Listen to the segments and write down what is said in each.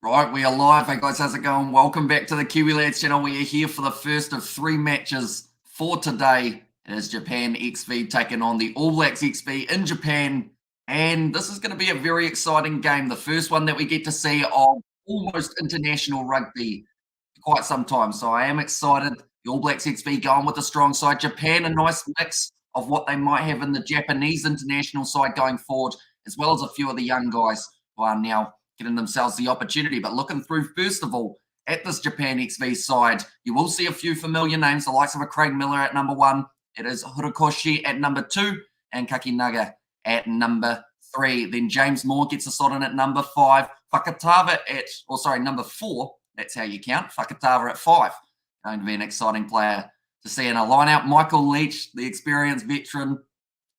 Right, we are live. Hey guys, how's it going? Welcome back to the Kiwi Lads channel. We are here for the first of three matches for today. It is Japan XV taking on the All Blacks XV in Japan. And this is going to be a very exciting game. The first one that we get to see of almost international rugby for quite some time. So I am excited. The All Blacks XV going with the strong side. Japan, a nice mix of what they might have in the Japanese international side going forward, as well as a few of the young guys who are now getting themselves the opportunity. But looking through, first of all, at this Japan XV side, you will see a few familiar names, the likes of a Craig Miller at number 1. It is Hirokoshi at number 2 and Kakinaga at number 3. Then James Moore gets a slot in at number 5. Fakatava at, number 4. That's how you count. Fakatava at 5. Going to be an exciting player to see in a line-out. Michael Leach, the experienced veteran,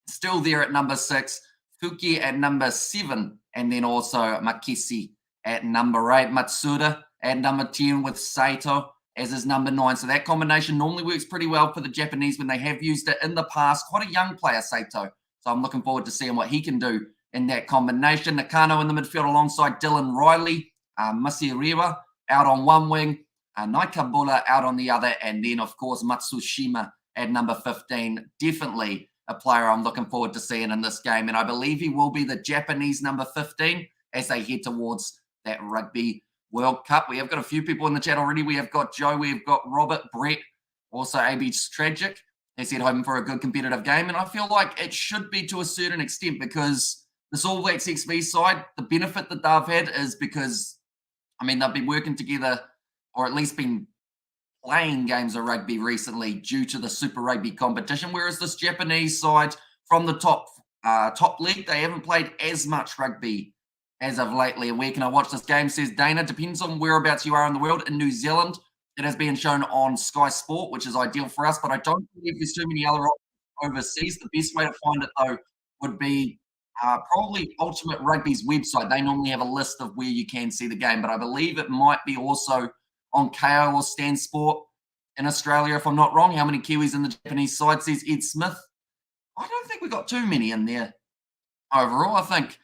still there at number 6. Fuki at number 7. And then also Makisi at number 8. Matsuda at number 10 with Saito as his number 9. So that combination normally works pretty well for the Japanese when they have used it in the past. Quite a young player, Saito. So I'm looking forward to seeing what he can do in that combination. Nakano in the midfield alongside Dylan Riley. Masiriwa out on one wing. Naikabula out on the other. And then, of course, Matsushima at number 15. Definitely a player I'm looking forward to seeing in this game. And I believe he will be the Japanese number 15 as they head towards that Rugby World Cup. We have got a few people in the chat already. We have got Joe, we've got Robert, Brett, also AB Tragic. They said hoping for a good competitive game. And I feel like it should be to a certain extent because this All Blacks XV side, the benefit that they've had is because, they've been working together or at least been playing games of rugby recently due to the Super Rugby competition, whereas this Japanese side from the top league, they haven't played as much rugby as of lately. And where can I watch this game? Says Dana. Depends on whereabouts you are in the world. In New Zealand, it has been shown on Sky Sport, which is ideal for us, but I don't believe there's too many other options overseas. The best way to find it, though, would be probably Ultimate Rugby's website. They normally have a list of where you can see the game, but I believe it might be also on KO or Stan Sport in Australia, if I'm not wrong. How many Kiwis in the Japanese side, says Ed Smith? I don't think we've got too many in there overall. I think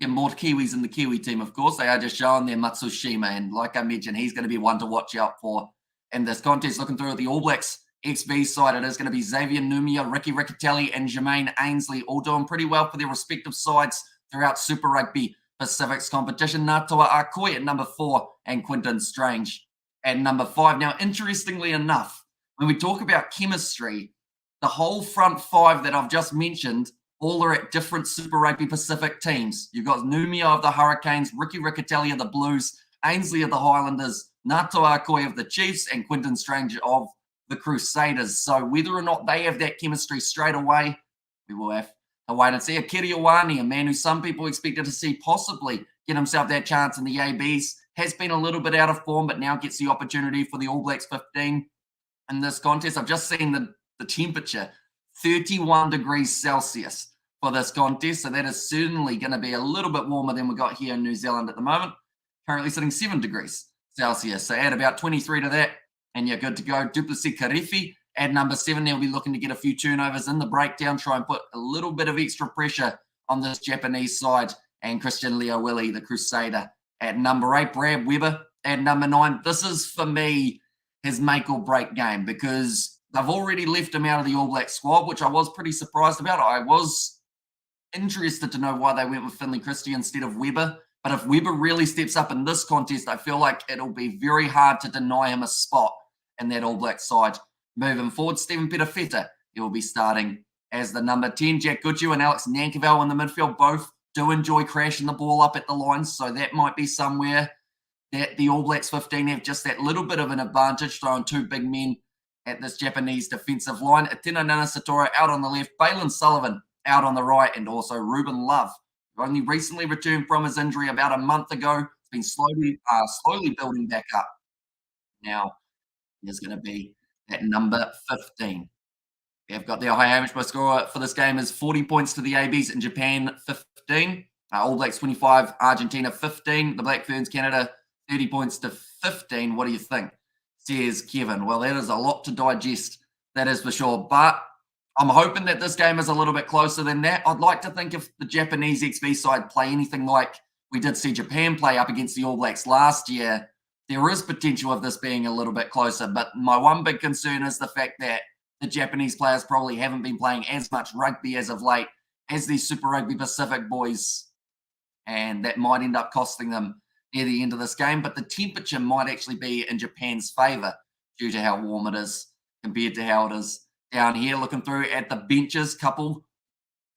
more Kiwis in the Kiwi team, of course. They are just showing their Matsushima, and like I mentioned, he's going to be one to watch out for in this contest. Looking through at the All Blacks XV side, it is going to be Xavier Numia, Ricky Riccatelli, and Jermaine Ainsley, all doing pretty well for their respective sides throughout Super Rugby Pacific's competition. Natoa Akoi at number 4 and Quinton Strange at number 5. Now, interestingly enough, when we talk about chemistry, the whole front 5 that I've just mentioned all are at different Super Rugby Pacific teams. You've got Numia of the Hurricanes, Ricky Riccatelli of the Blues, Ainsley of the Highlanders, Natoa Akoi of the Chiefs, and Quinton Strange of the Crusaders. So whether or not they have that chemistry straight away, we will have to wait and see. Akiri Ioane, a man who some people expected to see possibly get himself that chance in the ABs, has been a little bit out of form, but now gets the opportunity for the All Blacks 15 in this contest. I've just seen the temperature, 31 degrees Celsius for this contest. So that is certainly going to be a little bit warmer than we got here in New Zealand at the moment. Currently sitting 7 degrees Celsius. So add about 23 to that, and you're good to go. Duplessis Karifi at number 7. They'll be looking to get a few turnovers in the breakdown, try and put a little bit of extra pressure on this Japanese side. And Christian Leo Willie, the Crusader, at number 8. Brad Weber at number 9. This is, for me, his make or break game because they've already left him out of the All Black squad, which I was pretty surprised about. I was interested to know why they went with Finley Christie instead of Weber. But if Weber really steps up in this contest, I feel like it'll be very hard to deny him a spot in that All Black side. Moving forward, Stephen Petafeta, he will be starting as the number 10. Jack Goodhue and Alex Nankerville in the midfield, both do enjoy crashing the ball up at the lines, so that might be somewhere that the All Blacks 15 have just that little bit of an advantage, throwing 2 big men at this Japanese defensive line. Atena Nanasatora out on the left, Balin Sullivan out on the right, and also Ruben Love, who only recently returned from his injury about a month ago. It's been slowly building back up. Now, there's going to be at number 15. We have got the high average score for this game is 40 points to the ABs in Japan, 15. All Blacks 25, Argentina 15. The Black Ferns Canada 30 points to 15. What do you think? Says Kevin. Well, that is a lot to digest, that is for sure. But I'm hoping that this game is a little bit closer than that. I'd like to think if the Japanese XV side play anything like we did see Japan play up against the All Blacks last year, there is potential of this being a little bit closer. But my one big concern is the fact that the Japanese players probably haven't been playing as much rugby as of late as these Super Rugby Pacific boys, and that might end up costing them near the end of this game. But the temperature might actually be in Japan's favour due to how warm it is compared to how it is down here. Looking through at the benches, couple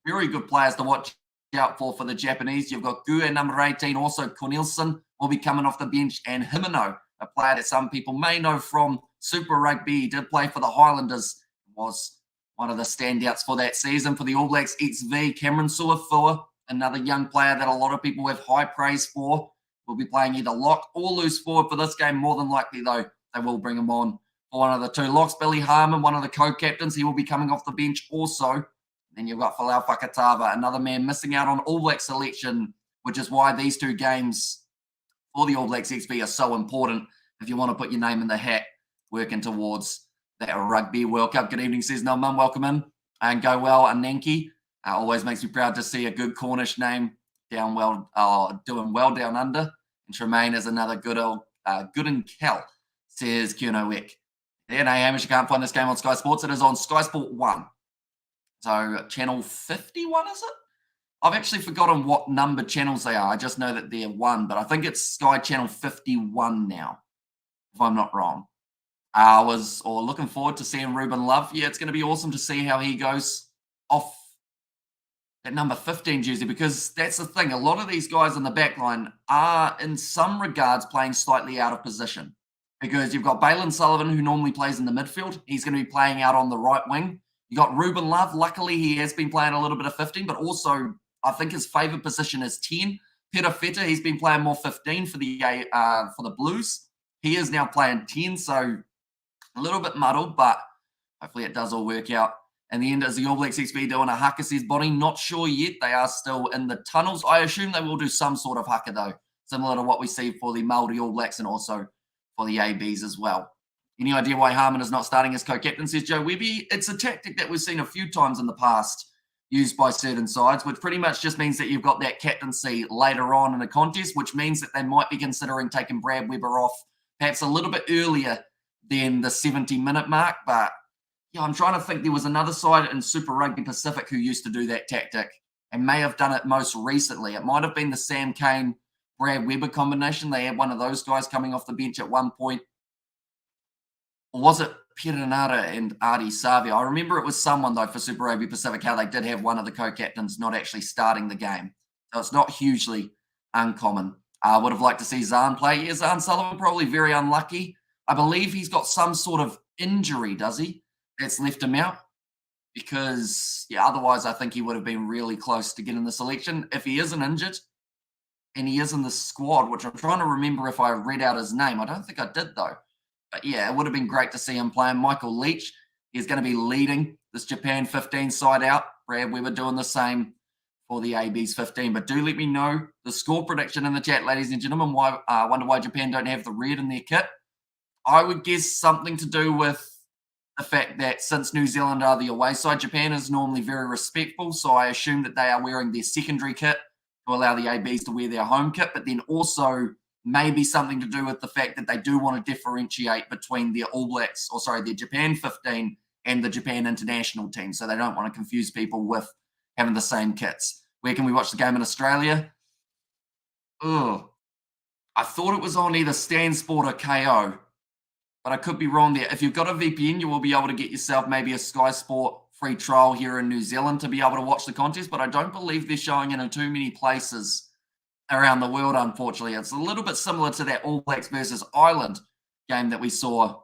very good players to watch out for the Japanese. You've got Gue, number 18, also Cornelison will be coming off the bench, and Himeno, a player that some people may know from Super Rugby. He did play for the Highlanders, was one of the standouts for that season. For the All Blacks XV, Cameron Suafua, another young player that a lot of people have high praise for, will be playing either lock or loose forward for this game. More than likely, though, they will bring him on for one of the two locks. Billy Harmon, one of the co-captains, he will be coming off the bench also. Then you've got Falau Fakatava, another man missing out on All Black selection, which is why these two games for the All Blacks XB are so important if you want to put your name in the hat working towards that Rugby World Cup. Good evening, says No Mum. Welcome in. And go well, Ananki. Always makes me proud to see a good Cornish name doing well down under. And Tremaine is another good and Cal, says Kierno Wick. There, no, Hamish, you can't find this game on Sky Sports. It is on Sky Sport 1. So channel 51, is it? I've actually forgotten what number channels they are. I just know that they're 1, but I think it's Sky Channel 51 now, if I'm not wrong. I was looking forward to seeing Ruben Love. Yeah, it's going to be awesome to see how he goes off that number 15 jersey, because that's the thing. A lot of these guys in the back line are, in some regards, playing slightly out of position, because you've got Balin Sullivan, who normally plays in the midfield. He's going to be playing out on the right wing. You got Ruben Love. Luckily, he has been playing a little bit of 15, but also I think his favourite position is 10. Peter Feta, he's been playing more 15 for the Blues. He is now playing 10, so a little bit muddled, but hopefully it does all work out. In the end, is the All Blacks XB doing a haka, says Bonnie? Not sure yet. They are still in the tunnels. I assume they will do some sort of haka, though, similar to what we see for the Māori All Blacks and also for the ABs as well. Any idea why Harmon is not starting as co-captain, says Joe Webby? It's a tactic that we've seen a few times in the past used by certain sides, which pretty much just means that you've got that captaincy later on in a contest, which means that they might be considering taking Brad Weber off perhaps a little bit earlier than the 70-minute mark. But yeah, I'm trying to think. There was another side in Super Rugby Pacific who used to do that tactic and may have done it most recently. It might have been the Sam Cane, Brad Weber combination. They had one of those guys coming off the bench at one point. Or was it Piranara and Artie Savia? I remember it was someone, though, for Super Rugby Pacific, how they did have one of the co-captains not actually starting the game. So it's not hugely uncommon. I would have liked to see Zahn play. Yeah, Zahn Sullivan, probably very unlucky. I believe he's got some sort of injury, does he? That's left him out. Because, yeah, otherwise I think he would have been really close to getting the selection. If he isn't injured and he is in the squad, which I'm trying to remember if I read out his name. I don't think I did, though. But yeah, it would have been great to see him playing. Michael Leach is going to be leading this Japan 15 side out. Brad Weber doing the same for the AB's 15. But do let me know the score prediction in the chat, ladies and gentlemen. I wonder why Japan don't have the red in their kit. I would guess something to do with the fact that since New Zealand are the away side, Japan is normally very respectful. So I assume that they are wearing their secondary kit to allow the ABs to wear their home kit. But then also maybe something to do with the fact that they do want to differentiate between their their Japan 15 and the Japan international team. So they don't want to confuse people with having the same kits. Where can we watch the game in Australia? I thought it was on either Stan Sport or KO, but I could be wrong there. If you've got a VPN, you will be able to get yourself maybe a Sky Sport free trial here in New Zealand to be able to watch the contest, but I don't believe they're showing it in too many places around the world, unfortunately. It's a little bit similar to that All Blacks versus Ireland game that we saw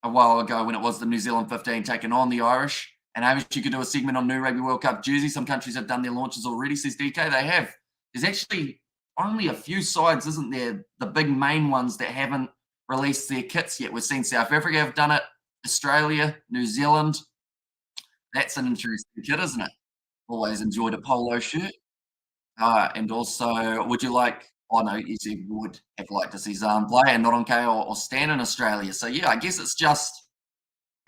a while ago when it was the New Zealand 15 taking on the Irish. And I wish you could do a segment on new Rugby World Cup jerseys. Some countries have done their launches already, says DK. They have. There's actually only a few sides, isn't there? The big main ones that haven't released their kits yet. We've seen South Africa have done it, Australia, New Zealand. That's an interesting kit, isn't it? Always enjoyed a polo shirt. And also, would you like? Oh no, you said would have liked to see Zahn play and not on KO or Stan in Australia. So yeah, I guess it's just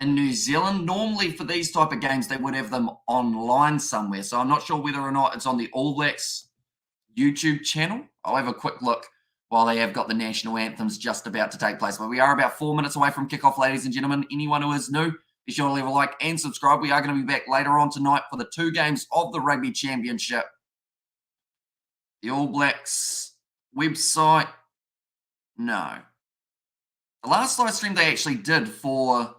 in New Zealand. Normally for these type of games, they would have them online somewhere. So I'm not sure whether or not it's on the All Blacks YouTube channel. I'll have a quick look while they have got the national anthems just about to take place. But we are about 4 minutes away from kickoff, ladies and gentlemen. Anyone who is new, be sure to leave a like and subscribe. We are going to be back later on tonight for the 2 games of the Rugby Championship. The All Blacks website, no. The last live stream they actually did for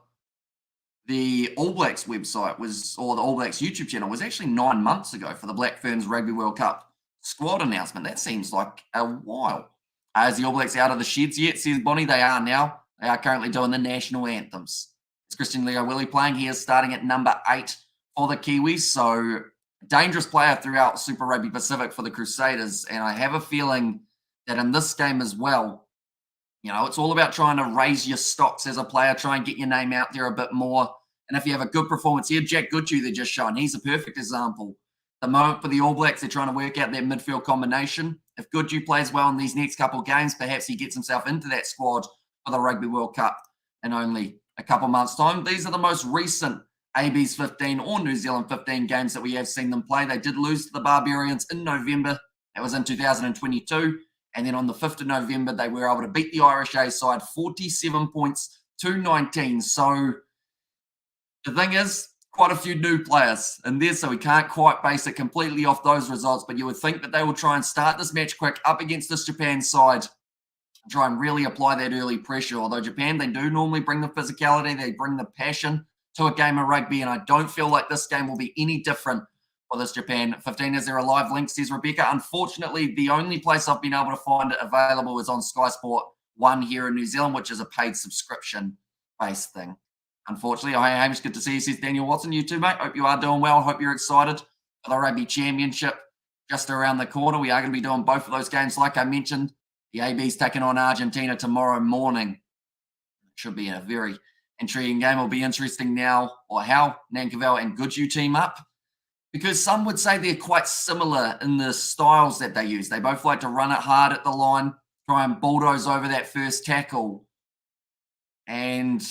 the All Blacks website or the All Blacks YouTube channel was actually 9 months ago for the Black Ferns Rugby World Cup squad announcement. That seems like a while. Is the All Blacks out of the sheds yet, says Bonnie? They are now. They are currently doing the national anthems. It's Christian Leo Willie playing. He is starting at number 8 for the Kiwis. So, dangerous player throughout Super Rugby Pacific for the Crusaders. And I have a feeling that in this game as well, you know, it's all about trying to raise your stocks as a player, try and get your name out there a bit more. And if you have a good performance here, Jack Goodhue, they're just showing. He's a perfect example. The moment for the All Blacks, they're trying to work out their midfield combination. If Goodhue plays well in these next couple of games, perhaps he gets himself into that squad for the Rugby World Cup in only a couple of months' time. These are the most recent AB's 15 or New Zealand 15 games that we have seen them play. They did lose to the Barbarians in November. That was in 2022. And then on the 5th of November, they were able to beat the Irish A side 47 points to 19. So the thing is, quite a few new players in there, so we can't quite base it completely off those results. But you would think that they will try and start this match quick up against this Japan side, try and really apply that early pressure. Although Japan, they do normally bring the physicality, they bring the passion to a game of rugby, and I don't feel like this game will be any different for this Japan 15. Is there a live link, says Rebecca? Unfortunately, the only place I've been able to find it available is on Sky Sport 1 here in New Zealand, which is a paid subscription-based thing. Unfortunately, hi Hamish, good to see you, says Daniel Watson. You too, mate. Hope you are doing well. Hope you're excited for the Rugby Championship just around the corner. We are going to be doing both of those games. Like I mentioned, the AB's taking on Argentina tomorrow morning. It should be a very intriguing game. It'll be interesting now, or how Nankervis and Goodhue team up, because some would say they're quite similar in the styles that they use. They both like to run it hard at the line, try and bulldoze over that first tackle. And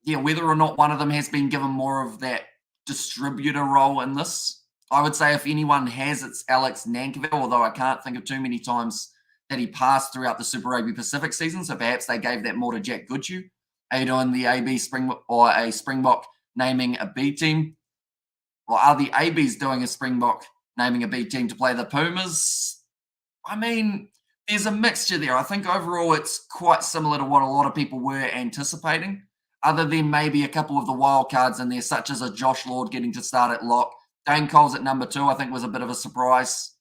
yeah, whether or not one of them has been given more of that distributor role in this, I would say if anyone has, it's Alex Nankervis, although I can't think of too many times that he passed throughout the Super Rugby Pacific season. So perhaps they gave that more to Jack Goodhue. Are you doing the AB Springbok or a Springbok naming a B team? Or are the ABs doing a Springbok naming a B team to play the Pumas? I mean, there's a mixture there. I think overall it's quite similar to what a lot of people were anticipating, other than maybe a couple of the wild cards in there, such as a Josh Lord getting to start at lock. Dane Cole's at number 2, I think was a bit of a surprise.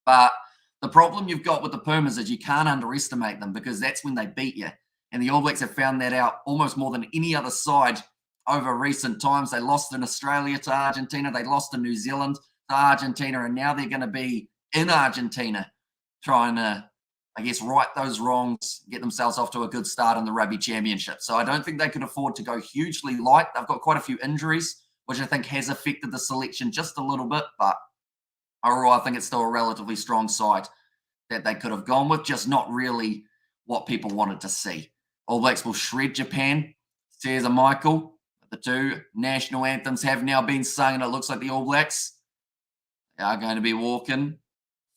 But the problem you've got with the Pumas is you can't underestimate them, because that's when they beat you. And the All Blacks have found that out almost more than any other side over recent times. They lost in Australia to Argentina. They lost in New Zealand to Argentina. And now they're going to be in Argentina trying to, I guess, right those wrongs, get themselves off to a good start in the Rugby Championship. So I don't think they could afford to go hugely light. They've got quite a few injuries, which I think has affected the selection just a little bit. But overall, I think it's still a relatively strong side that they could have gone with, just not really what people wanted to see. All Blacks will shred Japan, says a Michael. The 2 national anthems have now been sung, and it looks like the All Blacks are going to be walking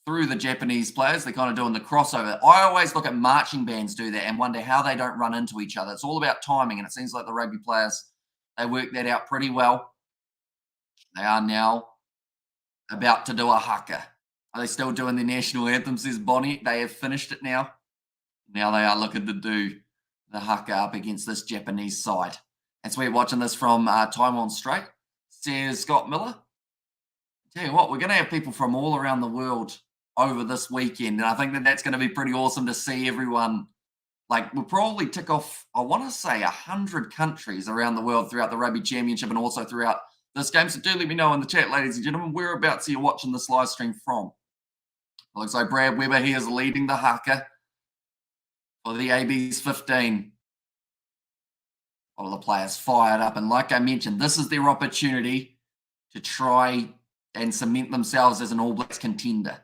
through the Japanese players. They're kind of doing the crossover. I always look at marching bands do that and wonder how they don't run into each other. It's all about timing, and it seems like the rugby players, they work that out pretty well. They are now about to do a haka. Are they still doing the national anthem, says Bonnie? They have finished it now. Now they are looking to do the haka up against this Japanese side. And so we're watching this from Taiwan Strait, says Scott Miller. Tell you what, we're going to have people from all around the world over this weekend. And I think that that's going to be pretty awesome to see everyone. Like, we'll probably tick off, I want to say, 100 countries around the world throughout the Rugby Championship and also throughout this game. So do let me know in the chat, ladies and gentlemen, whereabouts you're watching this live stream from. It looks like Brad Weber, he is leading the haka for the AB's 15. All of the players fired up. And like I mentioned, this is their opportunity to try and cement themselves as an All Blacks contender.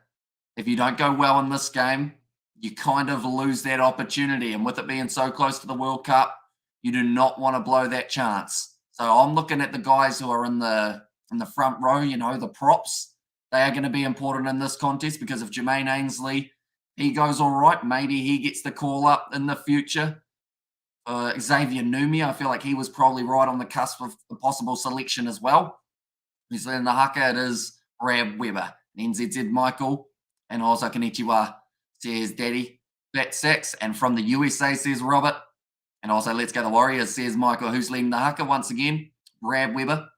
If you don't go well in this game, you kind of lose that opportunity. And with it being so close to the World Cup, you do not want to blow that chance. So I'm looking at the guys who are in the front row, you know, the props. They are going to be important in this contest because if Jermaine Ainsley, he goes all right, maybe he gets the call up in the future. Xavier Numia, I feel like he was probably right on the cusp of a possible selection as well. He's in the haka, it is Brad Weber, NZZ Michael, and also Konnichiwa, says Daddy. That's 6, and from the USA, says Robert. And also, let's go the Warriors, says Michael, who's leading the haka once again, Brad Weber.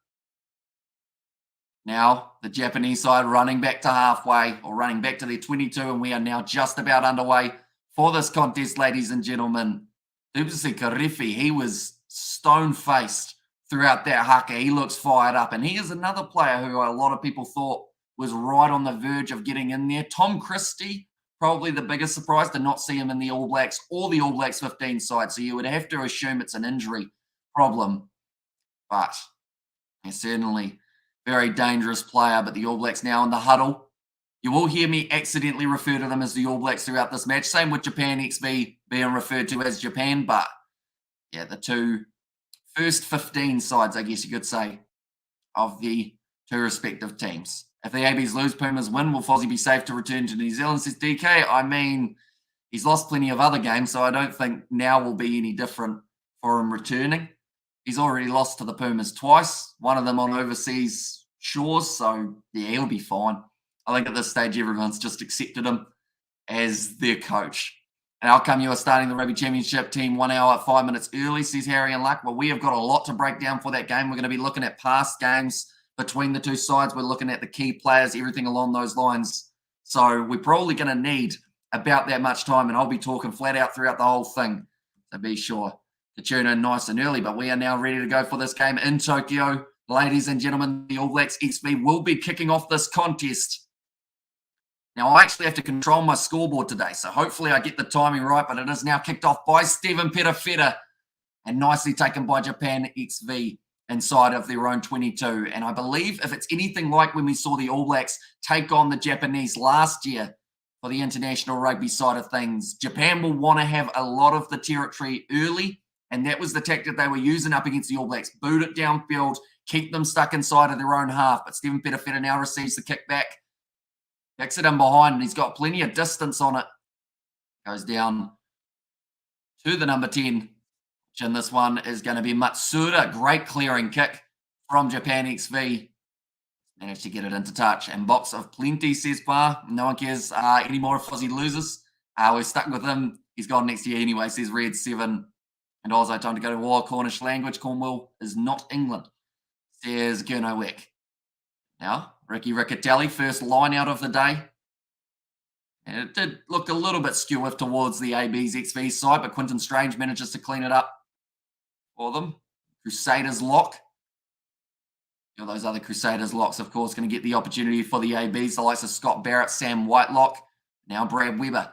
Now, the Japanese side running back to halfway, or running back to their 22, and we are now just about underway for this contest, ladies and gentlemen. Dubsy Karifi, he was stone-faced throughout that haka. He looks fired up, and he is another player who a lot of people thought was right on the verge of getting in there. Tom Christie, probably the biggest surprise to not see him in the All Blacks or the All Blacks 15 side, so you would have to assume it's an injury problem. But he's certainly very dangerous player, but the All Blacks now in the huddle. You will hear me accidentally refer to them as the All Blacks throughout this match. Same with Japan XV being referred to as Japan, but yeah, the two first 15 sides, I guess you could say, of the two respective teams. If the ABs lose, Pumas win, will Fozzie be safe to return to New Zealand, says DK? I mean, he's lost plenty of other games, so I don't think now will be any different for him returning. He's already lost to the Pumas twice, one of them on overseas shores, so yeah, he'll be fine. I think at this stage, everyone's just accepted him as their coach. And how come you are starting the Rugby Championship team 1 hour, 5 minutes early, says Harry and Luck? Well, we have got a lot to break down for that game. We're going to be looking at past games between the two sides. We're looking at the key players, everything along those lines. So we're probably going to need about that much time, and I'll be talking flat out throughout the whole thing. So be sure to tune in nice and early. But we are now ready to go for this game in Tokyo. Ladies and gentlemen, the All Blacks XV will be kicking off this contest. Now, I actually have to control my scoreboard today, so hopefully I get the timing right, but it is now kicked off by Stephen Perafeta and nicely taken by Japan XV inside of their own 22. And I believe if it's anything like when we saw the All Blacks take on the Japanese last year for the international rugby side of things, Japan will want to have a lot of the territory early, and that was the tactic they were using up against the All Blacks. Boot it downfield, keep them stuck inside of their own half. But Stephen Perafeta now receives the kickback. Kicks it in behind, and he's got plenty of distance on it. Goes down to the number 10, which in this one is going to be Matsuda. Great clearing kick from Japan XV. Managed to get it into touch. And box of plenty, says Pa. No one cares anymore if Fozzie loses. We're stuck with him. He's gone next year anyway, says Red 7. And also time to go to war. Cornish language. Cornwall is not England, says Gurno Wick. Now, Ricky Riccatelli, first line out of the day. And it did look a little bit skew towards the AB's XV side, but Quinton Strange manages to clean it up for them. Crusaders lock. You know, those other Crusaders locks, of course, going to get the opportunity for the ABs. The likes of Scott Barrett, Sam Whitelock. Now Brad Weber.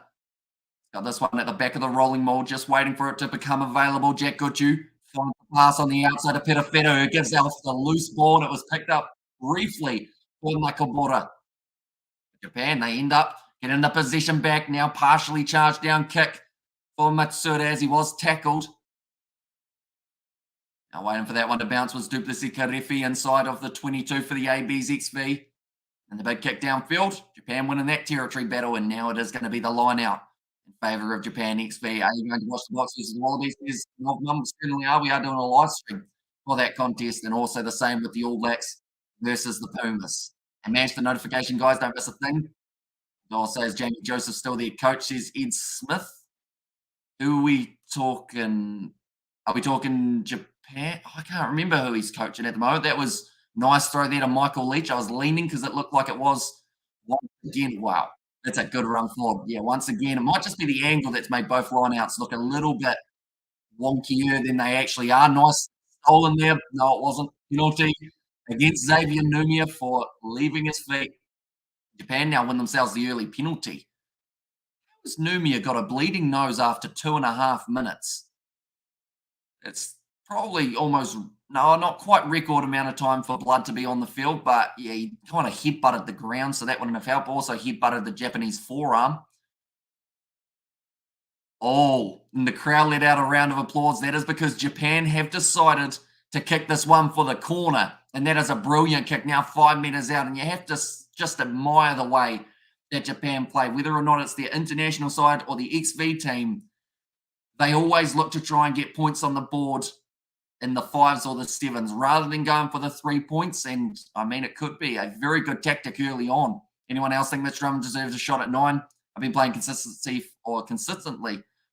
Got this one at the back of the rolling mold, just waiting for it to become available. Jack Goodhue finds the pass on the outside of Perafeta, who gives out the loose ball, and it was picked up briefly for Nakabora. Japan, they end up getting the possession back now, partially charged down kick for Matsuda as he was tackled. Now waiting for that one to bounce was Duplessis Karefi inside of the 22 for the AB's XV. And the big kick downfield. Japan winning that territory battle, and now it is going to be the line out in favour of Japan XV. Are you going to watch the Box versus Wallabies? Certainly are. We are doing a live stream for that contest, and also the same with the All Blacks versus the Pumas. And match the notification, guys. Don't miss a thing. Doyle says Jamie Joseph still their coach, says Ed Smith. Who are we talking? Are we talking Japan? I can't remember who he's coaching at the moment. That was nice throw there to Michael Leach. I was leaning because it looked like it was once again. Wow, that's a good run forward. Yeah, once again, it might just be the angle that's made both lineouts look a little bit wonkier than they actually are. Nice stolen there. No, it wasn't. Penalty against Xavier Numia for leaving his feet. Japan now win themselves the early penalty. Numia got a bleeding nose after 2.5 minutes. It's probably almost, no, not quite record amount of time for blood to be on the field, but yeah, he kind of head-butted the ground, so that wouldn't have helped. Also head-butted the Japanese forearm. Oh, and the crowd let out a round of applause. That is because Japan have decided to kick this one for the corner, and that is a brilliant kick now 5 meters out, and you have to just admire the way that Japan play, whether or not it's their international side or the XV team. They always look to try and get points on the board in the 5s or the 7s rather than going for the 3 points. And I mean, it could be a very good tactic early on. Anyone else think Mitch Drummond deserves a shot at 9? I've been playing consistently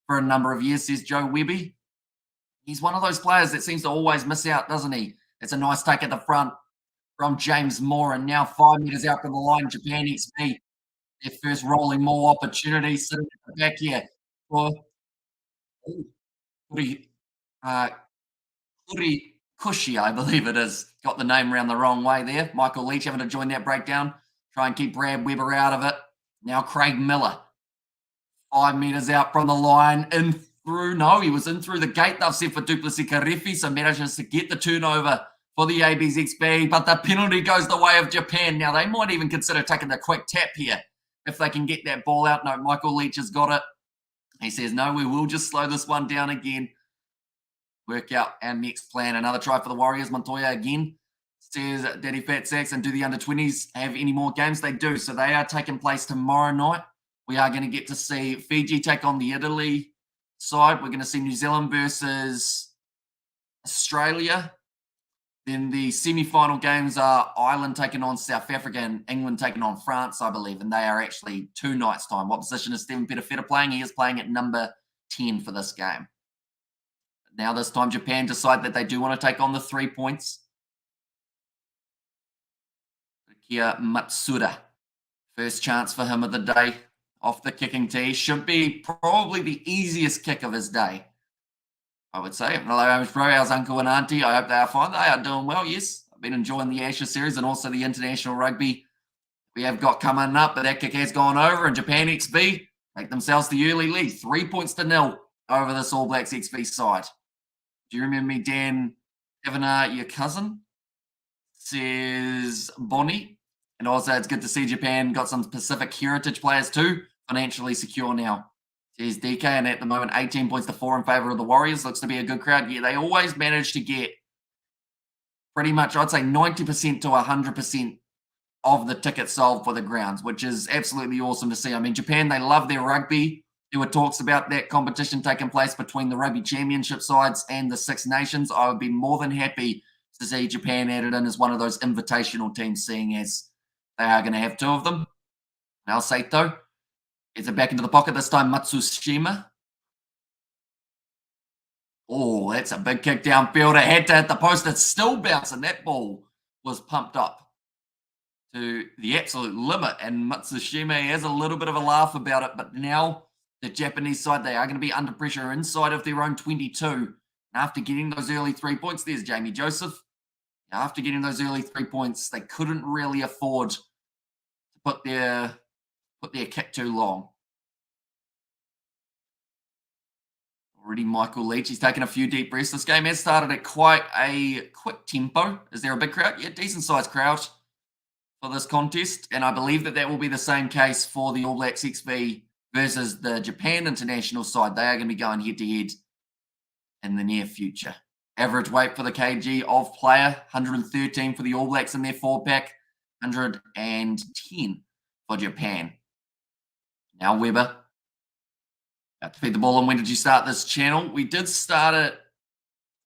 for a number of years, says Joe Webby. He's one of those players that seems to always miss out, doesn't he? It's a nice take at the front from James Moore, and now 5 metres out from the line, Japan XP, their first rolling more opportunity, sitting at the back here for Kuri, Kuri Kushi, I believe it is. Got the name around the wrong way there. Michael Leach having to join that breakdown, try and keep Brad Weber out of it. Now Craig Miller, 5 metres out from the line, in through. No, he was in through the gate, they've said, for Duplessis Karifi, so manages to get the turnover for the AB's XP, but the penalty goes the way of Japan. Now, they might even consider taking the quick tap here if they can get that ball out. No, Michael Leach has got it. He says, no, we will just slow this one down again. Work out our next plan. Another try for the Warriors. Montoya again says, Daddy Fat Sacks, and do the under-20s have any more games? They do. So they are taking place tomorrow night. We are going to get to see Fiji take on the Italy side. We're going to see New Zealand versus Australia. Then the semi-final games are Ireland taking on South Africa and England taking on France, I believe, and they are actually 2 nights' time. What position is Stephen Petafeta playing? He is playing at number 10 for this game. Now this time Japan decide that they do want to take on the 3 points. Kia Matsuda, first chance for him of the day off the kicking tee. Should be probably the easiest kick of his day, I would say. Hello, Amish Bro. How's Uncle and Auntie? I hope they are fine. They are doing well, yes. I've been enjoying the Ashes series and also the international rugby we have got coming up, but that kick has gone over, and Japan XV make themselves the early lead. 3 points to 0 over this All Blacks XV side. Do you remember me, Dan Kavanagh, your cousin? Says Bonnie. And also, it's good to see Japan got some Pacific heritage players too, financially secure now. Says DK, and at the moment, 18 points to 4 in favour of the Warriors. Looks to be a good crowd. Yeah, they always manage to get pretty much, I'd say 90% to 100% of the tickets sold for the grounds, which is absolutely awesome to see. I mean, Japan, they love their rugby. There were talks about that competition taking place between the Rugby Championship sides and the Six Nations. I would be more than happy to see Japan added in as one of those invitational teams, seeing as they are going to have 2 of them. Now, Saito gets it back into the pocket, this time Matsushima. Oh, that's a big kick downfield. It had to hit the post. It's still bouncing. That ball was pumped up to the absolute limit, and Matsushima has a little bit of a laugh about it, but now the Japanese side, they are going to be under pressure inside of their own 22. And after getting those early 3 points, there's Jamie Joseph. After getting those early 3 points, they couldn't really afford to put their kick too long. Already Michael Leach, he's taken a few deep breaths. This game has started at quite a quick tempo. Is there a big crowd? Yeah, decent sized crowd for this contest. And I believe that will be the same case for the All Blacks XV versus the Japan international side. They are going to be going head to head in the near future. Average weight for the kg of player, 113 for the All Blacks in their 4-pack, 110 for Japan. Now Weber, about to feed the ball. And when did you start this channel? We did start it,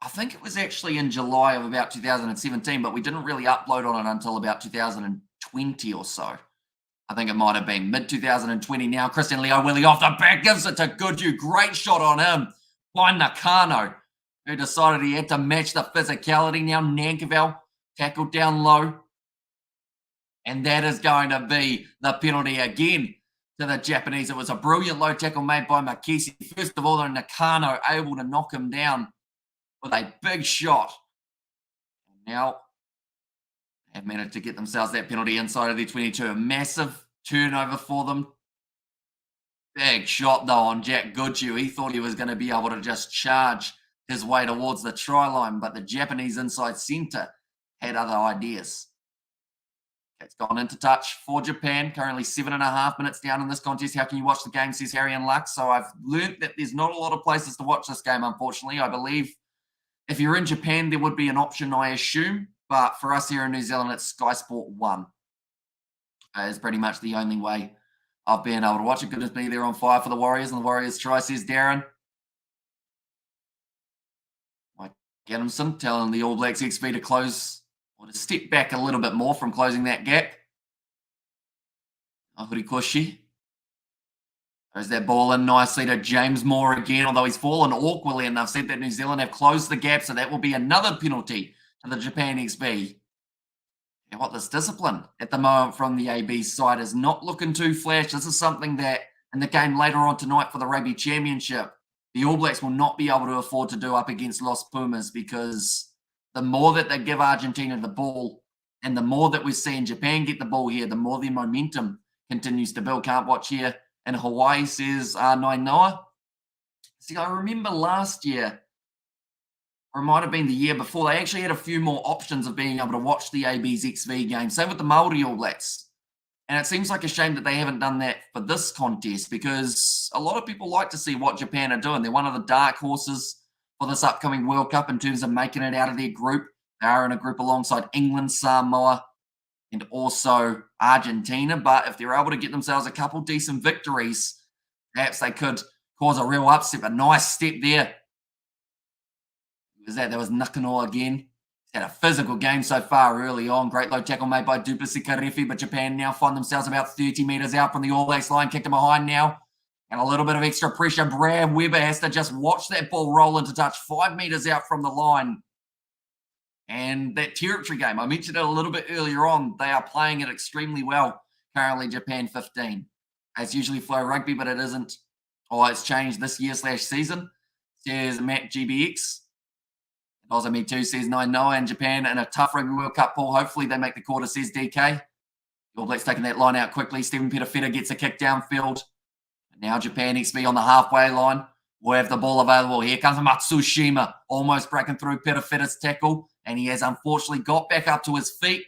I think it was actually in July of about 2017, but we didn't really upload on it until about 2020 or so. I think it might have been mid-2020 now. Christian Leo Willie off the back, gives it to Goodhue. Great shot on him by Nakano, who decided he had to match the physicality. Now Nankerville tackled down low. And that is going to be the penalty again to the Japanese. It was a brilliant low tackle made by Makisi. First of all, Nakano able to knock him down with a big shot. Now have managed to get themselves that penalty inside of their 22. A massive turnover for them. Big shot, though, on Jack Goodhue. He thought he was going to be able to just charge his way towards the try line, but the Japanese inside centre had other ideas. It's gone into touch for Japan. Currently 7.5 minutes down in this contest. How can you watch the game, says Harry and Lux. So I've learnt that there's not a lot of places to watch this game, unfortunately. I believe if you're in Japan, there would be an option, I assume. But for us here in New Zealand, it's Sky Sport 1. Is pretty much the only way I've been able to watch it. Goodness me, they're on fire for the Warriors, and the Warriors try, says Darren. Mike Adamson telling the All Blacks XP to close or to step back a little bit more from closing that gap. Ahurikoshi. There's that ball in nicely to James Moore again, although he's fallen awkwardly, and they've said that New Zealand have closed the gap, so that will be another penalty to the Japan XB. And what this discipline at the moment from the AB side is not looking too flash. This is something that in the game later on tonight for the Rugby Championship, the All Blacks will not be able to afford to do up against Los Pumas, because the more that they give Argentina the ball and the more that we're seeing Japan get the ball here, the more their momentum continues to build. Can't watch here in Hawaii, says Nine Noah. See, I remember last year, or it might have been the year before, they actually had a few more options of being able to watch the AB's XV game. Same with the Māori All Blacks. And it seems like a shame that they haven't done that for this contest, because a lot of people like to see what Japan are doing. They're one of the dark horses for this upcoming World Cup in terms of making it out of their group. They are in a group alongside England, Samoa, and also Argentina. But if they're able to get themselves a couple decent victories, perhaps they could cause a real upset. A nice step there. There was Nakanoa again. He's had a physical game so far early on. Great low tackle made by Duplessis Karefi, but Japan now find themselves about 30 metres out from the All Blacks line. Kicked him behind now. And a little bit of extra pressure. Brad Weber has to just watch that ball roll into touch 5 metres out from the line. And that territory game, I mentioned it a little bit earlier on. They are playing it extremely well. Currently, Japan 15. It's usually Flow Rugby, but it isn't. Oh, it's changed this year/season. Says Matt GBX. Also, me too, says Nine Noah, and Japan in a tough Rugby World Cup pool. Hopefully, they make the quarter, says DK. The All Blacks taking that line out quickly. Stephen Petafeta gets a kick downfield. And now Japan XB on the halfway line. We'll have the ball available. Here comes Matsushima, almost breaking through Petafeta's tackle, and he has unfortunately got back up to his feet.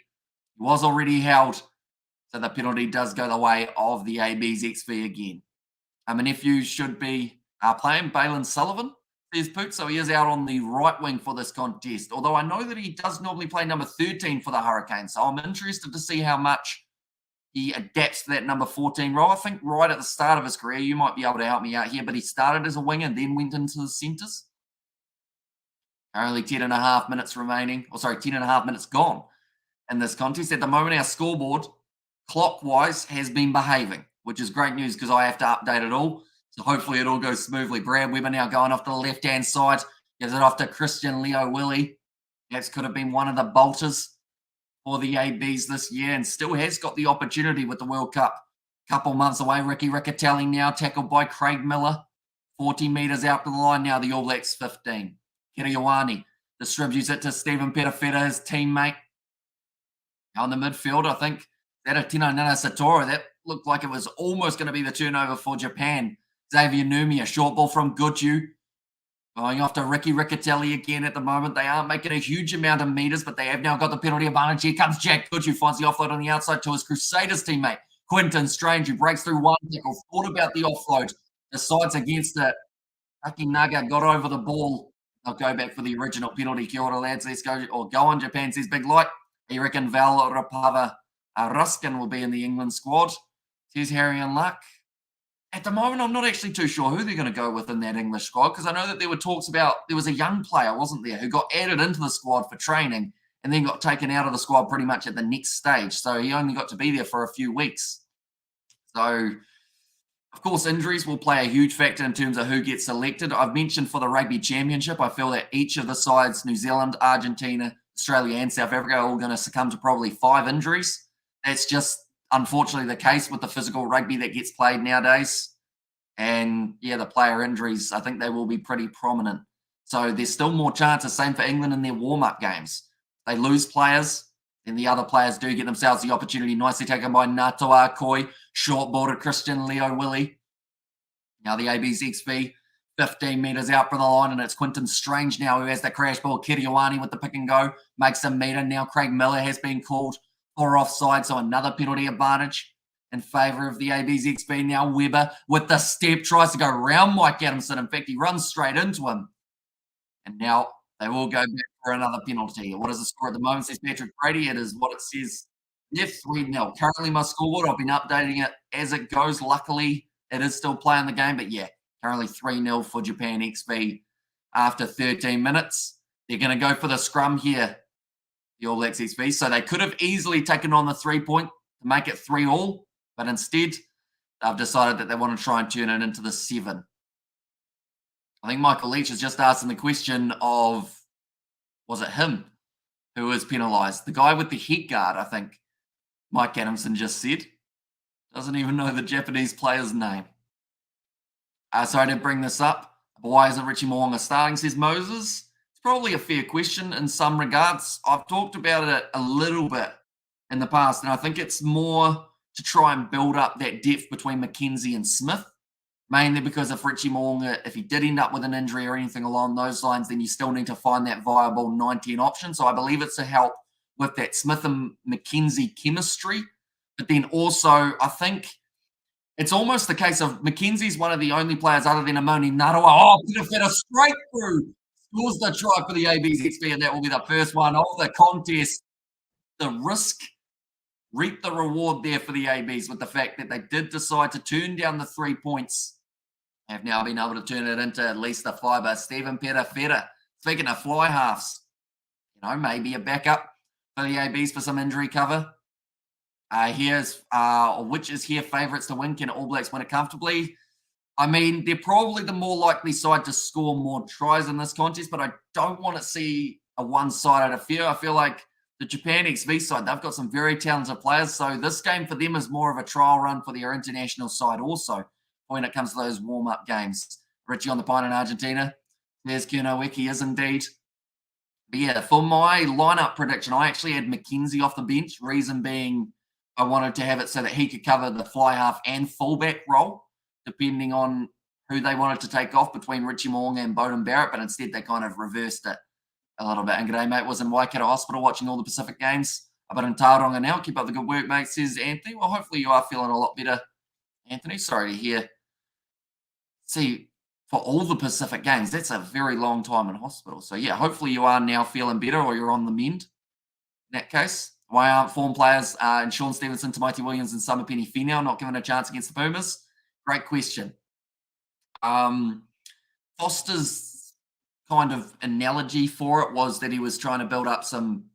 He was already held, so the penalty does go the way of the AB's XV again. My nephew should be playing Balin Sullivan, says Poot, so he is out on the right wing for this contest, although I know that he does normally play number 13 for the Hurricanes, so I'm interested to see how much he adapts to that number 14 role. I think right at the start of his career, you might be able to help me out here, but he started as a winger and then went into the centres. Only 10 and a half minutes remaining, 10 and a half minutes gone in this contest. At the moment, our scoreboard, clockwise, has been behaving, which is great news because I have to update it all. So hopefully it all goes smoothly. Brad Weber now going off to the left-hand side. Gives it off to Christian Leo Willie. That could have been one of the bolters for the ABs this year, and still has got the opportunity with the World Cup. Couple months away. Ricky Riccatelli now tackled by Craig Miller. 40 metres out to the line now, the All Blacks 15. Kiriawani distributes it to Stephen Petafeta, his teammate. Now in the midfield, I think that Atino Nana Satora, that looked like it was almost going to be the turnover for Japan. Xavier Numi, a short ball from Guju. Going off to Ricky Riccatelli again at the moment. They aren't making a huge amount of metres, but they have now got the penalty advantage. Here comes Jack Guju, finds the offload on the outside to his Crusaders teammate, Quinton Strange, who breaks through one tackle, thought about the offload, decides against it. Akinaga got over the ball. They'll go back for the original penalty. Kia ora, lads. Let's go. Or go on, Japan, says Big Light. You reckon Val Rapava Ruskin will be in the England squad? Says Harry and Luck. At the moment, I'm not actually too sure who they're going to go with in that English squad, because I know that there were talks about, there was a young player, wasn't there, who got added into the squad for training and then got taken out of the squad pretty much at the next stage. So he only got to be there for a few weeks. So, of course, injuries will play a huge factor in terms of who gets selected. I've mentioned for the Rugby Championship, I feel that each of the sides, New Zealand, Argentina, Australia and South Africa, are all going to succumb to probably 5 injuries. That's just unfortunately the case with the physical rugby that gets played nowadays. And yeah, the player injuries, I think they will be pretty prominent. So there's still more chances. Same for England in their warm-up games. They lose players, and the other players do get themselves the opportunity. Nicely taken by Natoa Koi. Short ball to Christian Leo Willie. Now the AB's XV, 15 metres out from the line, and it's Quinton Strange now who has the crash ball. Kiriawani with the pick and go. Makes a metre. Now Craig Miller has been called for offside, so another penalty advantage in favour of the AB's XB. Now Weber with the step, tries to go around Mike Adamson. In fact, he runs straight into him. And now they will go back for another penalty. What is the score at the moment, says Patrick Brady? It is what it says Yeah, 3-0. Currently my scoreboard, I've been updating it as it goes. Luckily, it is still playing the game, but yeah, currently 3-0 for Japan XV after 13 minutes. They're going to go for the scrum here, the All Blacks XV. So they could have easily taken on the 3-point to make it 3-all, but instead, they've decided that they want to try and turn it into the 7. I think Michael Leach is just asking the question of, was it him who was penalised? The guy with the head guard, I think Mike Adamson just said. Doesn't even know the Japanese player's name. So I did bring this up. But why isn't Richie Mo'unga starting, says Moses? It's probably a fair question in some regards. I've talked about it a little bit in the past, and I think it's more to try and build up that depth between McKenzie and Smith. Mainly because if Richie Mo'unga, if he did end up with an injury or anything along those lines, then you still need to find that viable 9-10 option. So I believe it's to help with that Smith and McKenzie chemistry. But then also, I think it's almost the case of McKenzie's one of the only players other than Amoni Narawa. Oh, Peter Feta straight through. Scores the try for the AB's XP, and that will be the first one of the contest. The risk reap the reward there for the ABs with the fact that they did decide to turn down the 3 points. Have now been able to turn it into at least a 5. Stephen Feta. Speaking of fly halves, maybe a backup for the ABs for some injury cover. Here's which is here favourites to win. Can All Blacks win it comfortably? I mean, they're probably the more likely side to score more tries in this contest, but I don't want to see a one-sided affair. I feel like the Japan XV side, they've got some very talented players, so this game for them is more of a trial run for their international side also when it comes to those warm-up games. Richie on the pine in Argentina. There's Kunowicky is indeed. But yeah, for my lineup prediction, I actually had McKenzie off the bench. Reason being, I wanted to have it so that he could cover the fly half and fullback role, depending on who they wanted to take off between Richie Mo'unga and Beauden Barrett, but instead they kind of reversed it a little bit. And g'day, mate, was in Waikato Hospital watching all the Pacific games. I'm in Tauranga now. Keep up the good work, mate, says Anthony. Well, hopefully you are feeling a lot better, Anthony. Sorry to hear. See, for all the Pacific games, that's a very long time in hospital. So, yeah, hopefully you are now feeling better or you're on the mend in that case. Why aren't form players and Sean Stevenson, Tamati Williams, and Samapeni Finau not given a chance against the Pumas? Great question. Foster's kind of analogy for it was that he was trying to build up some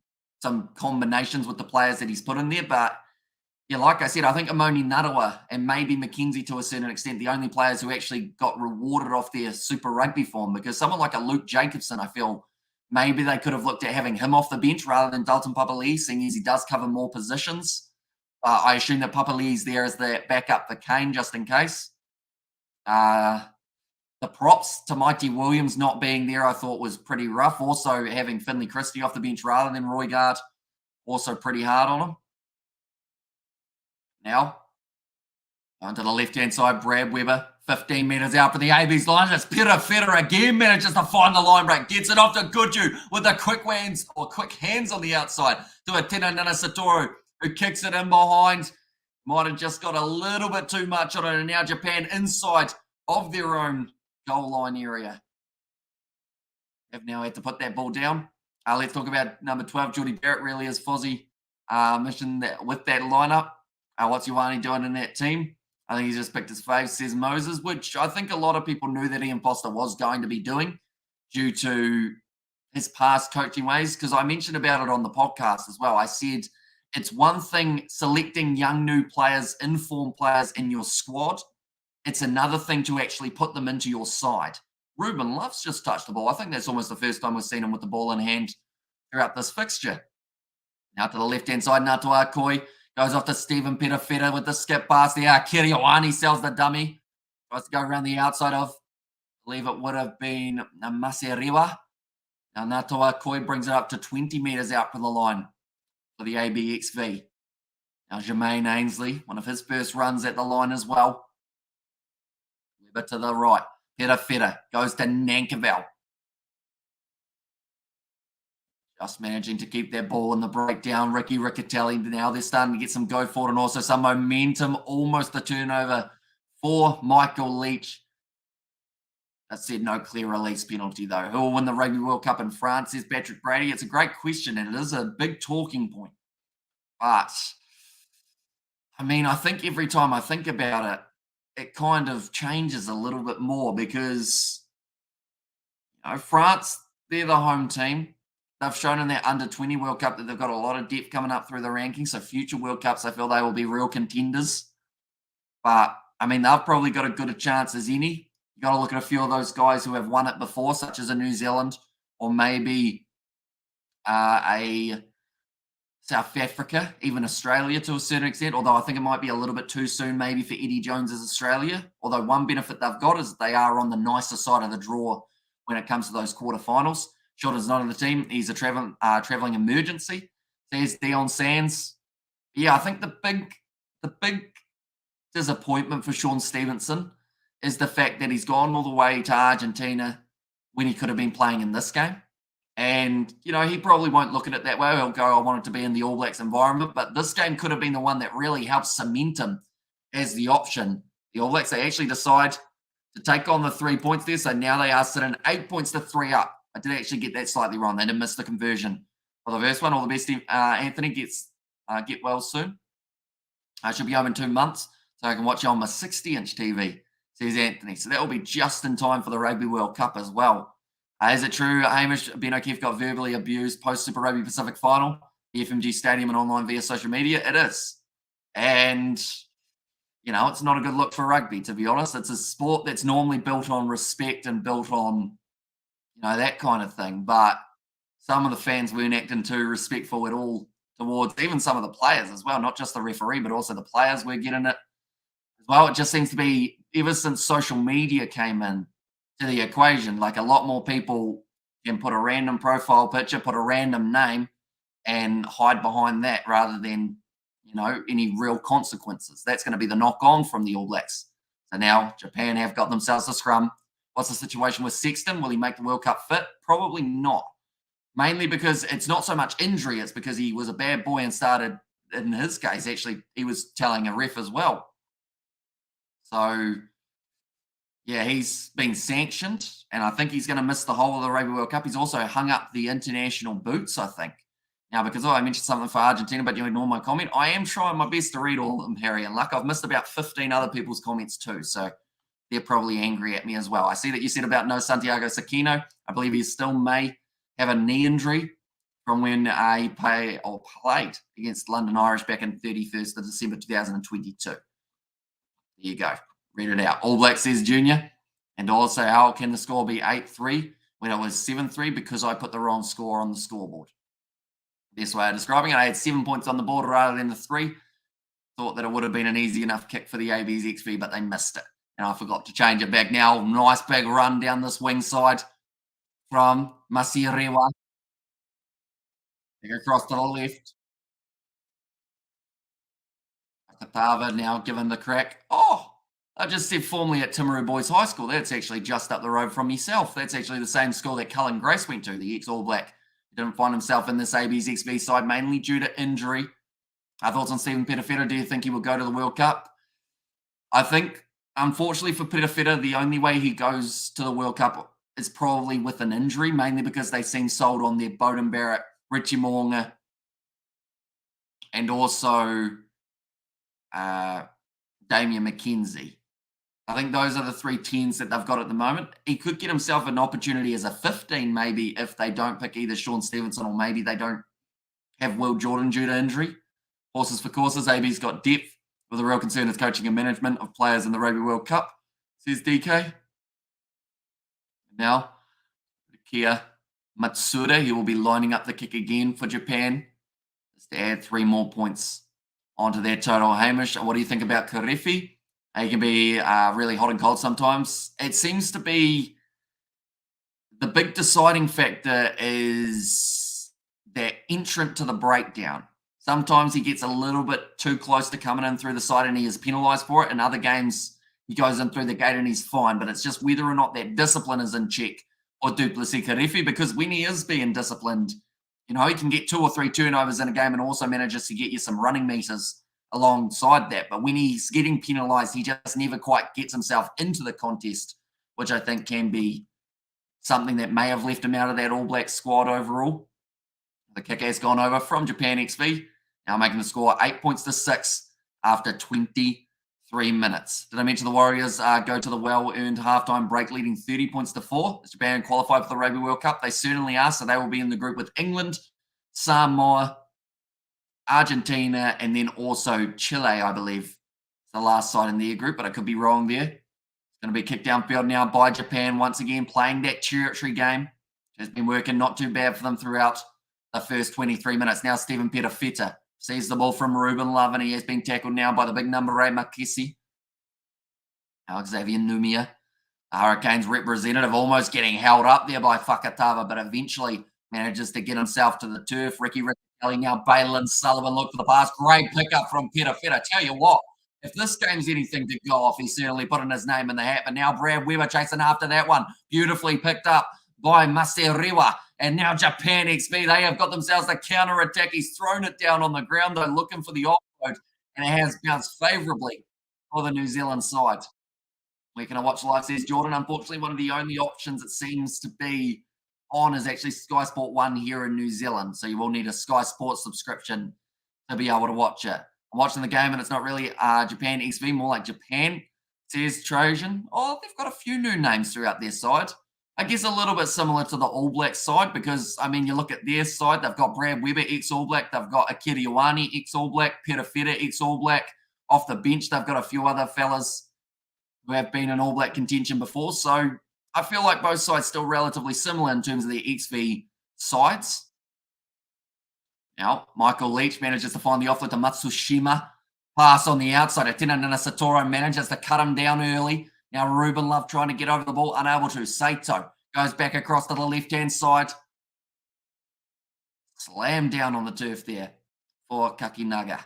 combinations with the players that he's put in there. But, yeah, like I said, I think Amoni Narawa and maybe McKenzie to a certain extent, the only players who actually got rewarded off their Super Rugby form, because someone like a Luke Jacobson, I feel maybe they could have looked at having him off the bench rather than Dalton Papali'i, seeing as he does cover more positions. I assume that Papali'i's there as the backup for Kane, just in case. The props to Mighty Williams not being there, I thought was pretty rough. Also, having Finley Christie off the bench rather than Roy Gard, also pretty hard on him. Now, on to the left-hand side, Brad Weber, 15 metres out for the AB's line. It's Peter Feder again, manages to find the line break. Gets it off to Goodju with the quick hands on the outside to Atena Nanasatoru, who kicks it in behind. Might have just got a little bit too much on it, and now Japan inside of their own goal line area. Have now had to put that ball down. Let's talk about number 12, Jordy Barrett, really is Fozzie mentioned that with that lineup. What's Ioane doing in that team? I think he's just picked his fave, says Moses, which I think a lot of people knew that Ian Foster was going to be doing due to his past coaching ways, because I mentioned about it on the podcast as well. I said it's one thing selecting young new players, informed players in your squad. It's another thing to actually put them into your side. Ruben Love's just touched the ball. I think that's almost the first time we've seen him with the ball in hand throughout this fixture. Now to the left-hand side, Natua Koi goes off to Stephen Peter Feder with the skip pass there. Kirioani sells the dummy. Tries to go around the outside of, I believe it would have been Maseriwa. Now Natua Koi brings it up to 20 metres out from the line for the ABXV. Now Jermaine Ainsley, one of his first runs at the line as well. But to the right, Peter Feder goes to Nankerville. Just managing to keep their ball in the breakdown. Ricky Riccatelli, now they're starting to get some go forward and also some momentum. Almost the turnover for Michael Leach. That said, no clear release penalty, though. Who will win the Rugby World Cup in France, says Patrick Brady. It's a great question, and it is a big talking point. But I mean, I think every time I think about it, it kind of changes a little bit more because France, they're the home team. They've shown in their under 20 World Cup that they've got a lot of depth coming up through the rankings. So future World Cups, I feel they will be real contenders. But I mean, they've probably got as good a chance as any. You got to look at a few of those guys who have won it before, such as a New Zealand or maybe a South Africa, even Australia to a certain extent. Although I think it might be a little bit too soon, maybe for Eddie Jones's Australia. Although one benefit they've got is they are on the nicer side of the draw when it comes to those quarterfinals. Shorter's not on the team; he's a traveling emergency. There's Dion Sands. Yeah, I think the big disappointment for Sean Stevenson is the fact that he's gone all the way to Argentina when he could have been playing in this game. And, he probably won't look at it that way. He'll go, I want it to be in the All Blacks environment. But this game could have been the one that really helped cement him as the option. The All Blacks, they actually decide to take on the 3 points there. So now they are sitting 8 points to 3 up. I did actually get that slightly wrong. They did miss the conversion for the first one. All the best, Anthony. Get well soon. I should be home in 2 months, so I can watch you on my 60-inch TV, says Anthony. So that will be just in time for the Rugby World Cup as well. Is it true, Hamish, Ben O'Keefe got verbally abused post-Super Rugby Pacific final, the FMG Stadium and online via social media? It is. And, it's not a good look for rugby, to be honest. It's a sport that's normally built on respect and built on, that kind of thing. But some of the fans weren't acting too respectful at all towards even some of the players as well, not just the referee, but also the players were getting it as well. It just seems to be, ever since social media came in to the equation, like a lot more people can put a random profile picture, put a random name, and hide behind that rather than, any real consequences. That's going to be the knock on from the All Blacks. So now Japan have got themselves a scrum. What's the situation with Sexton? Will he make the World Cup fit? Probably not. Mainly because it's not so much injury, it's because he was a bad boy and started, in his case, actually, he was telling a ref as well. So, yeah, he's been sanctioned, and I think he's going to miss the whole of the Rugby World Cup. He's also hung up the international boots, I think. Now, because I mentioned something for Argentina, but you ignore my comment, I am trying my best to read all of them, Harry and Luck. I've missed about 15 other people's comments too, so they're probably angry at me as well. I see that you said about no Santiago Sakino. I believe he still may have a knee injury from when he played against London Irish back in 31st of December 2022. There you go. Read it out. All Black says Junior. And also, how can the score be 8-3 when it was 7-3? Because I put the wrong score on the scoreboard. Best way of describing it, I had 7 points on the board rather than the 3. Thought that it would have been an easy enough kick for the AB's XV, but they missed it. And I forgot to change it back now. Nice big run down this wing side from Masirewa. Across to the left. Katava now given the crack. Oh, I just said formerly at Timaru Boys High School. That's actually just up the road from yourself. That's actually the same school that Cullen Grace went to, the ex-All Black. He didn't find himself in this AB's XV side, mainly due to injury. Thoughts on Stephen Petafeta? Do you think he will go to the World Cup? I think, unfortunately for Petafeta, the only way he goes to the World Cup is probably with an injury, mainly because they seem sold on their Beauden Barrett, Richie Mo'unga, and also Damian McKenzie. I think those are the 3 10s that they've got at the moment. He could get himself an opportunity as a 15, maybe, if they don't pick either Sean Stevenson or maybe they don't have Will Jordan due to injury. Horses for courses, AB's got depth, with a real concern is coaching and management of players in the Rugby World Cup, says DK. Now, Kia Matsuda, he will be lining up the kick again for Japan, just to add 3 more points onto their total. Hamish, what do you think about Karefi? He can be really hot and cold sometimes. It seems to be the big deciding factor is that entrant to the breakdown. Sometimes he gets a little bit too close to coming in through the side and he is penalised for it. In other games, he goes in through the gate and he's fine. But it's just whether or not that discipline is in check for Duplessis Karefi, because when he is being disciplined, he can get 2 or 3 turnovers in a game and also manages to get you some running meters alongside that. But when he's getting penalised, he just never quite gets himself into the contest, which I think can be something that may have left him out of that All Black squad overall. The kick has gone over from Japan XV, now making the score 8 points to 6 after 23 minutes. Did I mention the Warriors go to the well-earned halftime break leading 30 points to 4? Is Japan qualified for the Rugby World Cup? They certainly are, so they will be in the group with England, Samoa, Argentina, and then also Chile, I believe. The last side in their group, but I could be wrong there. It's going to be kicked downfield now by Japan once again, playing that territory game. Has been working not too bad for them throughout the first 23 minutes. Now Stephen Perofeta sees the ball from Ruben Love, and he has been tackled now by the big number 8, Makisi. Now Xavier Numia, the Hurricanes representative, almost getting held up there by Fakatava, but eventually manages to get himself to the turf. Ricky Kelly now Balin Sullivan look for the pass. Great pickup from Perofeta. Tell you what, if this game's anything to go off, he's certainly putting his name in the hat. But now Brad Weber chasing after that one. Beautifully picked up by Maserewa. And now Japan XB, they have got themselves the counter-attack. He's thrown it down on the ground, though, looking for the offload. And it has bounced favourably for the New Zealand side. Where can I watch live, says Jordan. Unfortunately, one of the only options it seems to be on is actually Sky Sport 1 here in New Zealand. So you will need a Sky Sports subscription to be able to watch it. I'm watching the game, and it's not really Japan XV, more like Japan, says Trojan. Oh, they've got a few new names throughout their side. I guess a little bit similar to the All Blacks side because, I mean, you look at their side, they've got Brad Weber, ex-All Black. They've got Akira Ioane, ex-All Black. Perofeta, ex-All Black. Off the bench, they've got a few other fellas who have been in All Black contention before. So I feel like both sides still relatively similar in terms of their XV sides. Now, Michael Leach manages to find the offload to Matsushima. Pass on the outside. Atena Nanasatoro manages to cut him down early. Now, Ruben Love trying to get over the ball, unable to. Saito goes back across to the left-hand side. Slam down on the turf there for Kakinaga.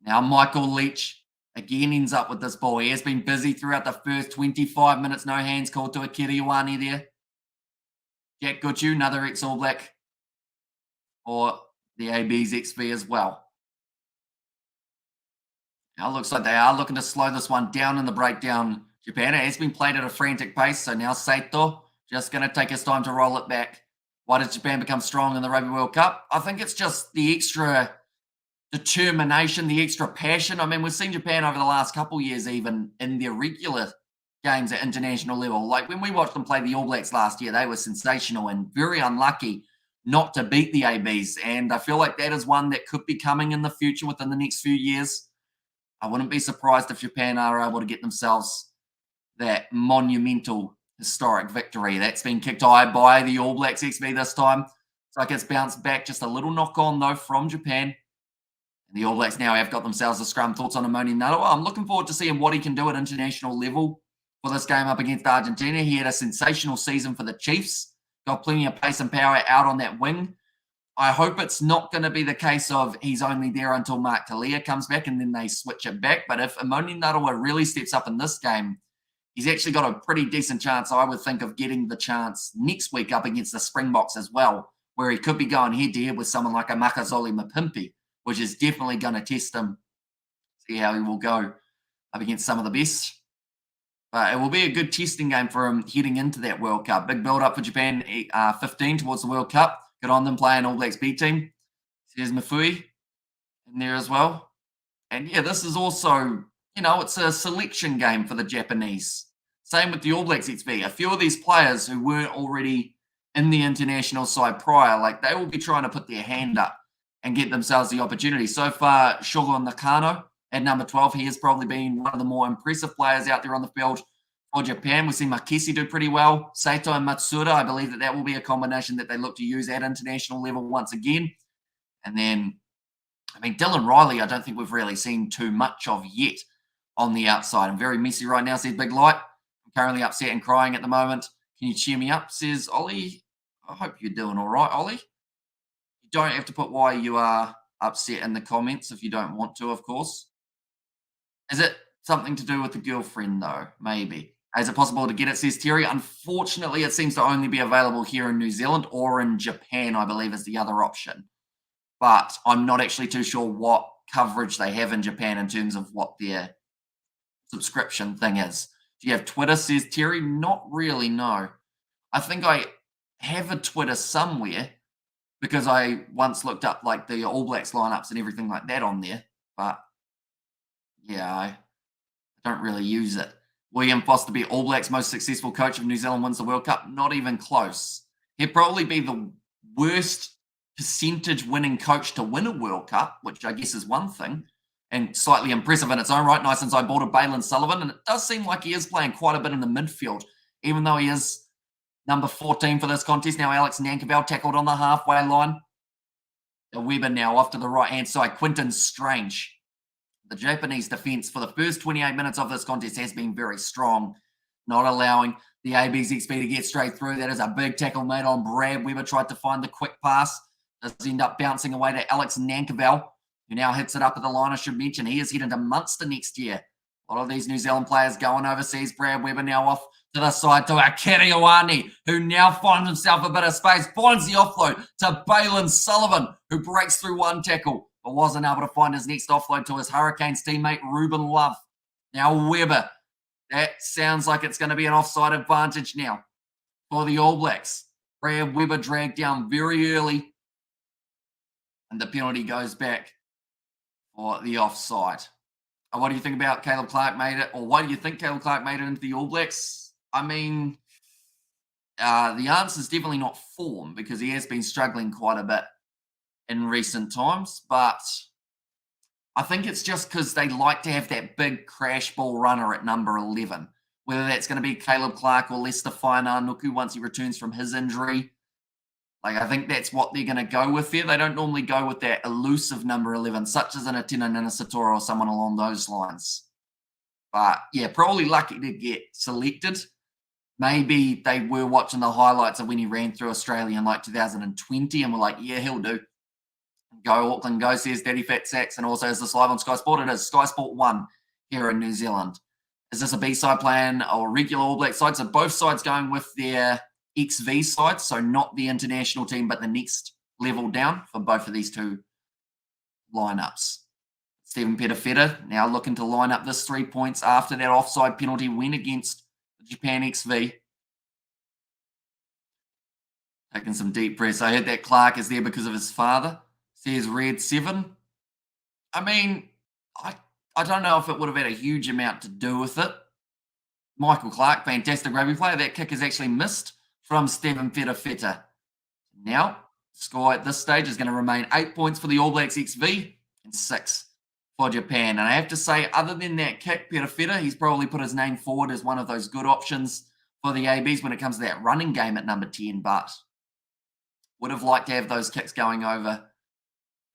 Now, Michael Leach again ends up with this ball. He has been busy throughout the first 25 minutes. No hands called to Akira Ioane there. Jack Guchu, another ex-All Black for the AB's XV as well. Now it looks like they are looking to slow this one down in the breakdown. Japan, it has been played at a frantic pace, so now Saito just going to take his time to roll it back. Why does Japan become strong in the Rugby World Cup? I think it's just the extra determination, the extra passion. I mean, we've seen Japan over the last couple of years even in their regular games at international level. Like when we watched them play the All Blacks last year, they were sensational and very unlucky not to beat the ABs. And I feel like that is one that could be coming in the future within the next few years. I wouldn't be surprised if Japan are able to get themselves that monumental historic victory. That's been kicked high by the All Blacks XV this time. It's like it's bounced back. Just a little knock on, though, from Japan. And the All Blacks now have got themselves a scrum. Thoughts on Amoni Narawa? I'm looking forward to seeing what he can do at international level for this game up against Argentina. He had a sensational season for the Chiefs. Got plenty of pace and power out on that wing. I hope it's not going to be the case of he's only there until Mark Talia comes back and then they switch it back. But if Amoni Narawa really steps up in this game, he's actually got a pretty decent chance, I would think, of getting the chance next week up against the Springboks as well, where he could be going head-to-head with someone like a Makazole Mapimpi, which is definitely going to test him, see how he will go up against some of the best. But it will be a good testing game for him heading into that World Cup. Big build-up for Japan, 15 towards the World Cup. Good on them playing All Blacks B team. There's Mafui in there as well. And yeah, this is also, it's a selection game for the Japanese. Same with the All Blacks XV. A few of these players who weren't already in the international side prior, like they will be trying to put their hand up and get themselves the opportunity. So far, Shogo Nakano at number 12, he has probably been one of the more impressive players out there on the field for Japan. We've seen Makisi do pretty well. Saito and Matsuda, I believe that will be a combination that they look to use at international level once again. And then, Dylan Riley, I don't think we've really seen too much of yet on the outside. I'm very messy right now, says Big Light. I'm currently upset and crying at the moment. Can you cheer me up, says Ollie. I hope you're doing all right, Ollie. You don't have to put why you are upset in the comments if you don't want to, of course. Is it something to do with the girlfriend, though? Maybe. Is it possible to get it, says Terry? Unfortunately, it seems to only be available here in New Zealand or in Japan, I believe, is the other option. But I'm not actually too sure what coverage they have in Japan in terms of what their subscription thing is. Do you have Twitter, says Terry? Not really, no. I think I have a Twitter somewhere because I once looked up like the All Blacks lineups and everything like that on there. But Yeah, I don't really use it. William Foster be All Blacks' most successful coach if New Zealand wins the World Cup? Not even close. He'd probably be the worst percentage winning coach to win a World Cup, which I guess is one thing, and slightly impressive in its own right. Nice inside ball to Balin Sullivan, and it does seem like he is playing quite a bit in the midfield, even though he is number 14 for this contest. Now Alex Nankivell tackled on the halfway line. Weber now off to the right-hand side. Quinton Strange. The Japanese defence for the first 28 minutes of this contest has been very strong, not allowing the AB's XP to get straight through. That is a big tackle made on Brad. Weber tried to find the quick pass. Does end up bouncing away to Alex Nankivell, who now hits it up at the line. I should mention he is heading to Munster next year. A lot of these New Zealand players going overseas. Brad Weber now off to the side to Akiriwani, who now finds himself a bit of space, finds the offload to Balin Sullivan, who breaks through one tackle, but wasn't able to find his next offload to his Hurricanes teammate, Ruben Love. Now Weber. That sounds like it's going to be an offside advantage now for the All Blacks. Brad Weber dragged down very early, and the penalty goes back for the offside. What do you think about Caleb Clark made it, or why do you think Caleb Clark made it into the All Blacks? I mean, the answer is definitely not form, because he has been struggling quite a bit in recent times, but I think it's just because they like to have that big crash ball runner at number 11, whether that's going to be Caleb Clark or Lester Fainanuku once he returns from his injury. Like, I think that's what they're going to go with there. They don't normally go with that elusive number 11, such as an Atina Nanasatora or someone along those lines. But, yeah, probably lucky to get selected. Maybe they were watching the highlights of when he ran through Australia in, like, 2020 and were like, yeah, he'll do. Go Auckland, go, says Daddy Fat Sacks, and also is this live on Sky Sport? It is Sky Sport 1 here in New Zealand. Is this a B-side plan or a regular All Black side? So both sides going with their XV side, so not the international team, but the next level down for both of these two lineups. Stephen Petafeta now looking to line up this 3 points after that offside penalty win against the Japan XV. Taking some deep breaths. I heard that Clark is there because of his father. Says Red 7. I mean, I don't know if it would have had a huge amount to do with it. Michael Clark, fantastic rugby player. That kick is actually missed from Stephen Petafeta. Now, score at this stage is going to remain 8 points for the All Blacks XV and 6 for Japan. And I have to say, other than that kick, Petafeta, he's probably put his name forward as one of those good options for the ABs when it comes to that running game at number 10, but would have liked to have those kicks going over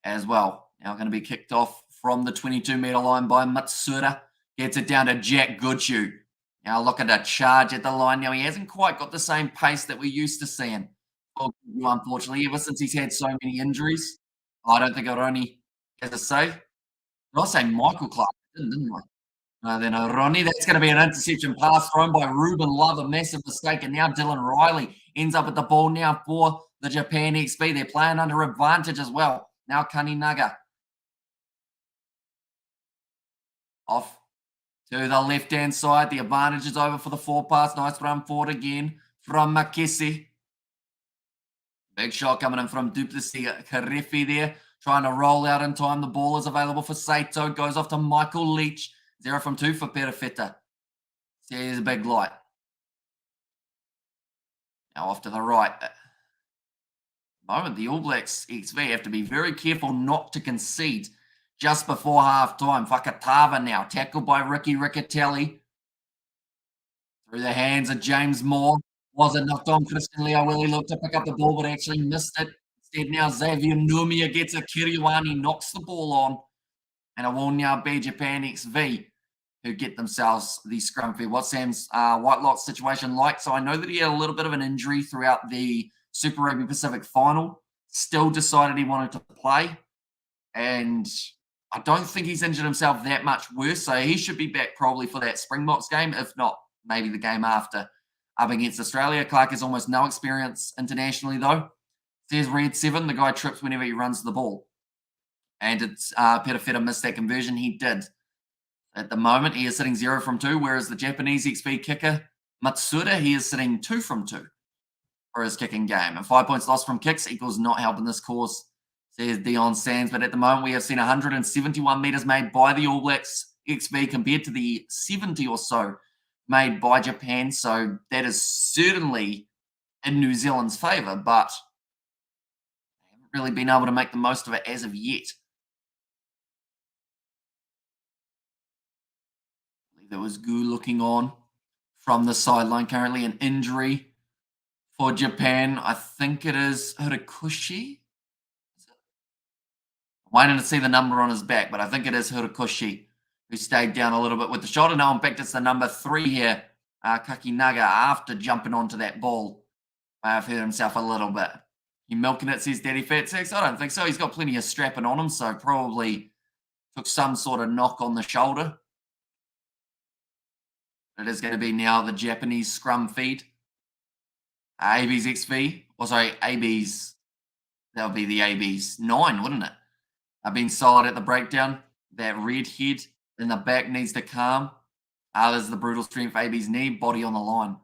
as well. Now going to be kicked off from the 22-metre line by Matsuda. Gets it down to Jack Goodhue. Now look at a charge at the line. Now he hasn't quite got the same pace that we're used to seeing. Unfortunately, ever since he's had so many injuries. I don't think I'd only, as I say, did I say Michael Clark? Didn't I? Then Ronnie, that's going to be an interception pass thrown by Ruben Love, a massive mistake. And now Dylan Riley ends up at the ball now for the Japan XP. They're playing under advantage as well. Now Kaninaga. Off to the left-hand side. The advantage is over for the forward pass. Nice run forward again from Makesi. Big shot coming in from Duplessis Karefi there. Trying to roll out in time. The ball is available for Saito. Goes off to Michael Leach. 0 from 2 for Petafeta. Here's a big light. Now off to the right. Moment, the All Blacks XV have to be very careful not to concede just before half-time. Fakatava now, tackled by Ricky Riccatelli. Through the hands of James Moore. Wasn't knocked on. Christian Leawili looked to pick up the ball, but actually missed it. Instead now Xavier Numia gets a Kiriwani, knocks the ball on. And it will now be Japan XV who get themselves the scrum fair. What's Sam's Whitelock situation like? So I know that he had a little bit of an injury throughout the Super Rugby Pacific final. Still decided he wanted to play. And I don't think he's injured himself that much worse. So he should be back probably for that Springboks game. If not, maybe the game after up against Australia. Clark has almost no experience internationally though. Says Red 7. The guy trips whenever he runs the ball. And it's Petafeta missed that conversion. He did. At the moment, he is sitting 0 from 2, whereas the Japanese XV kicker, Matsuda, he is sitting 2 from 2 for his kicking game. And 5 points lost from kicks equals not helping this cause, says Dion Sands. But at the moment, we have seen 171 metres made by the All Blacks XV compared to the 70 or so made by Japan. So that is certainly in New Zealand's favour, but they haven't really been able to make the most of it as of yet. There was Gu looking on from the sideline. Currently an injury for Japan. I think it is Hirikushi. I'm waiting to see the number on his back, but I think it is Hirikushi who stayed down a little bit with the shot. And now in fact, it's the number 3 here, Kakinaga, after jumping onto that ball. May have hurt himself a little bit. He milking it, says Daddy Fat Six. I don't think so. He's got plenty of strapping on him, so probably took some sort of knock on the shoulder. It is going to be now the Japanese scrum feed. AB's XV, or sorry, AB's, that'll be the AB's 9, wouldn't it? I've been solid at the breakdown. That red head in the back needs to calm. There's the brutal strength, AB's knee, body on the line.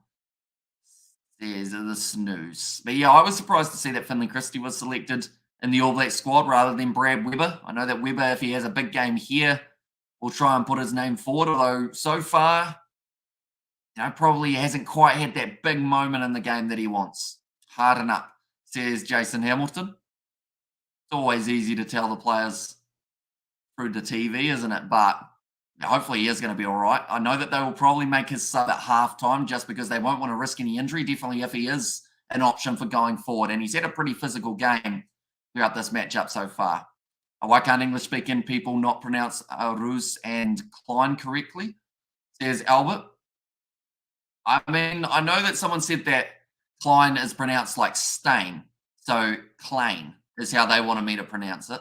There's the snooze. But yeah, I was surprised to see that Finley Christie was selected in the All Black squad rather than Brad Weber. I know that Weber, if he has a big game here, will try and put his name forward, although so far, probably hasn't quite had that big moment in the game that he wants. Harden up, says Jason Hamilton. It's always easy to tell the players through the TV, isn't it? But hopefully he is going to be all right. I know that they will probably make his sub at halftime just because they won't want to risk any injury, definitely if he is an option for going forward. And he's had a pretty physical game throughout this matchup so far. Why can't English-speaking people not pronounce Roos and Klein correctly? Says Albert. I mean, I know that someone said that Klein is pronounced like stain. So Klein is how they wanted me to pronounce it.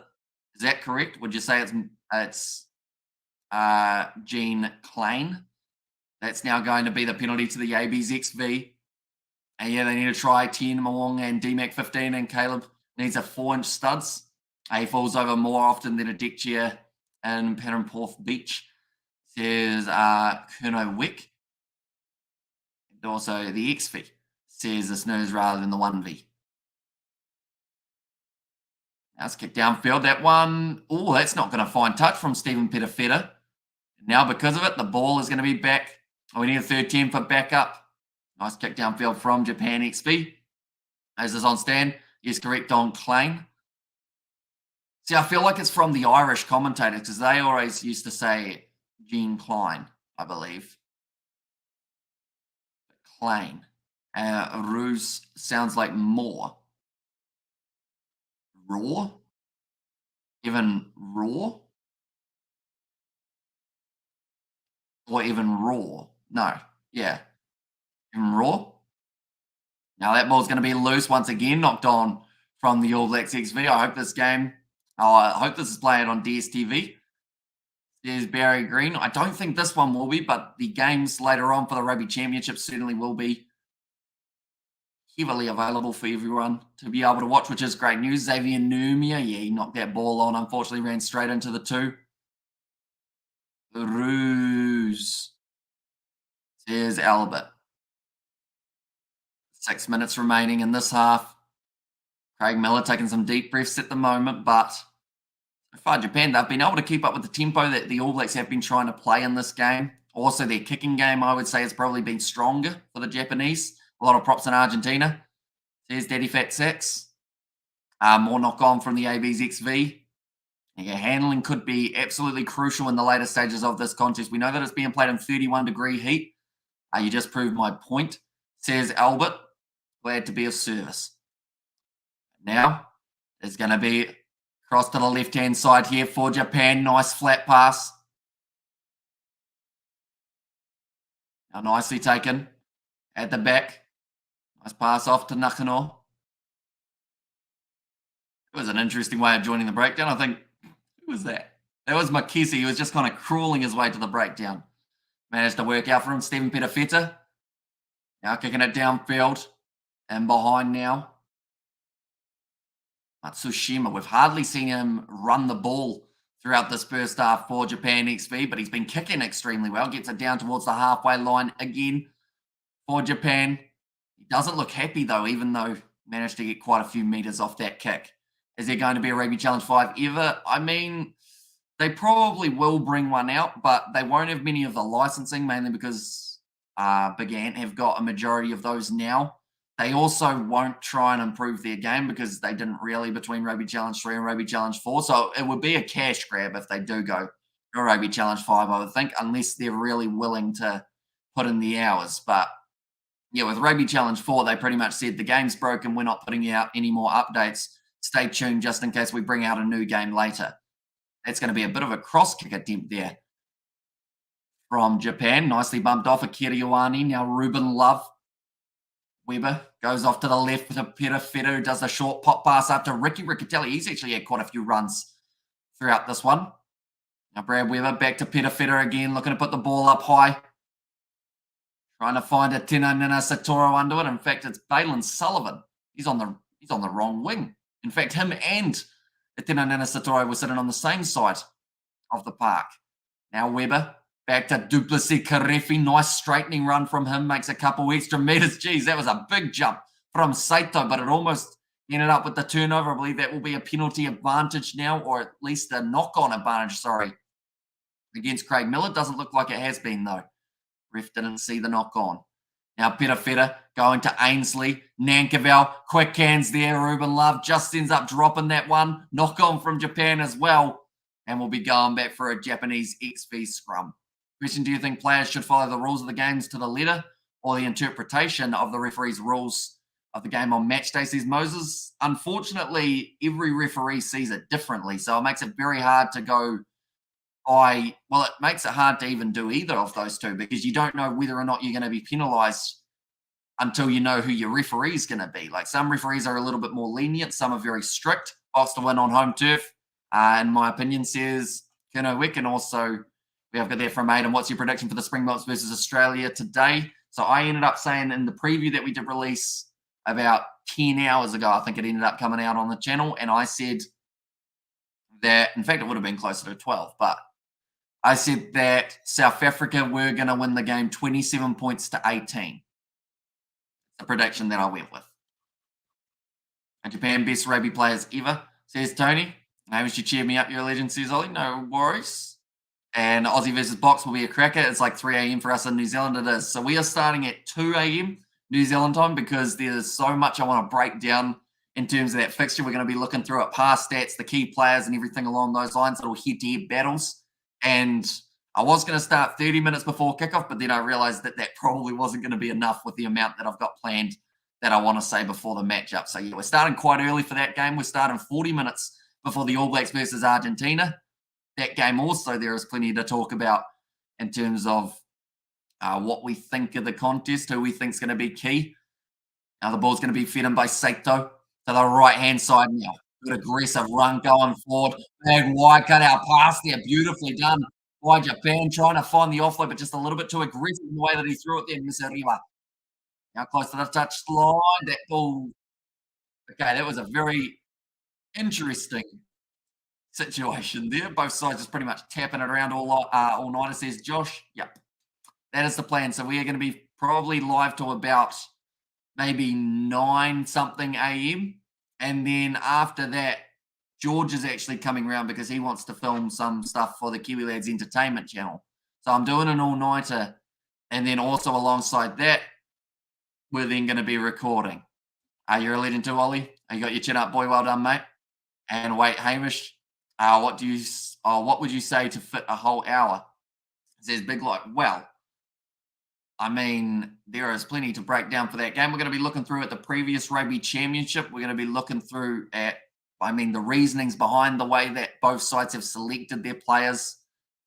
Is that correct? Would you say it's Jean Klein? That's now going to be the penalty to the AB's XV. And yeah, they need to try 10, Mwong and DMAC 15, and Caleb needs a 4-inch studs. He falls over more often than a deck chair in Paramporth Beach, says Kurno Wick. Also, the XV says the snooze rather than the 1V. Now it's kicked downfield. That one, oh, that's not going to find touch from Stephen Petafetta. Now, because of it, the ball is going to be back. We need a third 10 for backup. Nice kick downfield from Japan XV. As is on stand. Yes, correct on Klein. See, I feel like it's from the Irish commentators because they always used to say Jean Klein, I believe. Klein. Roos sounds like more. Raw? Even raw? Or even raw? No. Yeah. Even raw? Now that ball's going to be loose once again, knocked on from the All Blacks XV. I hope this game, I hope this is playing on DSTV. There's Barry Green. I don't think this one will be, but the games later on for the Rugby Championship certainly will be heavily available for everyone to be able to watch, which is great news. Xavier Numia, yeah, he knocked that ball on. Unfortunately, ran straight into the 2. Ruse. There's Albert. 6 minutes remaining in this half. Craig Miller taking some deep breaths at the moment, but so far Japan, they've been able to keep up with the tempo that the All Blacks have been trying to play in this game. Also, their kicking game, I would say, has probably been stronger for the Japanese. A lot of props in Argentina. Says Daddy Fat Six. More knock-on from the AB's XV. Yeah, handling could be absolutely crucial in the later stages of this contest. We know that it's being played in 31-degree heat. You just proved my point, says Albert. Glad to be of service. Now, there's going to be cross to the left-hand side here for Japan. Nice flat pass. Now nicely taken at the back. Nice pass off to Nakano. It was an interesting way of joining the breakdown. I think, who was that? That was Makisi. He was just kind of crawling his way to the breakdown. Managed to work out for him. Stephen Petafetta. Now kicking it downfield. And behind now. Matsushima. We've hardly seen him run the ball throughout this first half for Japan XV, but he's been kicking extremely well. Gets it down towards the halfway line again for Japan. He doesn't look happy, though, even though he managed to get quite a few meters off that kick. Is there going to be a Rugby Challenge 5 ever? I mean, They probably will bring one out, but they won't have many of the licensing, mainly because Big Ant have got a majority of those now. They also won't try and improve their game because they didn't really between Rugby Challenge 3 and Rugby Challenge 4. So it would be a cash grab if they do go to Rugby Challenge 5, I would think, unless they're really willing to put in the hours. But yeah, with Rugby Challenge 4, they pretty much said the game's broken. We're not putting out any more updates. Stay tuned just in case we bring out a new game later. That's going to be a bit of a cross kick attempt there from Japan. Nicely bumped off a Kiriwani. Now Ruben Love. Weber goes off to the left with a Peter Feder, who does a short pop pass up to Ricky Riccatelli. He's actually had quite a few runs throughout this one. Now Brad Weber back to Peter Feder again, looking to put the ball up high. Trying to find a Tina Nina Satoro under it. In fact, it's Balin Sullivan. He's on the wrong wing. In fact, him and Tina Nina Satoro were sitting on the same side of the park. Now Weber back to Duplessis Karefi. Nice straightening run from him. Makes a couple extra meters. Geez, that was a big jump from Saito, but it almost ended up with the turnover. I believe that will be a penalty advantage now, or at least a knock-on advantage, sorry, against Craig Miller. Doesn't look like it has been, though. Ref didn't see the knock-on. Now Peter Feder going to Ainsley. Nankerville, quick hands there. Ruben Love just ends up dropping that one. Knock-on from Japan as well. And we'll be going back for a Japanese XV scrum. Question, do you think players should follow the rules of the games to the letter or the interpretation of the referee's rules of the game on match day, says Moses? Unfortunately, every referee sees it differently, so it makes it very hard to go by, well, it makes it hard to even do either of those two because you don't know whether or not you're going to be penalised until you know who your referee is going to be. Like some referees are a little bit more lenient, some are very strict. Box to win on home turf, in my opinion, says Kuno Wick, and also we have got there from Aidan. What's your prediction for the Springboks versus Australia today? So I ended up saying in the preview that we did release about 10 hours ago, I think it ended up coming out on the channel, and I said that, in fact, it would have been closer to 12, but I said that South Africa were going to win the game 27 points to 18. The prediction that I went with. And Japan best rugby players ever, says Tony. I wish you cheered me up, you're a legend, says Ollie. No worries. And Aussie versus Box will be a cracker. It's like 3 a.m. for us in New Zealand. It is. So we are starting at 2 a.m. New Zealand time because there's so much I want to break down in terms of that fixture. We're going to be looking through it, past stats, the key players, and everything along those lines. Little head-to-head battles. And I was going to start 30 minutes before kickoff, but then I realized that that probably wasn't going to be enough with the amount that I've got planned that I want to say before the matchup. So yeah, we're starting quite early for that game. We're starting 40 minutes before the All Blacks versus Argentina. That game also, there is plenty to talk about in terms of what we think of the contest, who we think is going to be key. Now the ball's going to be fed in by Saito to the right-hand side now. Good aggressive run going forward. Big wide cut out pass there. Beautifully done by Japan, trying to find the offload, but just a little bit too aggressive in the way that he threw it there, Misariva. Now close to the touch line. That ball. Okay, that was a very interesting situation there. Both sides just pretty much tapping it around all night, says Josh. Yep. That is the plan. So we are going to be probably live to about maybe 9 something a.m. And then after that, George is actually coming around because he wants to film some stuff for the Kiwi Lads Entertainment channel. So I'm doing an all-nighter. And then also alongside that, we're then going to be recording. You're a legend too, Ollie. You got your chin up, boy. Well done, mate. And wait, Hamish, what would you say to fit a whole hour? Says Big Light. Well, I mean, there is plenty to break down for that game. We're going to be looking through at the previous Rugby Championship. We're going to be looking through at, the reasonings behind the way that both sides have selected their players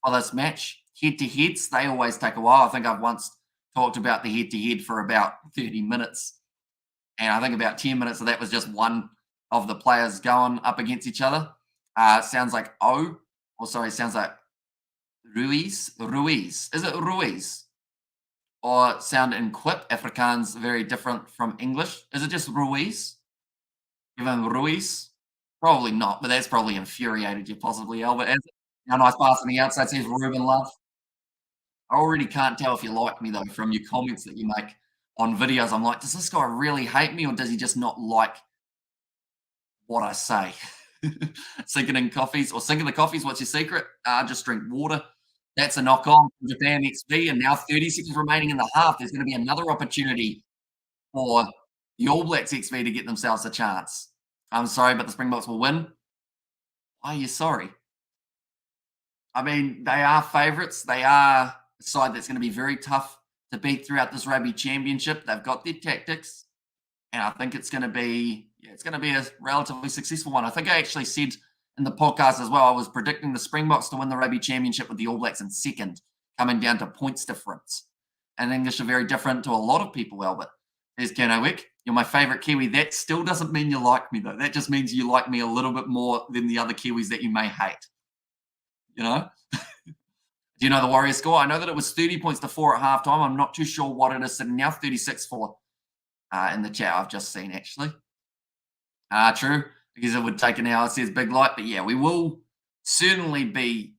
for this match. Head-to-heads, they always take a while. I think I've once talked about the head-to-head for about 30 minutes. And I think about 10 minutes of that was just one of the players going up against each other. Sounds like sounds like Ruiz. Is it Ruiz? Or sound in Quip? Afrikaans very different from English. Is it just Ruiz? Even Ruiz? Probably not, but that's probably infuriated you possibly, Albert. Now nice pass on the outside, says Ruben Love. I already can't tell if you like me, though, from your comments that you make on videos. I'm like, does this guy really hate me, or does he just not like what I say? Sinking in coffees or sinking the coffees. What's your secret? Just drink water. That's a knock on from Japan XV. And now 30 seconds remaining in the half. There's going to be another opportunity for the All Blacks XV to get themselves a chance. I'm sorry, but the Springboks will win. Why are you sorry? I mean, they are favourites. They are a side that's going to be very tough to beat throughout this rugby championship. They've got their tactics, and I think it's going to be it's going to be a relatively successful one. I think I actually said in the podcast as well, I was predicting the Springboks to win the rugby championship with the All Blacks in second, coming down to points difference. And English are very different to a lot of people, Albert. There's Keno Wick. You're my favourite Kiwi. That still doesn't mean you like me, though. That just means you like me a little bit more than the other Kiwis that you may hate. You know? Do you know the Warriors score? I know that it was 30 points to 4 at halftime. I'm not too sure what it is sitting now. 36-4 in the chat I've just seen, actually. True, because it would take an hour, it says Big Light. But yeah, we will certainly be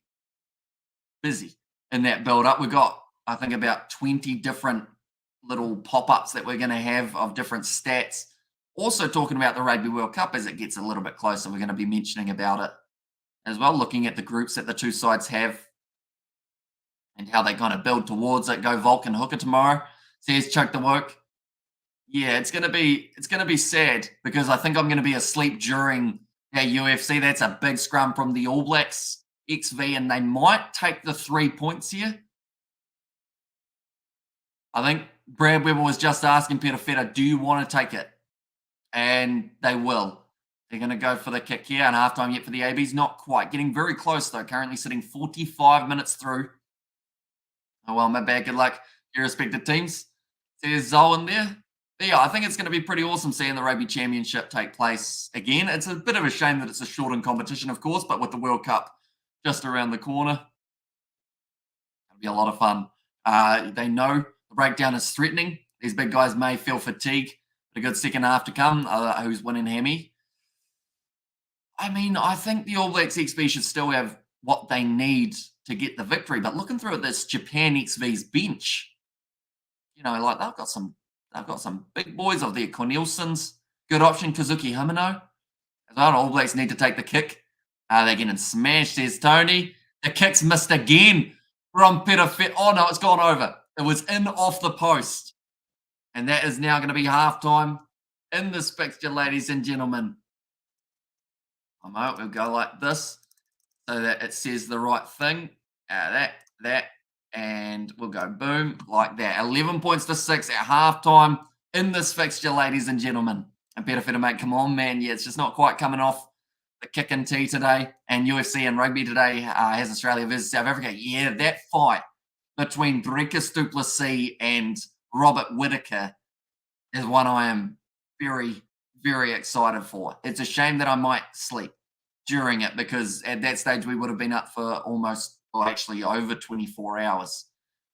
busy in that build-up. We've got, I think, about 20 different little pop-ups that we're going to have of different stats. Also talking about the Rugby World Cup as it gets a little bit closer. We're going to be mentioning about it as well, looking at the groups that the two sides have and how they kind of build towards it. Go Volk and Hooker tomorrow. Says Chuck the Woke. Yeah, it's gonna be sad because I think I'm gonna be asleep during that UFC. That's a big scrum from the All Blacks XV, and they might take the 3 points here. I think Brad Weber was just asking Peter Feta, do you want to take it? And they will. They're going to go for the kick here, and halftime yet for the ABs. Not quite. Getting very close, though. Currently sitting 45 minutes through. Oh, well, my bad. Good luck. Your respective teams. There's Zoe in there. Yeah, I think it's going to be pretty awesome seeing the Rugby Championship take place again. It's a bit of a shame that it's a shortened competition, of course, but with the World Cup just around the corner, it'll be a lot of fun. They know the breakdown is threatening. These big guys may feel fatigue. A good second half to come. Who's winning Hammy? I mean, I think the All Blacks XV should still have what they need to get the victory. But looking through at this Japan XV's bench, you know, like they've got some big boys of there. Cornelson's good option. Kazuki Hamano. As well, All Blacks need to take the kick. They're getting smashed, says Tony. The kick's missed again from Peter Fit. Oh, no, it's gone over. It was in off the post. And that is now going to be halftime in this fixture, ladies and gentlemen. We'll go like this so that it says the right thing. That, and we'll go boom like that. 11 points to 6 at halftime in this fixture, ladies and gentlemen. And Peter Fitter, mate, come on, man. Yeah, it's just not quite coming off the kick and tee today. And UFC and rugby today has Australia versus South Africa. Yeah, that fight between Brekas du Plessis and Robert Whittaker is one I am very, very excited for. It's a shame that I might sleep during it because at that stage we would have been up for almost, well, actually over 24 hours.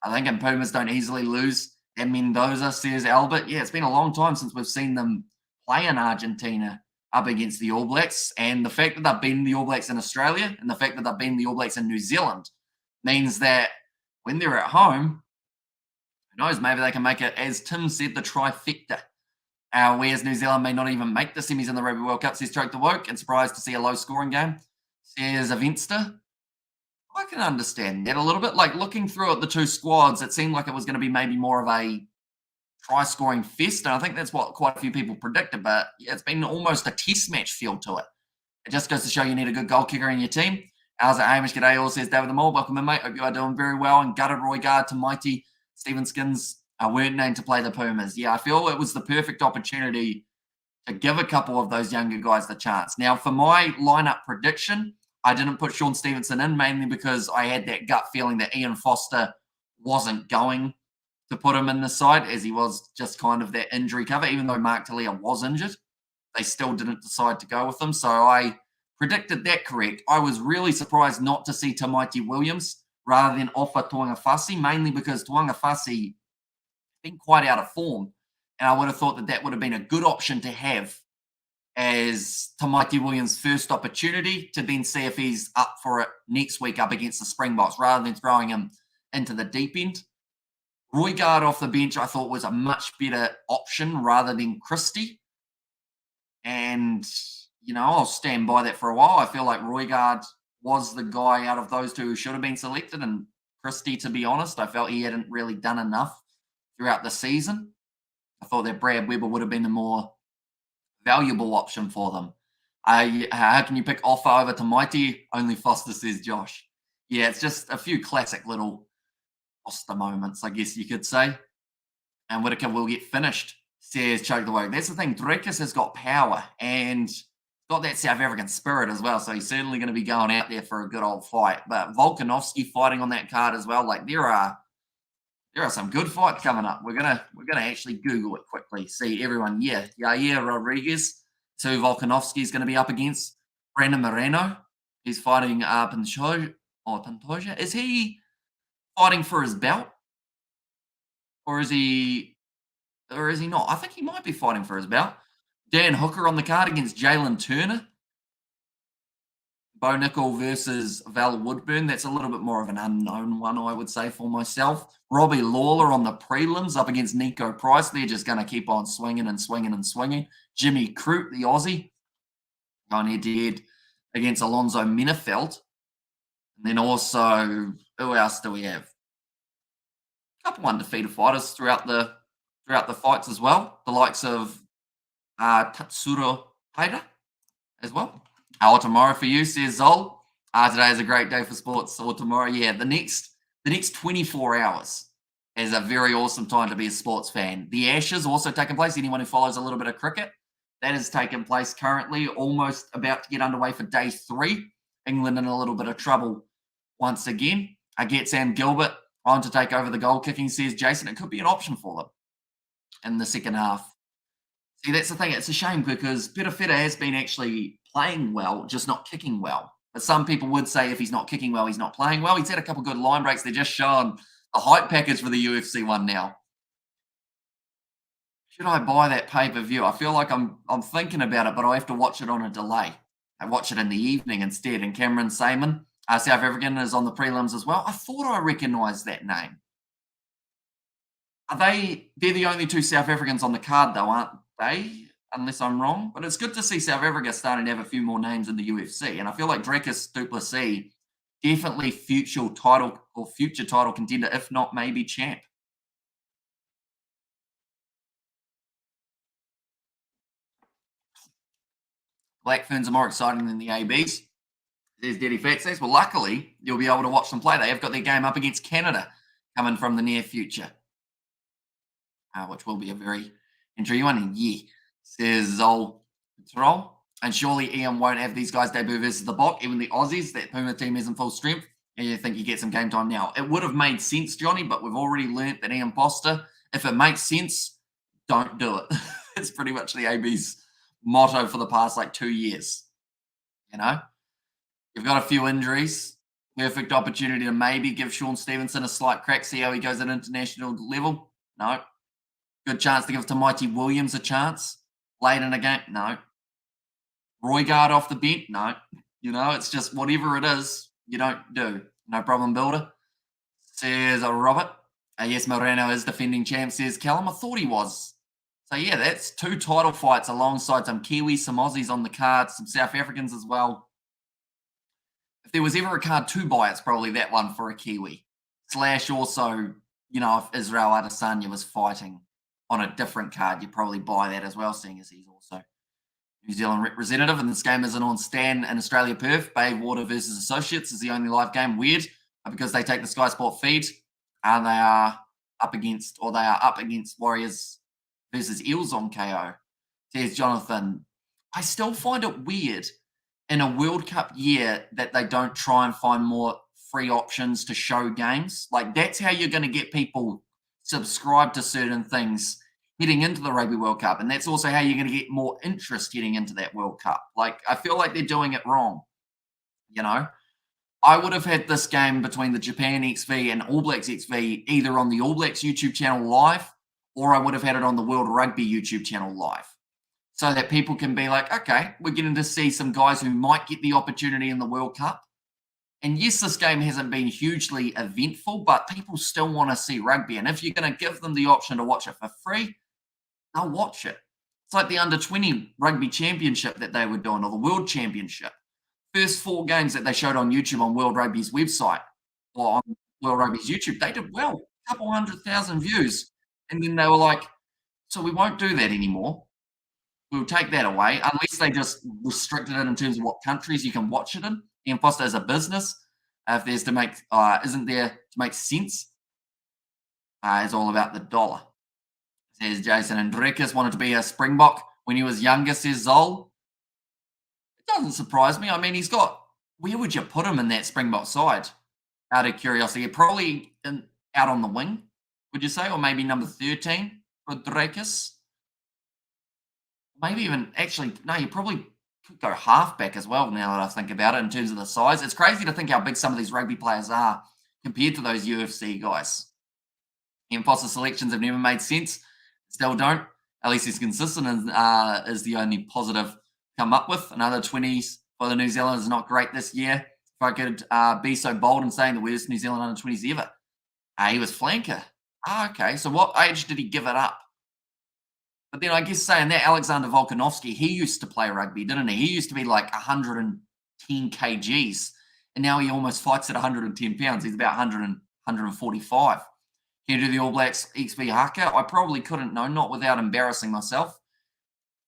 I think Pumas don't easily lose. And Mendoza, says Albert. Yeah, it's been a long time since we've seen them play in Argentina up against the All Blacks. And the fact that they've beaten the All Blacks in Australia and the fact that they've beaten the All Blacks in New Zealand means that when they're at home, who knows, maybe they can make it, as Tim said, the trifecta. Whereas New Zealand may not even make the semis in the Rugby World Cup, says Choke the Woke, and surprised to see a low-scoring game, says Avenster. I can understand that a little bit. Like, looking through at the two squads, it seemed like it was going to be maybe more of a try-scoring fest, and I think that's what quite a few people predicted, but yeah, it's been almost a test match feel to it. It just goes to show you need a good goal kicker in your team. How's it, Hamish? G'day, all, says David the Mole. Welcome in, mate. Hope you are doing very well. And gutted Roy Guard to Mighty Stephen Skins weren't named to play the Pumas. Yeah, I feel it was the perfect opportunity to give a couple of those younger guys the chance. Now, for my lineup prediction, I didn't put Sean Stevenson in, mainly because I had that gut feeling that Ian Foster wasn't going to put him in the side, as he was just kind of that injury cover. Even though Mark Talia was injured, they still didn't decide to go with him. So I predicted that correct. I was really surprised not to see Tamaiti Williams rather than offer Tuangafasi, mainly because Tuangafasi been quite out of form. And I would have thought that that would have been a good option to have as Tamaiti Williams' first opportunity to then see if he's up for it next week up against the Springboks rather than throwing him into the deep end. Roy Guard off the bench I thought was a much better option rather than Christie. And I'll stand by that for a while. I feel like Roygaard was the guy out of those two who should have been selected. And Christie, to be honest, I felt he hadn't really done enough throughout the season. I thought that Brad Weber would have been the more valuable option for them. How can you pick Offa over to Mighty? Only Foster, says Josh. Yeah, it's just a few classic little Foster moments, I guess you could say. And Whitaker will get finished, says Choke the Woke. That's the thing. Drekas has got power and got that South African spirit as well. So he's certainly going to be going out there for a good old fight. But Volkanovski fighting on that card as well. Like there are some good fights coming up. We're gonna actually Google it quickly. See everyone. Yeah, Rodriguez. So Volkanovski is going to be up against Brandon Moreno. He's fighting Pantoja. Is he fighting for his belt? Or is he not? I think he might be fighting for his belt. Dan Hooker on the card against Jalen Turner. Bo Nickel versus Val Woodburn. That's a little bit more of an unknown one, I would say, for myself. Robbie Lawler on the prelims up against Nico Price. They're just going to keep on swinging and swinging and swinging. Jimmy Crute, the Aussie, going head-to-head against Alonzo Minefeld. And then also, who else do we have? A couple undefeated fighters throughout the fights as well. The likes of Tatsuro Haida as well. Or tomorrow for you, says Zol. Today is a great day for sports. Or tomorrow, yeah. The next 24 hours is a very awesome time to be a sports fan. The Ashes also taking place. Anyone who follows a little bit of cricket, that is taking place currently, almost about to get underway for day 3. England in a little bit of trouble once again. I get Sam Gilbert on to take over the goal kicking, says Jason. It could be an option for them in the second half. See, that's the thing. It's a shame because Peter Feta has been actually playing well, just not kicking well. But some people would say if he's not kicking well, he's not playing well. He's had a couple good line breaks. They're just showing the hype package for the UFC one now. Should I buy that pay-per-view? I feel like I'm thinking about it, but I have to watch it on a delay. I watch it in the evening instead. And Cameron Saman, South African, is on the prelims as well. I thought I recognised that name. They're the only two South Africans on the card, though, aren't they? Unless I'm wrong. But it's good to see South Africa starting to have a few more names in the UFC. And I feel like Dricus du Plessis, definitely future title contender, if not maybe champ. Black Ferns are more exciting than the ABs. There's Daddy Fat says. Well, luckily, you'll be able to watch them play. They have got their game up against Canada coming from the near future, which will be a very intriguing one. And yeah, says Zol Patrol. And surely Ian won't have these guys debut versus the Bok, even the Aussies. That Puma team isn't full strength. And you think you get some game time now. It would have made sense, Johnny, but we've already learnt that Ian Foster, if it makes sense, don't do it. It's pretty much the AB's motto for the past 2 years. You've got a few injuries. Perfect opportunity to maybe give Sean Stevenson a slight crack, see how he goes at international level. No. Good chance to give to Mighty Williams a chance late in a game. No. Roygaard off the bench. No. It's just whatever it is, you don't do. No problem, Builder. Says Robert. Yes, Moreno is defending champ, says Callum. I thought he was. So, yeah, that's 2 title fights alongside some Kiwis, some Aussies on the card, some South Africans as well. If there was ever a card to buy, it's probably that one for a Kiwi. / also, if Israel Adesanya was fighting on a different card, you'd probably buy that as well, seeing as he's also New Zealand representative. And this game isn't on Stan in Australia, Perth. Bay Water versus Associates is the only live game. Weird, because they take the Sky Sport feed, and they are up against Warriors versus Eels on KO. Says Jonathan. I still find it weird in a World Cup year that they don't try and find more free options to show games. That's how you're going to get people subscribe to certain things heading into the Rugby World Cup. And that's also how you're going to get more interest heading into that World Cup. I feel like they're doing it wrong. I would have had this game between the Japan XV and All Blacks XV either on the All Blacks YouTube channel live, or I would have had it on the World Rugby YouTube channel live. So that people can be like, okay, we're getting to see some guys who might get the opportunity in the World Cup. And yes, this game hasn't been hugely eventful, but people still want to see rugby. And if you're going to give them the option to watch it for free, they'll watch it. It's like the under-20 rugby championship that they were doing, or the world championship. First 4 games that they showed on YouTube on World Rugby's website or on World Rugby's YouTube, they did well, a couple 100,000 views. And then they were like, "So we won't do that anymore. We'll take that away," unless they just restricted it in terms of what countries you can watch it in. Ian Foster as a business, if there's to make isn't there to make sense, it's all about the dollar. Says Jason Hendrickis wanted to be a Springbok when he was younger, says Zol. It doesn't surprise me. I mean, he's got where would you put him in that Springbok side? Out of curiosity, probably out on the wing, would you say? Or maybe number 13 for Drakis? Maybe even actually, no, you probably could go halfback as well now that I think about it in terms of the size. It's crazy to think how big some of these rugby players are compared to those UFC guys. Ian Foster's selections have never made sense. Still don't. At least he's consistent and is the only positive come up with. Another 20s for the New Zealanders is not great this year. If I could be so bold in saying the worst New Zealand under 20s ever. He was flanker. Okay. So what age did he give it up? But then I guess saying that, Alexander Volkanovski, he used to play rugby, didn't he? He used to be like 110 kgs, and now he almost fights at 110 pounds. He's about 100 and 145. Can you do the All Blacks XV haka? I probably couldn't, no, not without embarrassing myself.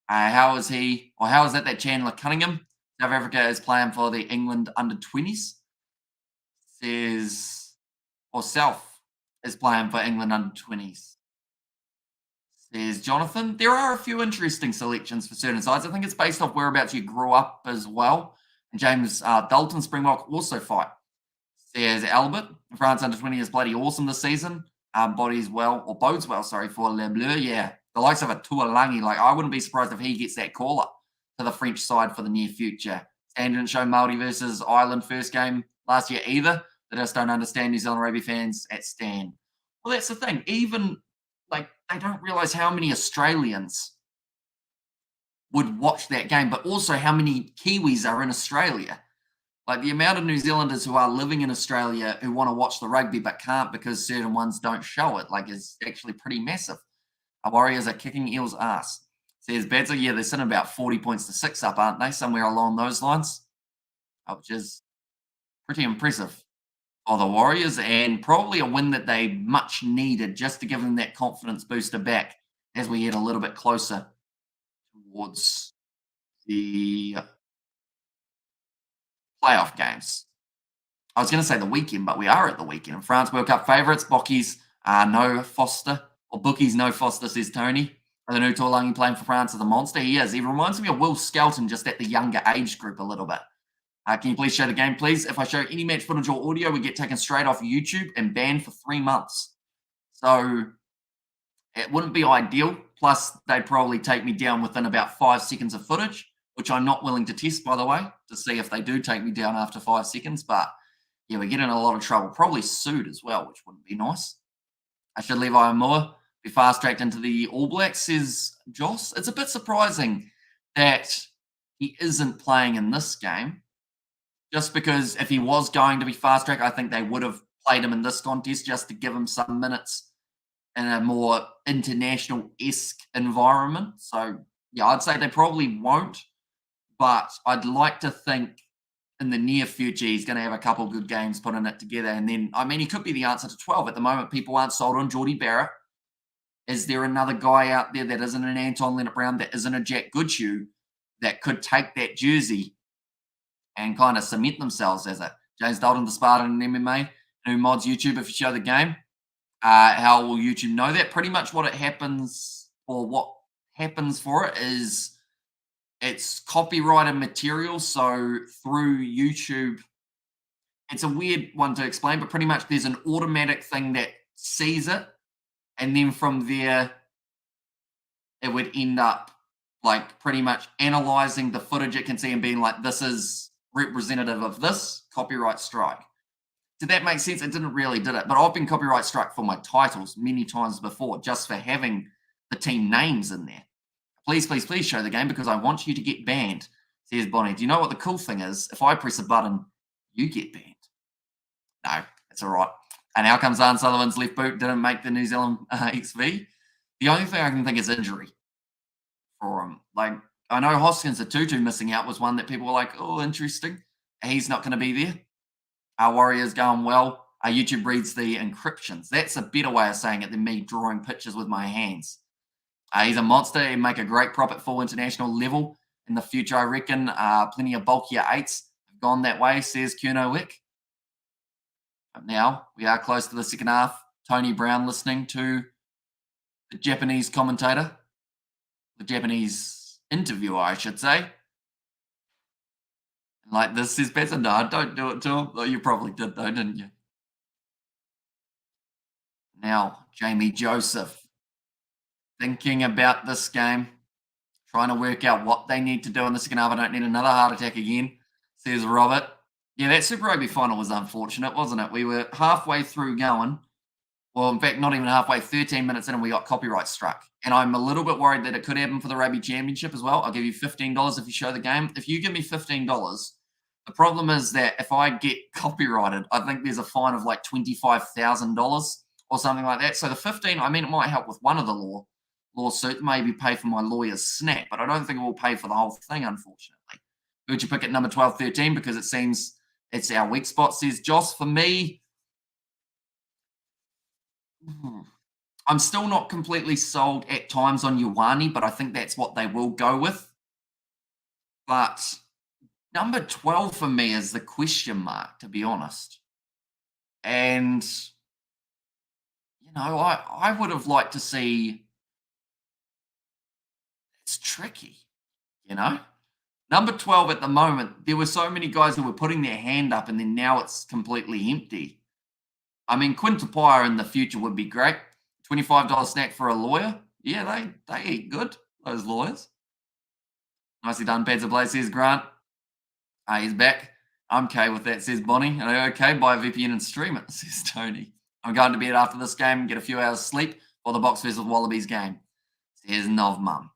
How is he, or how is that Chandler Cunningham? South Africa is playing for the England under 20s. Says, or South is playing for England under 20s. Says Jonathan. There are a few interesting selections for certain sides. I think it's based off whereabouts you grew up as well. And James Dalton Springbok also fight. Says Albert. France under 20 is bloody awesome this season. Bodes well, sorry, for Le Bleu. Yeah, the likes of a Tuolangi, like I wouldn't be surprised if he gets that call up to the French side for the near future. And didn't show Māori versus Ireland first game last year either. They just don't understand New Zealand rugby fans at Stan. Well, that's the thing. Even like they don't realise how many Australians would watch that game, but also how many Kiwis are in Australia. Like the amount of New Zealanders who are living in Australia who want to watch the rugby but can't because certain ones don't show it, like is actually pretty massive. Our Warriors are kicking Eel's ass. Says Badzer, yeah, they're sitting about 40 points to 6 up, aren't they? Somewhere along those lines, which is pretty impressive for the Warriors and probably a win that they much needed just to give them that confidence booster back as we get a little bit closer towards the playoff games. I was going to say the weekend, but we are at the weekend. And France World Cup favourites, Bockies no Foster, or Bookies no Foster, says Tony. The new Tuolangi playing for France is a monster. He is. He reminds me of Will Skelton, just at the younger age group a little bit. Can you please show the game, please? If I show any match footage or audio, we get taken straight off YouTube and banned for 3 months. So it wouldn't be ideal. Plus, they'd probably take me down within about 5 seconds of footage, which I'm not willing to test, by the way, to see if they do take me down after 5 seconds. But yeah, we get in a lot of trouble. Probably sued as well, which wouldn't be nice. I should leave Moore be fast-tracked into the All Blacks, says Joss. It's a bit surprising that he isn't playing in this game. Just because if he was going to be fast-tracked, I think they would have played him in this contest just to give him some minutes in a more international-esque environment. So, yeah, I'd say they probably won't. But I'd like to think in the near future he's going to have a couple good games putting it together. And then, I mean, he could be the answer to 12. At the moment, people aren't sold on Geordie Barrett. Is there another guy out there that isn't an Anton Leonard-Brown, that isn't a Jack Goodhue, that could take that jersey and kind of cement themselves as a James Dalton, the Spartan in MMA, who mods YouTube if you show the game? How will YouTube know that? Pretty much what happens for it is it's copyrighted material. So through YouTube, it's a weird one to explain, but pretty much there's an automatic thing that sees it. And then from there, it would end up like pretty much analyzing the footage it can see and being like, this is representative of this, copyright strike. Did that make sense? It didn't really, did it? But I've been copyright struck for my titles many times before, just for having the team names in there. Please, please, please show the game because I want you to get banned, says Bonnie. Do you know what the cool thing is? If I press a button, you get banned. No, it's all right. And out comes Arne Sullivan's left boot, didn't make the New Zealand XV. The only thing I can think is injury for him. Like, I know Hoskins the Tutu missing out was one that people were like, oh, interesting. He's not going to be there. Our Warriors going well. Our YouTube reads the encryptions. That's a better way of saying it than me drawing pictures with my hands. He's a monster. He'd make a great prop at full international level in the future, I reckon. Plenty of bulkier eights have gone that way, says Kuno Wick. But now we are close to the second half. Tony Brown listening to the Japanese commentator, the Japanese interviewer, I should say. Like this is better. No, don't do it to him. Oh, you probably did though, didn't you? Now, Jamie Joseph thinking about this game, trying to work out what they need to do in the second half. I don't need another heart attack again, says Robert. Yeah, that Super Rugby final was unfortunate, wasn't it? We were halfway through going. Well, in fact, not even halfway, 13 minutes in, and we got copyright struck. And I'm a little bit worried that it could happen for the Rugby Championship as well. I'll give you $15 if you show the game. If you give me $15, the problem is that if I get copyrighted, I think there's a fine of like $25,000 or something like that. So the 15, I mean, it might help with one of the lawsuit, maybe pay for my lawyer's snap, but I don't think it will pay for the whole thing, unfortunately. Who'd you pick at number 12, 13? Because it seems it's our weak spot, says Joss. For me, I'm still not completely sold at times on Ioane, but I think that's what they will go with. But number 12 for me is the question mark, to be honest. And, you know, I would have liked to see. It's tricky, you know? Number 12 at the moment, there were so many guys who were putting their hand up, and then now it's completely empty. I mean, Quintapire in the future would be great. $25 snack for a lawyer. Yeah, they eat good, those lawyers. Nicely done, Peds of Play, says Grant. He's back. I'm okay with that, says Bonnie. Okay, buy a VPN and stream it, says Tony. I'm going to bed after this game and get a few hours sleep for the Box vs Wallabies game, says Nov Mum.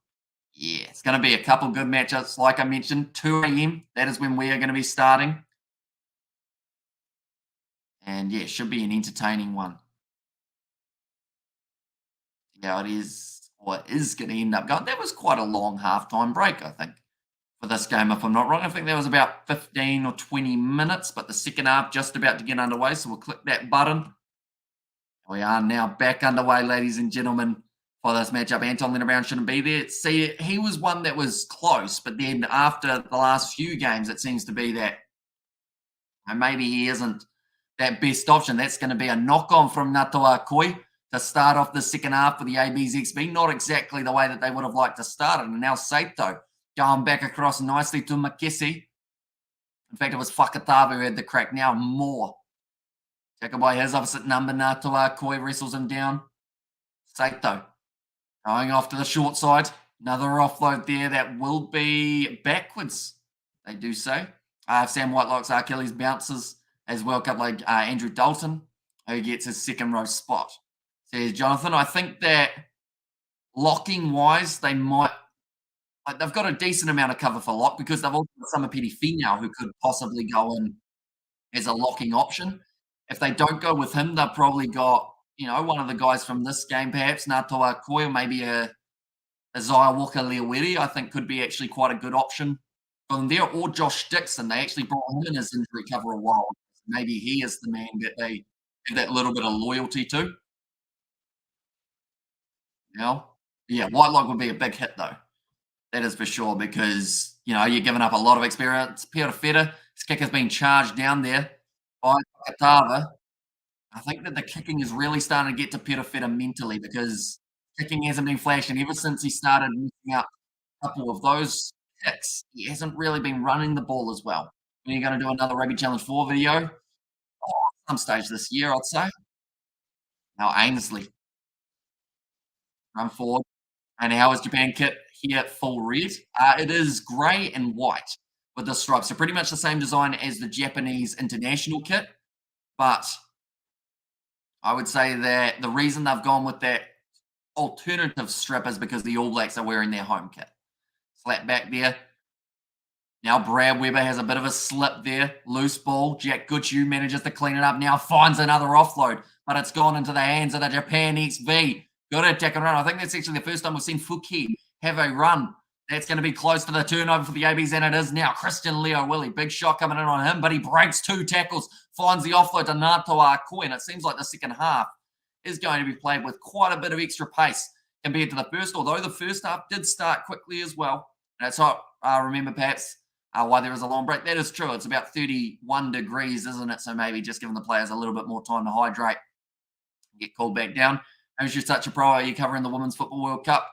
Yeah, it's going to be a couple good matchups. Like I mentioned, 2 a.m. That is when we are going to be starting. And yeah, it should be an entertaining one. Yeah, it is, or it is going to end up going. That was quite a long halftime break, I think, for this game, if I'm not wrong. I think that was about 15 or 20 minutes, but the second half just about to get underway. So we'll click that button. We are now back underway, ladies and gentlemen, for this matchup. Anton Lienert-Brown shouldn't be there. See, he was one that was close, but then after the last few games, it seems to be that maybe he isn't that best option. That's going to be a knock-on from Natua Koi to start off the second half for the AB's XB. Not exactly the way that they would have liked to start it. And now Saito going back across nicely to Makesi. In fact, it was Fakatava who had the crack. Now more. Taken by his opposite number, Natua Koi wrestles him down. Saito going off to the short side. Another offload there that will be backwards, they do say. Sam Whitelock's Achilles bounces as well. Couple like Andrew Dalton, who gets his second row spot. Says Jonathan, I think that locking-wise, they might. Like, they've got a decent amount of cover for lock because they've also got Samapiti Finau who could possibly go in as a locking option. If they don't go with him, they've probably got, you know, one of the guys from this game, perhaps, Natua Koi, or maybe a Zaya Walker-Leaweri, I think could be actually quite a good option for them there, or Josh Dixon. They actually brought him in as injury cover a while. Maybe he is the man that they have that little bit of loyalty to. You know? Yeah, Whitelock would be a big hit, though. That is for sure, because, you know, you're giving up a lot of experience. Peter Feta, his kick has been charged down there by Katava. I think that the kicking is really starting to get to Peter Feta mentally, because kicking hasn't been flashing ever since he started missing out a couple of those kicks. He hasn't really been running the ball as well. When you're going to do another Rugby Challenge 4 video, some stage this year, I'd say. Now Ainsley, run forward. And how is Japan kit here? Full red. It is grey and white with the stripes. So pretty much the same design as the Japanese international kit. But I would say that the reason they've gone with that alternative strip is because the All Blacks are wearing their home kit. Flat back there. Now Brad Weber has a bit of a slip there. Loose ball. Jack Goodhue manages to clean it up. Now finds another offload. But it's gone into the hands of the Japan XV. Good attack and run. I think that's actually the first time we've seen Fuki have a run That's going to be close to the turnover for the ABs, and it is now. Christian Leo Willie, big shot coming in on him, but he breaks 2 tackles, finds the offload to Natoa Akoi, and it seems like the second half is going to be played with quite a bit of extra pace compared to the first, although the first half did start quickly as well. That's what remember perhaps why there is a long break. That is true. It's about 31 degrees, isn't it? So maybe just giving the players a little bit more time to hydrate, get called back down. As you're such a pro, are you covering the Women's Football World Cup?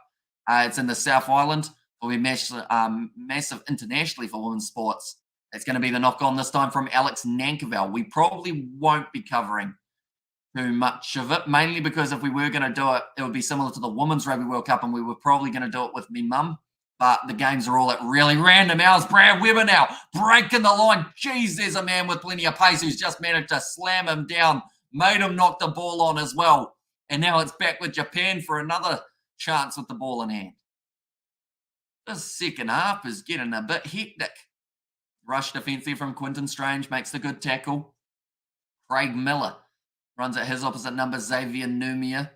It's in the South Island. Will be massive internationally for women's sports. It's going to be the knock-on this time from Alex Nankerville. We probably won't be covering too much of it, mainly because if we were going to do it, it would be similar to the Women's Rugby World Cup, and we were probably going to do it with me mum. But the games are all at really random hours. Brad Weber now breaking the line. Jeez, there's a man with plenty of pace who's just managed to slam him down, made him knock the ball on as well. And now it's back with Japan for another chance with the ball in hand. The second half is getting a bit hectic. Rush defense there from Quinton Strange makes the good tackle. Craig Miller runs at his opposite number, Xavier Numia.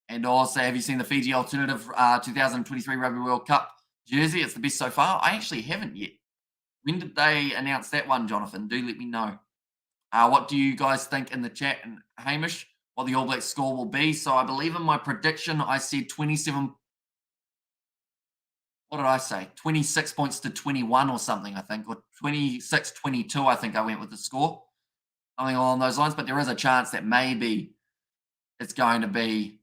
And also, have you seen the Fiji Alternative 2023 Rugby World Cup jersey? It's the best so far. I actually haven't yet. When did they announce that one, Jonathan? Do let me know. What do you guys think in the chat? And Hamish, what the All Blacks score will be. So I believe in my prediction, I said 27. What did I say? 26 points to 21 or something, I think. Or 26-22, I think I went with the score. Something along those lines. But there is a chance that maybe it's going to be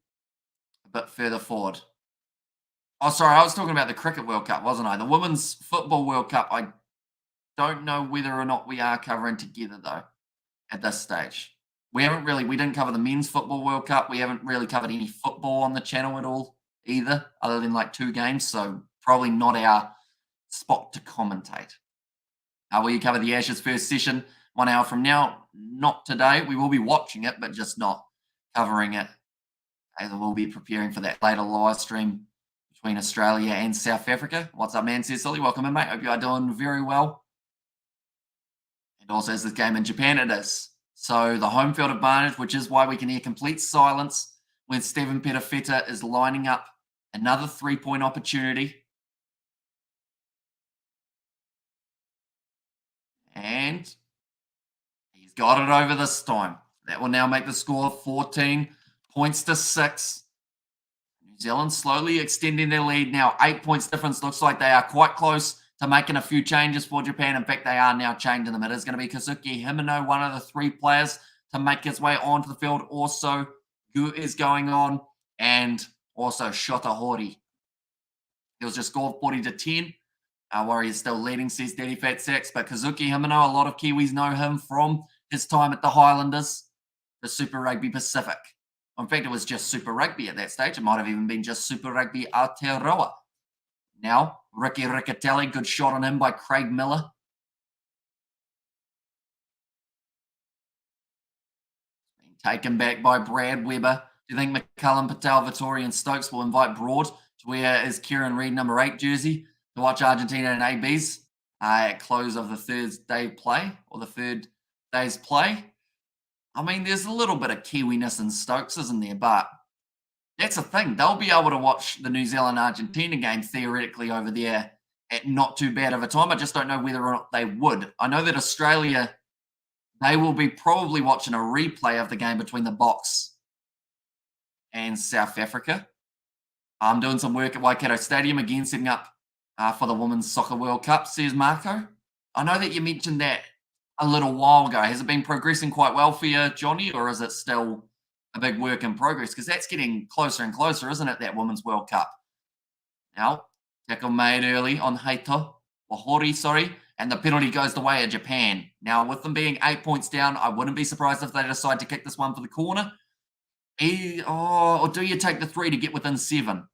a bit further forward. Oh, sorry, I was talking about the Cricket World Cup, wasn't I? The Women's Football World Cup, I don't know whether or not we are covering together, though, at this stage. We didn't cover the Men's Football World Cup. We haven't really covered any football on the channel at all either, other than like 2 games. So probably not our spot to commentate. Will you cover the Ashes first session 1 hour from now? Not today. We will be watching it, but just not covering it. We'll be preparing for that later live stream between Australia and South Africa. What's up, man? Says Silly. Welcome in, mate. Hope you are doing very well. And also, is this game in Japan? It is. So the home field advantage, which is why we can hear complete silence when Stephen Petafeta is lining up another 3-point opportunity. And he's got it over this time. That will now make the score 14 points to 6. New Zealand slowly extending their lead now. 8 points difference. Looks like they are quite close to making a few changes for Japan. In fact, they are now changing them. It is going to be Kazuki Himeno, one of the 3 players to make his way onto the field. Also, Gu is going on, and also Shota Hori. He was just scored 40-10. Warriors still leading, says Daddy Fat Sacks, but Kazuki Himeno, a lot of Kiwis know him from his time at the Highlanders, the Super Rugby Pacific. In fact, it was just Super Rugby at that stage. It might have even been just Super Rugby Aotearoa. Now, Ricky Riccatelli, good shot on him by Craig Miller. Being taken back by Brad Weber. Do you think McCullum, Patel, Vittori, and Stokes will invite Broad to wear his Kieran Reid number 8 jersey to watch Argentina and ABs at close of the third day's play? I mean, there's a little bit of Kiwiness in Stokes, isn't there? But that's the thing. They'll be able to watch the New Zealand-Argentina game theoretically over there at not too bad of a time. I just don't know whether or not they would. I know that Australia, they will be probably watching a replay of the game between the Box and South Africa. I'm doing some work at Waikato Stadium, again setting up for the Women's Soccer World Cup, says Marco. I know that you mentioned that a little while ago. Has it been progressing quite well for you, Johnny, or is it still a big work in progress? Because that's getting closer and closer, isn't it, that Women's World Cup? Now, tackle made early on Hori, and the penalty goes the way of Japan. Now, with them being 8 points down, I wouldn't be surprised if they decide to kick this one for the corner. Or do you take the 3 to get within 7?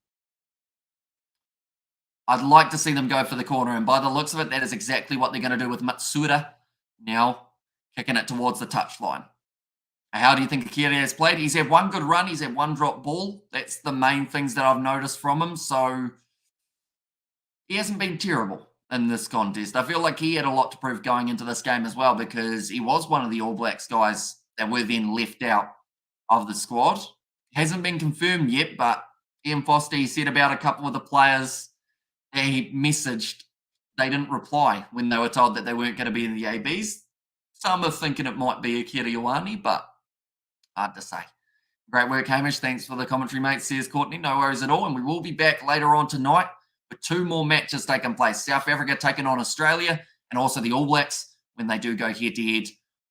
I'd like to see them go for the corner, and by the looks of it, that is exactly what they're going to do with Matsuda now kicking it towards the touchline. How do you think Akira has played? He's had 1 good run. He's had 1 drop ball. That's the main things that I've noticed from him. So he hasn't been terrible in this contest. I feel like he had a lot to prove going into this game as well, because he was one of the All Blacks guys that were then left out of the squad. Hasn't been confirmed yet, but Ian Foster, he said about a couple of the players They messaged, they didn't reply when they were told that they weren't going to be in the ABs. Some are thinking it might be Akira Ioane, but hard to say. Great work, Hamish. Thanks for the commentary, mate, says Courtney. No worries at all. And we will be back later on tonight with two more matches taking place. South Africa taking on Australia and also the All Blacks when they do go head-to-head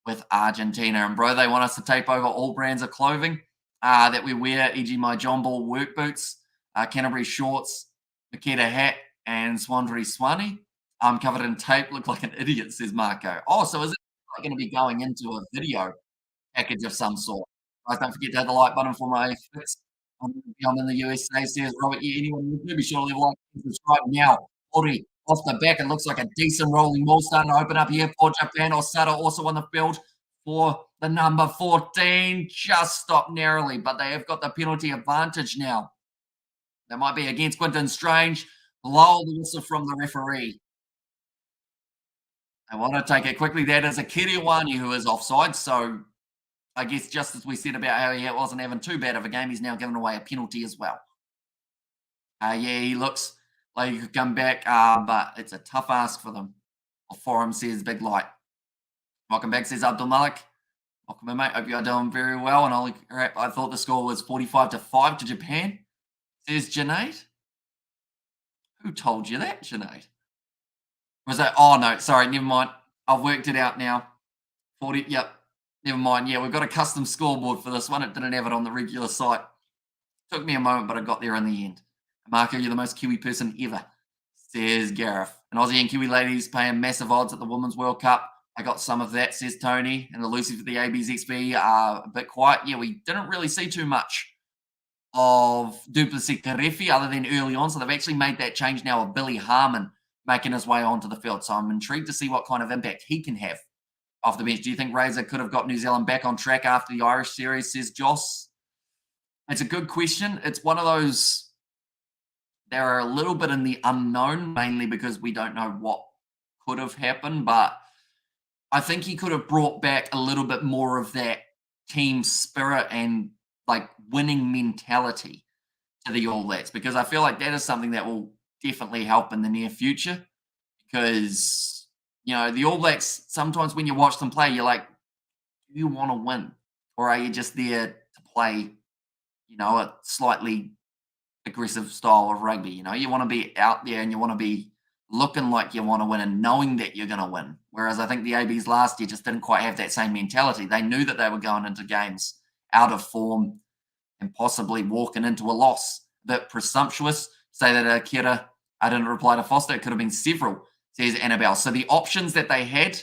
with Argentina. And, bro, they want us to tape over all brands of clothing that we wear, e.g. my John Ball work boots, Canterbury shorts, Makeda hat, and Swandery Swanee. I'm covered in tape, look like an idiot, says Marco. Oh, so is it going to be going into a video package of some sort? Guys, don't forget to hit the like button for my fix. I'm in the USA, says Robert. Yeah, anyone with me, be sure to leave a like and subscribe now. Ori, off the back, it looks like a decent rolling ball starting to open up here for Japan. Osada also on the field for the number 14. Just stopped narrowly, but they have got the penalty advantage now. That might be against Quinton Strange. Blow the whistle from the referee. I want to take it quickly. That is a Kiriwani who is offside. So I guess just as we said about how he wasn't having too bad of a game, he's now giving away a penalty as well. Yeah, he looks like he could come back, but it's a tough ask for them. Or for him, says Big Light. Welcome back, says Abdul Malik. Welcome in, mate. Hope you are doing very well. And I thought the score was 45-5 to Japan, says Junaid. Who told you that, Junaid? Was that? Oh, no, sorry, never mind. I've worked it out now. 40, yep. Never mind. Yeah, we've got a custom scoreboard for this one. It didn't have it on the regular site. Took me a moment, but I got there in the end. Marco, you're the most Kiwi person ever, says Gareth. And Aussie and Kiwi ladies paying massive odds at the Women's World Cup. I got some of that, says Tony. And the Lucy for the AB's XB are a bit quiet. Yeah, we didn't really see too much of Duplessis Karefi other than early on. So they've actually made that change now of Billy Harmon making his way onto the field. So I'm intrigued to see what kind of impact he can have off the bench. Do you think Razor could have got New Zealand back on track after the Irish series, says Joss? It's a good question. It's one of those, they're a little bit in the unknown, mainly because we don't know what could have happened. But I think he could have brought back a little bit more of that team spirit and like winning mentality to the All Blacks, because I feel like that is something that will definitely help in the near future. Because, you know, the All Blacks, sometimes when you watch them play, you're like, do you want to win? Or are you just there to play, you know, a slightly aggressive style of rugby? You know, you want to be out there and you want to be looking like you want to win and knowing that you're going to win. Whereas I think the ABs last year just didn't quite have that same mentality. They knew that they were going into games out of form and possibly walking into a loss. A bit presumptuous. Say that Akira, I didn't reply to Foster. It could have been several, says Annabelle. So the options that they had,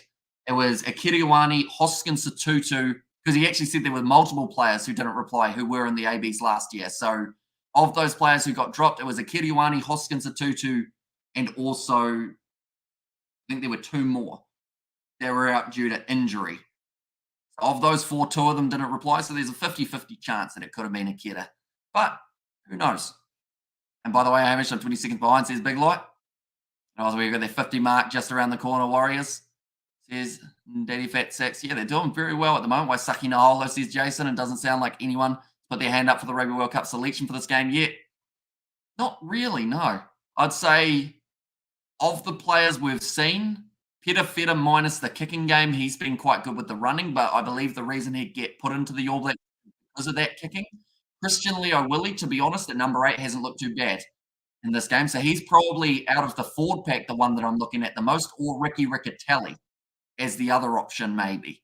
it was Akira Ioane, Hoskins Satutu, because he actually said there were multiple players who didn't reply who were in the ABs last year. So of those players who got dropped, it was Akira Ioane, Hoskins Satutu, and also I think there were two more that were out due to injury. Of those four, two of them didn't reply. So there's a 50-50 chance that it could have been Akira. But who knows? And by the way, Hamish, I'm 20 seconds behind, says Big Light. And also, we've got their 50 mark just around the corner, Warriors, says Daddy Fat Sacks. Yeah, they're doing very well at the moment. Waisaki Naholo, says Jason, and doesn't sound like anyone put their hand up for the Rugby World Cup selection for this game yet. Not really, no. I'd say of the players we've seen, Peter Feta minus the kicking game, he's been quite good with the running, but I believe the reason he'd get put into the All Blacks because of that kicking. Christian Leo Willie, to be honest, at number 8 hasn't looked too bad in this game. So he's probably out of the forward pack, the one that I'm looking at the most, or Ricky Riccatelli as the other option, maybe.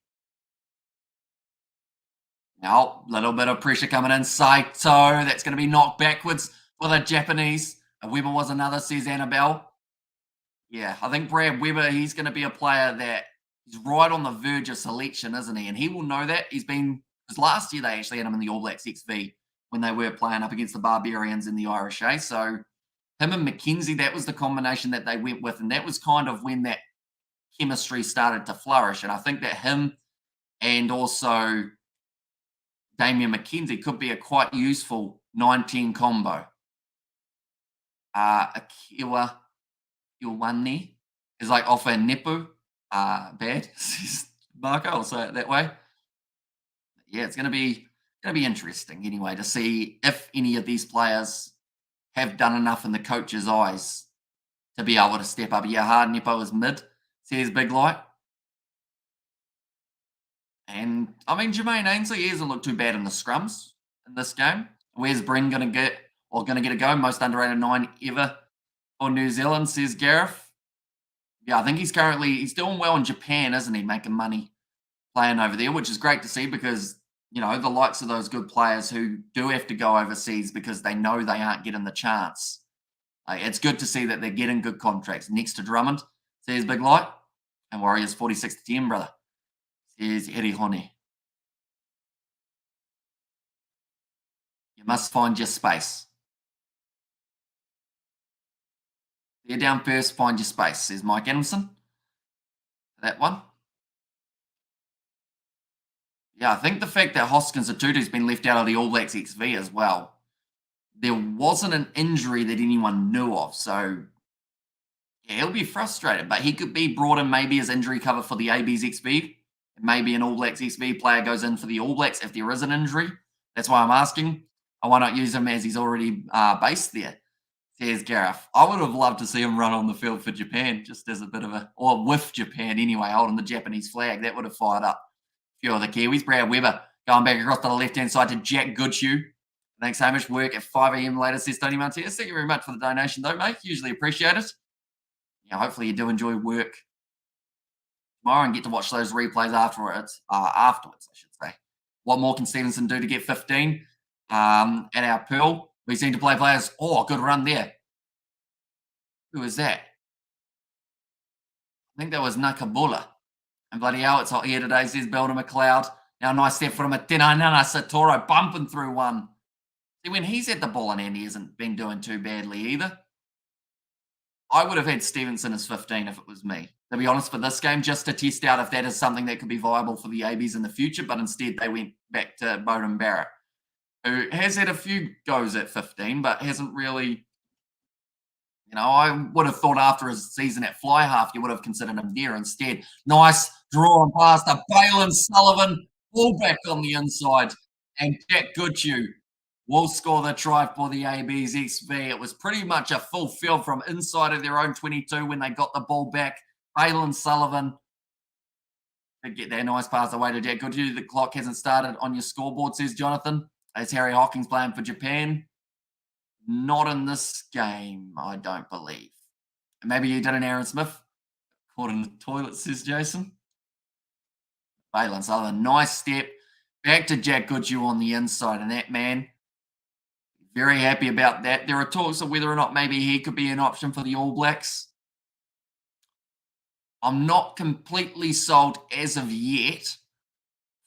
Now, a little bit of pressure coming in. Saito, that's going to be knocked backwards for the Japanese. Weber was another, says Annabelle. Yeah, I think Brad Weber, he's going to be a player that he's right on the verge of selection, isn't he? And he will know that. He's been, because last year they actually had him in the All Blacks XV when they were playing up against the Barbarians in the Irish A. So him and McKenzie, that was the combination that they went with. And that was kind of when that chemistry started to flourish. And I think that him and also Damian McKenzie could be a quite useful 19 combo. Akiwa Iwani is like off a Nepu. Bad, says Marco. I'll say it that way. Yeah, it's going to be interesting anyway to see if any of these players have done enough in the coach's eyes to be able to step up. Yeah, hard Nepo is mid, says Big Light. And I mean, Jermaine Ainsley, he hasn't looked too bad in the scrums in this game. Where's Bryn going to get, or going to get a go? Most underrated 9 ever for New Zealand, says Gareth. Yeah, I think he's doing well in Japan, isn't he? Making money playing over there, which is great to see because, you know, the likes of those good players who do have to go overseas because they know they aren't getting the chance. It's good to see that they're getting good contracts next to Drummond, says Big Light. And Warriors 46 to 10, brother, says Eddie Hone. You must find your space. They're down first, find your space, says Mike Anderson. That one. Yeah, I think the fact that Hoskins Atutu's been left out of the All Blacks XV as well, there wasn't an injury that anyone knew of. So, yeah, he'll be frustrated, but he could be brought in maybe as injury cover for the AB's XV. Maybe an All Blacks XV player goes in for the All Blacks if there is an injury. That's why I'm asking. Why not use him as he's already based there? Says Gareth. I would have loved to see him run on the field for Japan, just as a bit of or with Japan anyway, holding the Japanese flag. That would have fired up a few of the Kiwis. Brad Weber going back across to the left-hand side to Jack Goodhue. Thanks, Hamish. Work at 5 a.m. later, says Tony Martinez. Thank you very much for the donation, though, mate. Usually appreciate it. Yeah, hopefully you do enjoy work tomorrow and get to watch those replays afterwards, I should say. What more can Stevenson do to get 15 at our Pearl? We seem to play players. Oh, good run there. Who is that? I think that was Nakabula. And bloody hell, it's hot here today, says Belder McLeod. Now, nice step from Atina Nana Satoro, bumping through one. See, when he's at the ball in hand, he hasn't been doing too badly either. I would have had Stevenson as 15 if it was me, to be honest, for this game, just to test out if that is something that could be viable for the ABs in the future. But instead, they went back to Bowden Barrett, who has had a few goes at 15, but hasn't really, you know, I would have thought after his season at fly half, you would have considered him there instead. Nice draw and pass to Balin Sullivan, fullback on the inside, and Jack Goodhue will score the try for the AB's XV. It was pretty much a full field from inside of their own 22 when they got the ball back. Balin Sullivan to get that nice pass away to Jack Goodhue. The clock hasn't started on your scoreboard, says Jonathan. As Harry Hawkins playing for Japan. Not in this game, I don't believe. Maybe you did an Aaron Smith. Caught in the toilet, says Jason. Balin Sullivan, nice step. Back to Jack Goodhue on the inside, and that man, very happy about that. There are talks of whether or not maybe he could be an option for the All Blacks. I'm not completely sold as of yet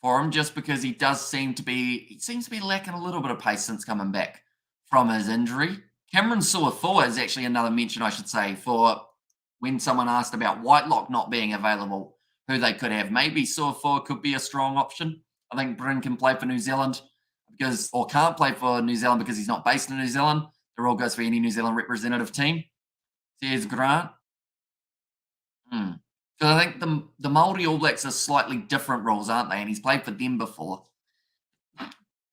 for him, just because he seems to be lacking a little bit of pace since coming back from his injury. Cameron Suafua is actually another mention, I should say, for when someone asked about Whitelock not being available, who they could have. Maybe Suafua could be a strong option. I think Bryn can play for New Zealand or can't play for New Zealand because he's not based in New Zealand. The rule goes for any New Zealand representative team. Says Grant. So I think the Māori All Blacks are slightly different rules, aren't they? And he's played for them before.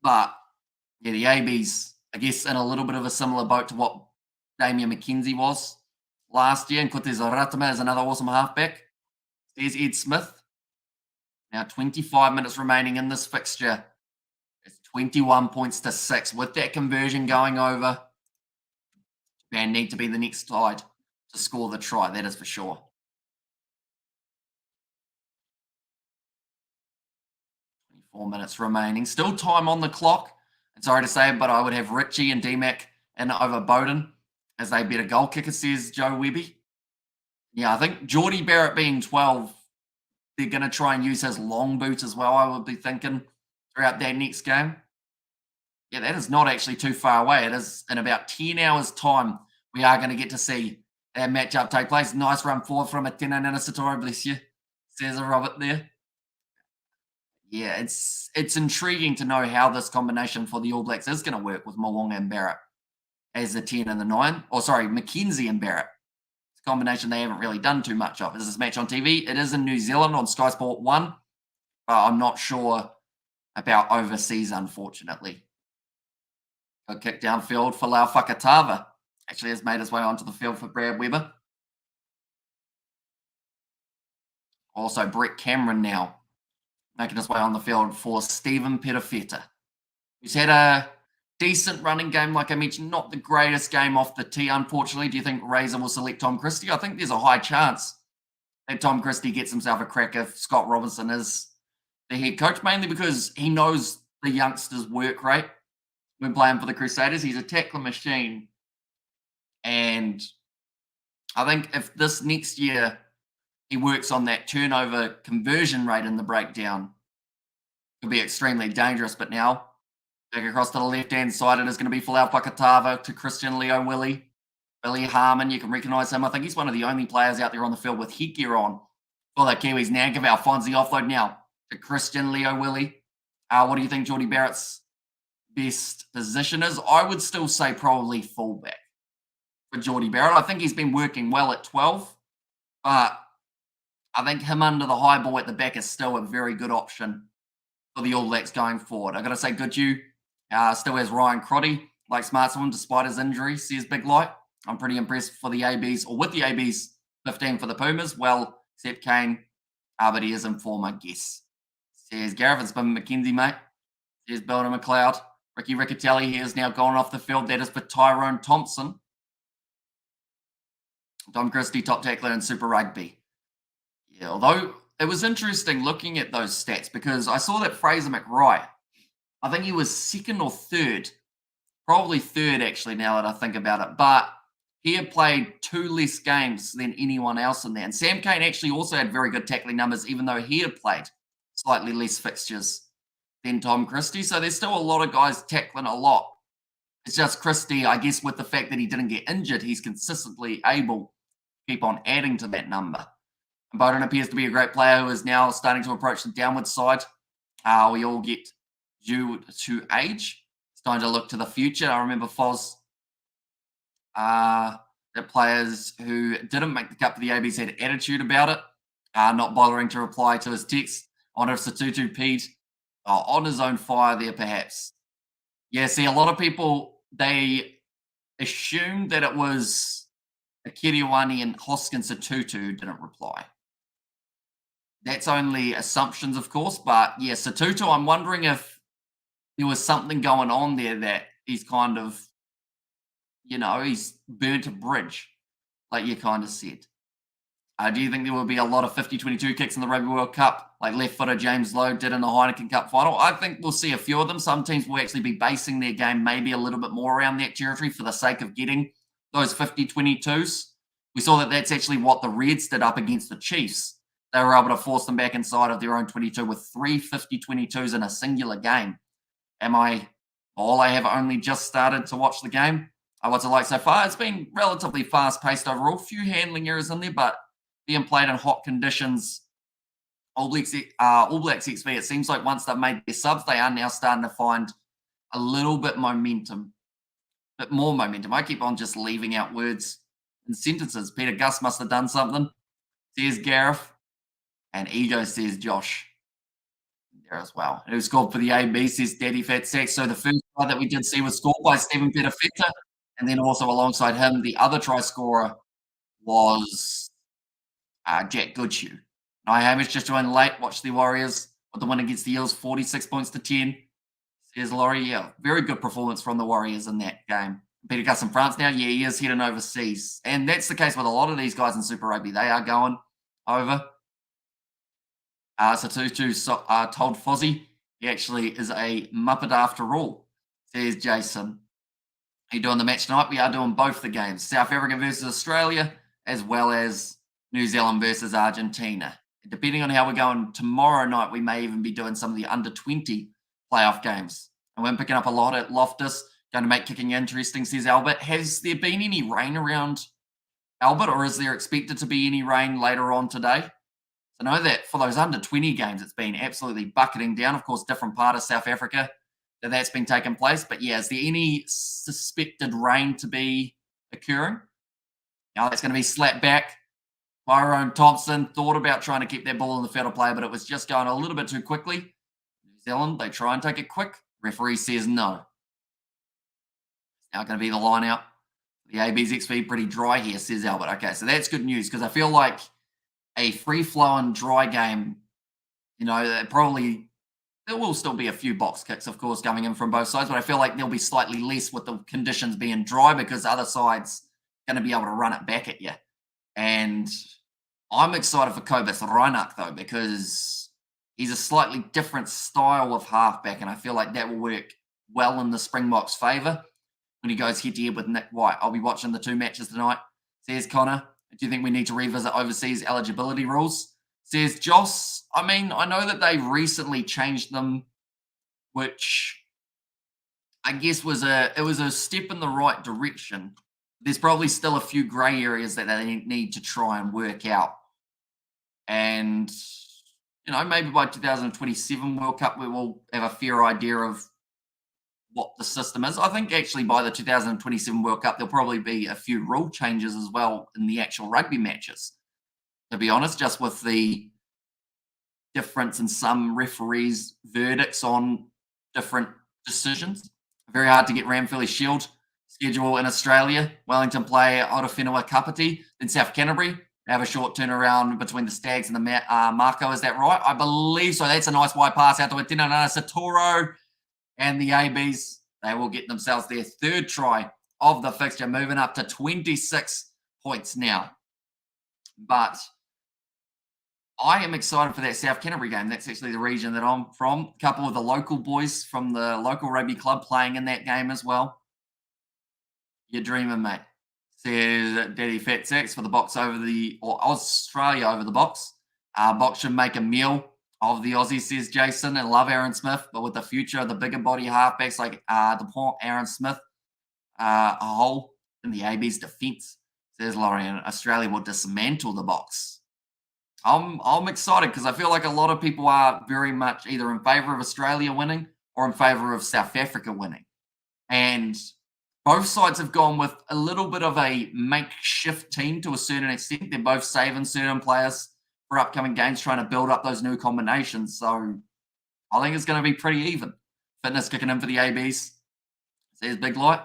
But, yeah, the AB's, I guess, in a little bit of a similar boat to what Damian McKenzie was last year. And Kotez Ratama is another awesome halfback. There's Ed Smith. Now 25 minutes remaining in this fixture. It's 21 points to 6. With that conversion going over, Japan need to be the next side to score the try. That is for sure. 4 minutes remaining. Still time on the clock. And sorry to say it, but I would have Richie and D-Mac in over Bowden as they better goal kicker, says Joe Webby. Yeah, I think Geordie Barrett being 12, they're going to try and use his long boot as well, I would be thinking, throughout that next game. Yeah, that is not actually too far away. It is in about 10 hours' time we are going to get to see that matchup take place. Nice run forward from Atina Nanasatori, bless you, says Robert there. Yeah, it's intriguing to know how this combination for the All Blacks is going to work with Mo'unga and Barrett as the 10 and the 9. Or sorry, McKenzie and Barrett. It's a combination they haven't really done too much of. Is this match on TV? It is in New Zealand on Sky Sport 1. I'm not sure about overseas, unfortunately. A kick downfield for Lau Whakatava. Actually has made his way onto the field for Brad Weber. Also, Brett Cameron now making his way on the field for Stephen Petafeta, who's had a decent running game, like I mentioned, not the greatest game off the tee, unfortunately. Do you think Razor will select Tom Christie? I think there's a high chance that Tom Christie gets himself a crack if Scott Robinson is the head coach, mainly because he knows the youngsters' work rate when playing for the Crusaders. He's a tackler machine. And I think if this next year he works on that turnover conversion rate in the breakdown, could be extremely dangerous. But now, back across to the left-hand side, it is going to be Falau Pakatava to Christian Leo Willie. Billy Harmon, you can recognise him. I think he's one of the only players out there on the field with headgear on for the Kiwis. Nankerval finds the offload now to Christian Leo Willie. What do you think Geordie Barrett's best position is? I would still say probably fullback for Geordie Barrett. I think he's been working well at 12, but I think him under the high ball at the back is still a very good option for the All Blacks going forward. I've got to say, Goodhue still has Ryan Crotty, like Smartsman, despite his injury, says Big Light. I'm pretty impressed for the ABs, or with the ABs 15 for the Pumas. Well, except Kane, but he is in form, I guess. Says Gareth, it's been McKenzie, mate. Says Builder McLeod. Ricky Riccatelli, he is now gone off the field. That is for Tyrone Thompson. Tom Christie, top tackler in Super Rugby. Yeah, although it was interesting looking at those stats because I saw that Fraser McRae, I think he was second or third, probably third actually now that I think about it, but he had played 2 less games than anyone else in there. And Sam Cane actually also had very good tackling numbers, even though he had played slightly less fixtures than Tom Christie. So there's still a lot of guys tackling a lot. It's just Christie, I guess, with the fact that he didn't get injured, he's consistently able to keep on adding to that number. And Bowden appears to be a great player who is now starting to approach the downward side. We all get due to age. It's time to look to the future. I remember Foz, the players who didn't make the cut for the ABs had attitude about it, not bothering to reply to his text. I wonder if Satutu Pete on his own fire there, perhaps. Yeah, see, a lot of people, they assumed that it was Akiriwani and Hoskin Satutu who didn't reply. That's only assumptions, of course, but yeah, Satutu, I'm wondering if there was something going on there that he's kind of, he's burnt a bridge, like you kind of said. Do you think there will be a lot of 50-22 kicks in the Rugby World Cup, like left-footer James Lowe did in the Heineken Cup final? I think we'll see a few of them. Some teams will actually be basing their game maybe a little bit more around that territory for the sake of getting those 50-22s. We saw that that's actually what the Reds did up against the Chiefs. They were able to force them back inside of their own 22 with 3 50-22s in a singular game. I have only just started to watch the game. What's it like so far? It's been relatively fast-paced overall. Few handling errors in there, but being played in hot conditions. All Blacks XV, it seems like once they've made their subs, they are now starting to find a little bit more momentum. I keep on just leaving out words and sentences. Peter Gus must have done something, says Gareth. And Ego says Josh there as well. Who scored for the AB, says Daddy Fat Sax. So the first try that we did see was scored by Stephen Petafeta. And then also alongside him, the other try scorer was Jack Goodhue. Now, Hamish just joined late. Watch the Warriors with the win against the Eels, 46 points to 10. Says Laurie, yeah, very good performance from the Warriors in that game. Peter Gus in France now, yeah, he is heading overseas. And that's the case with a lot of these guys in Super Rugby. They are going over. Satutu told Fozzie he actually is a Muppet after all, says Jason. Are you doing the match tonight? We are doing both the games. South Africa versus Australia, as well as New Zealand versus Argentina. Depending on how we're going tomorrow night, we may even be doing some of the under-20 playoff games. And we're picking up a lot at Loftus, going to make kicking interesting, says Albert. Has there been any rain around Albert, or is there expected to be any rain later on today? I know that for those under-20 games, it's been absolutely bucketing down. Of course, different part of South Africa that's been taking place. But yeah, is there any suspected rain to be occurring? Now that's going to be slapped back. Tyrone Thompson thought about trying to keep that ball in the field of play, but it was just going a little bit too quickly. New Zealand, they try and take it quick. Referee says no. It's now going to be the line out. The AB's XP pretty dry here, says Albert. Okay, so that's good news because I feel like a free-flowing, dry game, probably there will still be a few box kicks, of course, coming in from both sides, but I feel like there'll be slightly less with the conditions being dry because the other side's going to be able to run it back at you. And I'm excited for Kobus Reinach, though, because he's a slightly different style of halfback, and I feel like that will work well in the Springboks' favour when he goes head-to-head with Nick White. I'll be watching the 2 matches tonight. Says Connor, do you think we need to revisit overseas eligibility rules? Says Joss, I mean, I know that they recently changed them, which I guess was a step in the right direction. There's probably still a few grey areas that they need to try and work out. And, maybe by 2027 World Cup, we will have a fair idea of what the system is. I think actually by the 2027 World Cup, there'll probably be a few rule changes as well in the actual rugby matches, to be honest, just with the difference in some referees' verdicts on different decisions. Very hard to get Ramphilly Shield schedule in Australia. Wellington play Aotearoa Kapiti, then South Canterbury. They have a short turnaround between the Stags and the Marco. Is that right? I believe so. That's a nice wide pass out to Tinanana Satoro. And the ABs, they will get themselves their 3rd try of the fixture, moving up to 26 points now. But I am excited for that South Canterbury game. That's actually the region that I'm from. A couple of the local boys from the local rugby club playing in that game as well. You're dreaming, mate. Says Daddy Fat Sacks for the Box or Australia over the Box. Box should make a meal of the Aussies, says Jason, and love Aaron Smith, but with the future of the bigger body halfbacks like DuPont, Aaron Smith, a hole in the AB's defence, says Lorian, Australia will dismantle the Box. I'm excited because I feel like a lot of people are very much either in favour of Australia winning or in favour of South Africa winning. And both sides have gone with a little bit of a makeshift team to a certain extent. They're both saving certain players for upcoming games, trying to build up those new combinations. So I think it's going to be pretty even. Fitness kicking in for the ABs, says Big Light.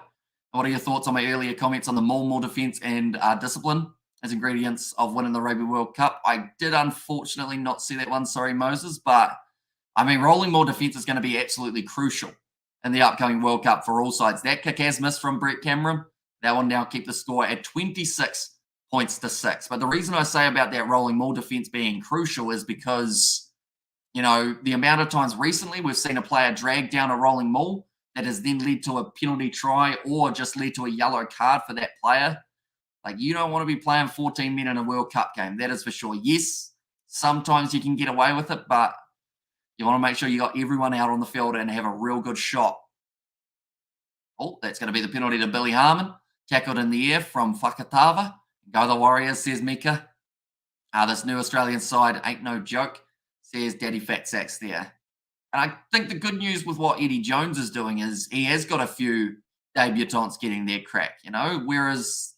What are your thoughts on my earlier comments on the more defence and discipline as ingredients of winning the Rugby World Cup? I did unfortunately not see that one. Sorry, Moses. But, I mean, rolling more defence is going to be absolutely crucial in the upcoming World Cup for all sides. That kick has missed from Brett Cameron. That will now keep the score at 26 points to 6. But the reason I say about that rolling maul defense being crucial is because, the amount of times recently we've seen a player drag down a rolling maul that has then led to a penalty try or just led to a yellow card for that player. Like, you don't want to be playing 14 men in a World Cup game. That is for sure. Yes, sometimes you can get away with it, but you want to make sure you got everyone out on the field and have a real good shot. Oh, that's going to be the penalty to Billy Harmon. Tackled in the air from Whakatava. Go the Warriors, says Mika. This new Australian side ain't no joke, says Daddy Fat Sacks there. And I think the good news with what Eddie Jones is doing is he has got a few debutants getting their crack, whereas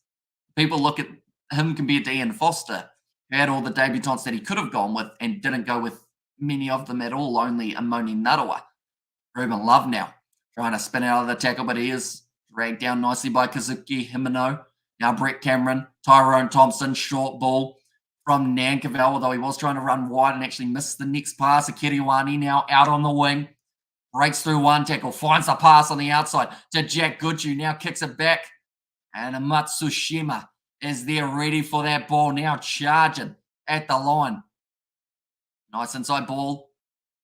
people look at him compared to Ian Foster, who had all the debutants that he could have gone with and didn't go with many of them at all, only Amoni Narawa. Ruben Love now trying to spin out of the tackle, but he is dragged down nicely by Kazuki Himeno. Now Brett Cameron, Tyrone Thompson, short ball from Nankerville, although he was trying to run wide and actually missed the next pass. Akiriwani now out on the wing, breaks through one tackle, finds the pass on the outside to Jack Goodhue, now kicks it back, and Matsushima is there ready for that ball, now charging at the line. Nice inside ball,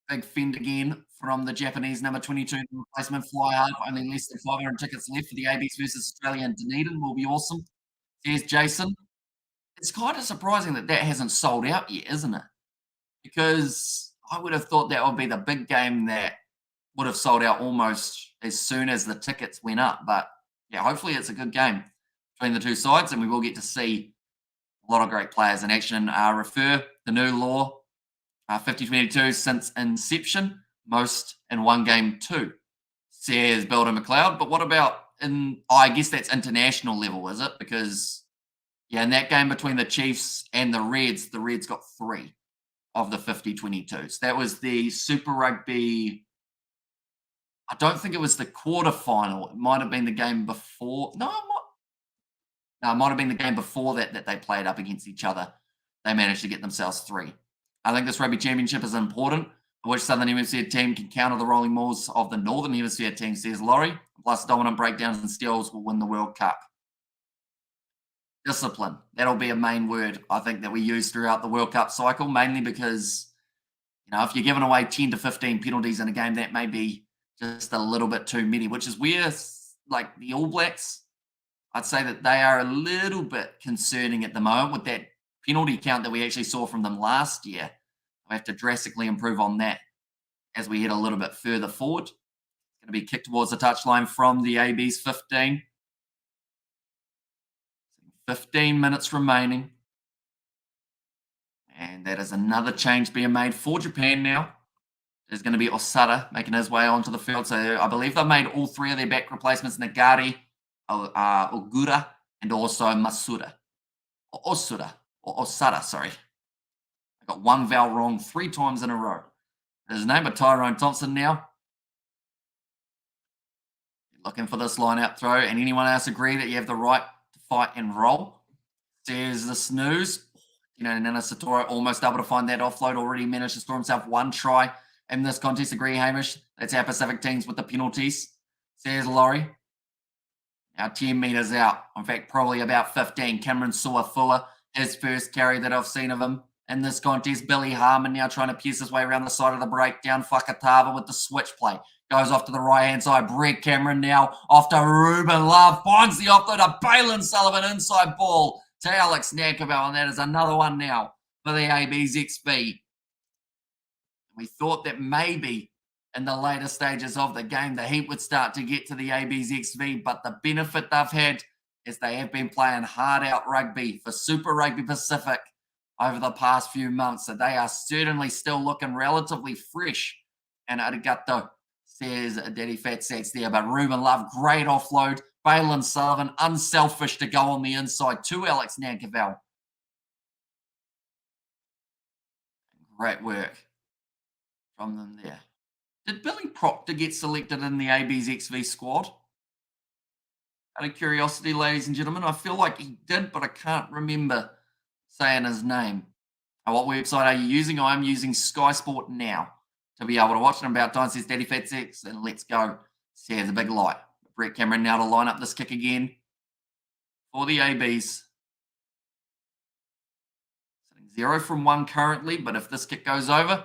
big fend again from the Japanese number 22 replacement fly half. Only less than 500 tickets left for the ABs versus Australia and Dunedin. Will be awesome. There's Jason. It's kind of surprising that hasn't sold out yet, isn't it? Because I would have thought that would be the big game that would have sold out almost as soon as the tickets went up. But yeah, hopefully it's a good game between the two sides and we will get to see a lot of great players in action. Refer the new law, 50-22 since inception. Most in one game too, says Builder McLeod. But what about I guess that's international level, is it? Because, yeah, in that game between the Chiefs and the Reds got 3 of the 50-22. So that was the Super Rugby. I don't think it was the quarterfinal. It might have been the game before. No, it might have been the game before that they played up against each other. they managed to get themselves 3. I think this Rugby Championship is important, which Southern Hemisphere team can counter the rolling maws of the Northern Hemisphere team, says Laurie. Plus, dominant breakdowns and steals will win the World Cup. Discipline. That'll be a main word, I think, that we use throughout the World Cup cycle, mainly because, if you're giving away 10 to 15 penalties in a game, that may be just a little bit too many, which is where, like, the All Blacks, I'd say that they are a little bit concerning at the moment with that penalty count that we actually saw from them last year. We have to drastically improve on that as we head a little bit further forward. It's going to be kicked towards the touchline from the AB's 15. 15 minutes remaining. And that is another change being made for Japan now. There's going to be Osada making his way onto the field. So I believe they've made all 3 of their back replacements, Nagari, Ogura, and also Masuda. Or Osada, sorry. I got one vowel wrong 3 times in a row. His name is Tyrone Thompson now. Looking for this line-out throw. And anyone else agree that you have the right to fight and roll? There's the snooze. Nana Satora almost able to find that offload. Already managed to score himself 1 try in this contest. Agree, Hamish? That's our Pacific teams with the penalties. Says Laurie. Now 10 metres out. In fact, probably about 15. Cameron Suafua, his first carry that I've seen of him in this contest. Billy Harmon now trying to pierce his way around the side of the breakdown. Fakatava with the switch play. Goes off to the right-hand side. Brett Cameron now off to Ruben Love. Finds the offload to Balin Sullivan. Inside ball to Alex Nankerville. And that is another one now for the AB's XB. We thought that maybe in the later stages of the game, the heat would start to get to the AB's XV. But the benefit they've had is they have been playing hard out rugby for Super Rugby Pacific over the past few months. So they are certainly still looking relatively fresh. And arigato, says Daddy Fat Sats there. But Ruben Love, great offload. Balin Sullivan, unselfish to go on the inside to Alex Nankerville. Great work from them there. Did Billy Proctor get selected in the AB's XV squad? Out of curiosity, ladies and gentlemen, I feel like he did, but I can't remember saying his name. What website are you using? I'm using Sky Sport now to be able to watch it. About time, says Daddy Fat Six, and let's go. Says a big light. Brett Cameron now to line up this kick again for the ABs. Sitting 0 from 1 currently, but if this kick goes over,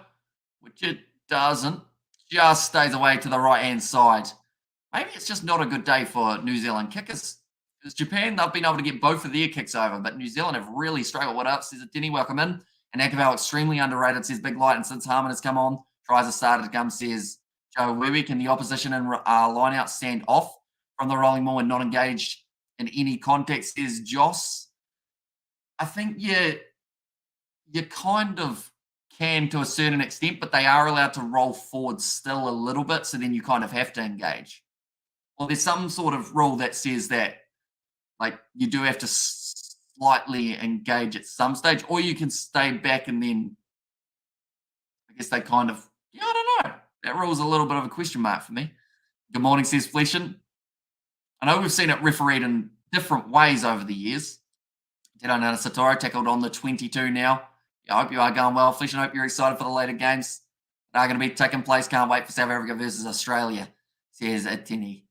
which it doesn't, just stays away to the right-hand side. Maybe it's just not a good day for New Zealand kickers. Because Japan, they've been able to get both of their kicks over, but New Zealand have really struggled. What up, says Denny, welcome in. And Akaval, extremely underrated, says Big Light. And since Harmon has come on, tries to start to come, says Joe Webby. Can the opposition and line-out stand off from the rolling ball and not engaged in any context, says Joss? I think you kind of can to a certain extent, but they are allowed to roll forward still a little bit, so then you kind of have to engage. Well, there's some sort of rule that says that, like, you do have to slightly engage at some stage, or you can stay back and then I guess they kind of, I don't know. That rule's a little bit of a question mark for me. Good morning, says Fleshin. I know we've seen it refereed in different ways over the years. Nana Satori tackled on the 22 now. I hope you are going well, Flesh, and I hope you're excited for the later games that are going to be taking place. Can't wait for South Africa versus Australia, says Tini.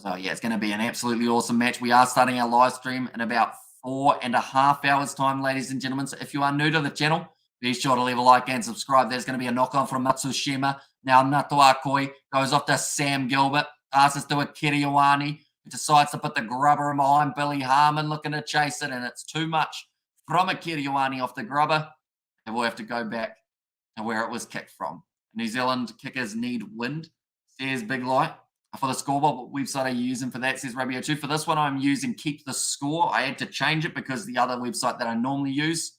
Yeah, it's going to be an absolutely awesome match. We are starting our live stream in about 4.5 hours' time, ladies and gentlemen. So if you are new to the channel, be sure to leave a like and subscribe. There's going to be a knock-on from Matsushima. Now Natuakoi goes off to Sam Gilbert. Passes to a Kiriwani, who decides to put the grubber behind Billy Harmon, looking to chase it, and it's too much from a Kiriwani off the grubber. And we'll have to go back to where it was kicked from. New Zealand kickers need wind, says Big Light. For the scoreboard, what website are you using for that, says Rabio2. For this one, I'm using Keep the Score. I had to change it because the other website that I normally use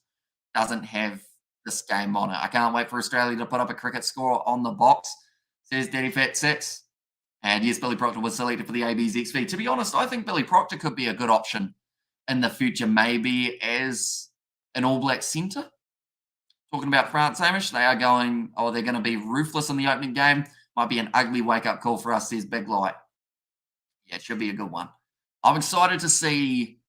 doesn't have this game on it. I can't wait for Australia to put up a cricket score on the box, says Daddy Fat Six. And yes, Billy Proctor was selected for the AB's XV. To be honest, I think Billy Proctor could be a good option in the future, maybe as an All Black centre. Talking about France, Hamish, they're going to be ruthless in the opening game. Might be an ugly wake-up call for us, says Big Light. Yeah, it should be a good one. I'm excited to see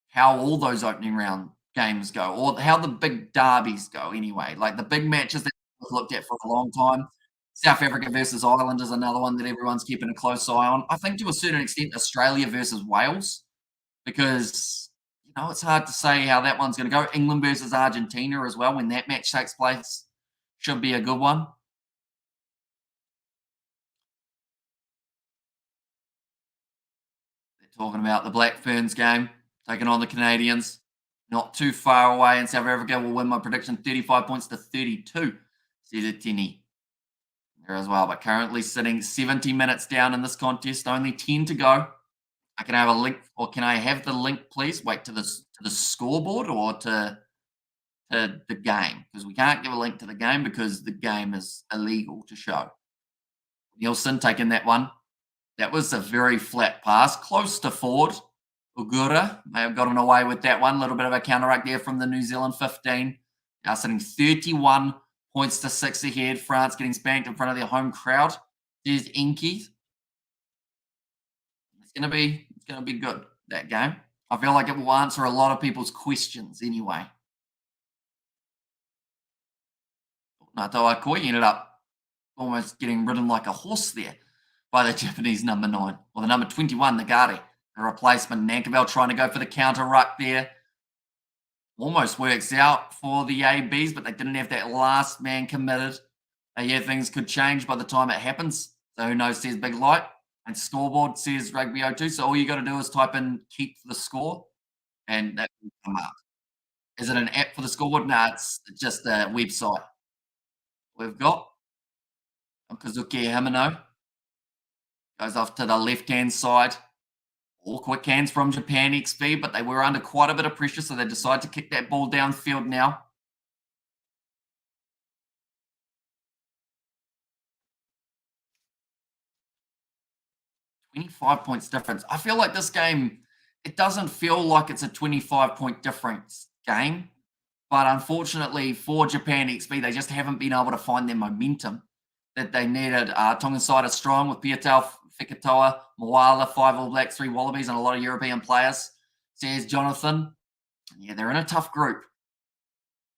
how all those opening round games go, or how the big derbies go anyway. Like the big matches that we've looked at for a long time. South Africa versus Ireland is another one that everyone's keeping a close eye on. I think to a certain extent, Australia versus Wales, because it's hard to say how that one's going to go. England versus Argentina as well, when that match takes place, should be a good one. They're talking about the Black Ferns game taking on the Canadians. Not too far away, and South Africa will win my prediction 35 points to 32. Says Tini there as well, but currently sitting 70 minutes down in this contest, only 10 to go. I can have a link, or can I have the link, please? Wait to the scoreboard or to the game, because we can't give a link to the game because the game is illegal to show. Nielsen taking that one. That was a very flat pass, close to forward. Ugura may have gotten away with that one. A little bit of a counteract there from the New Zealand 15. Now sitting 31 points to 6 ahead. France getting spanked in front of their home crowd. There's Inky. It's gonna be good, that game. I feel like it will answer a lot of people's questions anyway. Natoa Koi ended up almost getting ridden like a horse there by the Japanese number 9, or the number 21, Nagari. The replacement, Nankivell trying to go for the counter ruck there. Almost works out for the ABs, but they didn't have that last man committed. Yeah, things could change by the time it happens. So who knows, says Big Light. And scoreboard says Rugby 02. So all you got to do is type in keep the score, and that will come up. Is it an app for the scoreboard? No, it's just a website. We've got Okazuki Hamano. Goes off to the left-hand side. All quick hands from Japan XV, but they were under quite a bit of pressure, so they decide to kick that ball downfield now. $25 points difference. I feel like this game, it doesn't feel like it's a 25-point difference game, but unfortunately for Japan XV, they just haven't been able to find their momentum that they needed. Tongan side is strong with Piatau, Fikatoa, Moala, 5 All Blacks, 3 Wallabies, and a lot of European players, says Jonathan. Yeah, they're in a tough group,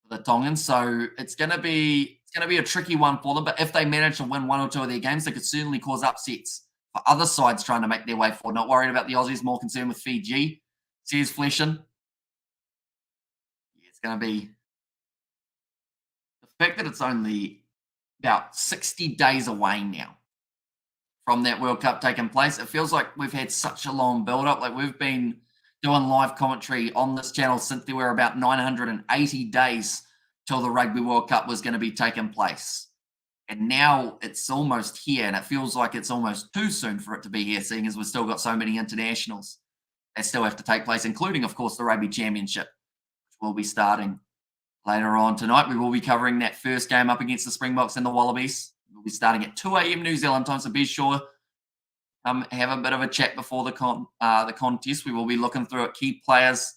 the Tongans, so it's going to be a tricky one for them. But if they manage to win 1 or 2 of their games, they could certainly cause upsets for other sides trying to make their way forward. Not worried about the Aussies, more concerned with Fiji, says Fleshin. Yeah, it's going to be the fact that it's only about 60 days away now from that World Cup taking place. It feels like we've had such a long build-up. Like we've been doing live commentary on this channel since there were about 980 days till the Rugby World Cup was going to be taking place. And now it's almost here, and it feels like it's almost too soon for it to be here, seeing as we've still got so many internationals that still have to take place, including, of course, the Rugby Championship, which will be starting later on tonight. We will be covering that first game up against the Springboks and the Wallabies. We'll be starting at 2 a.m. New Zealand time, so be sure have a bit of a chat before the contest. We will be looking through at key players,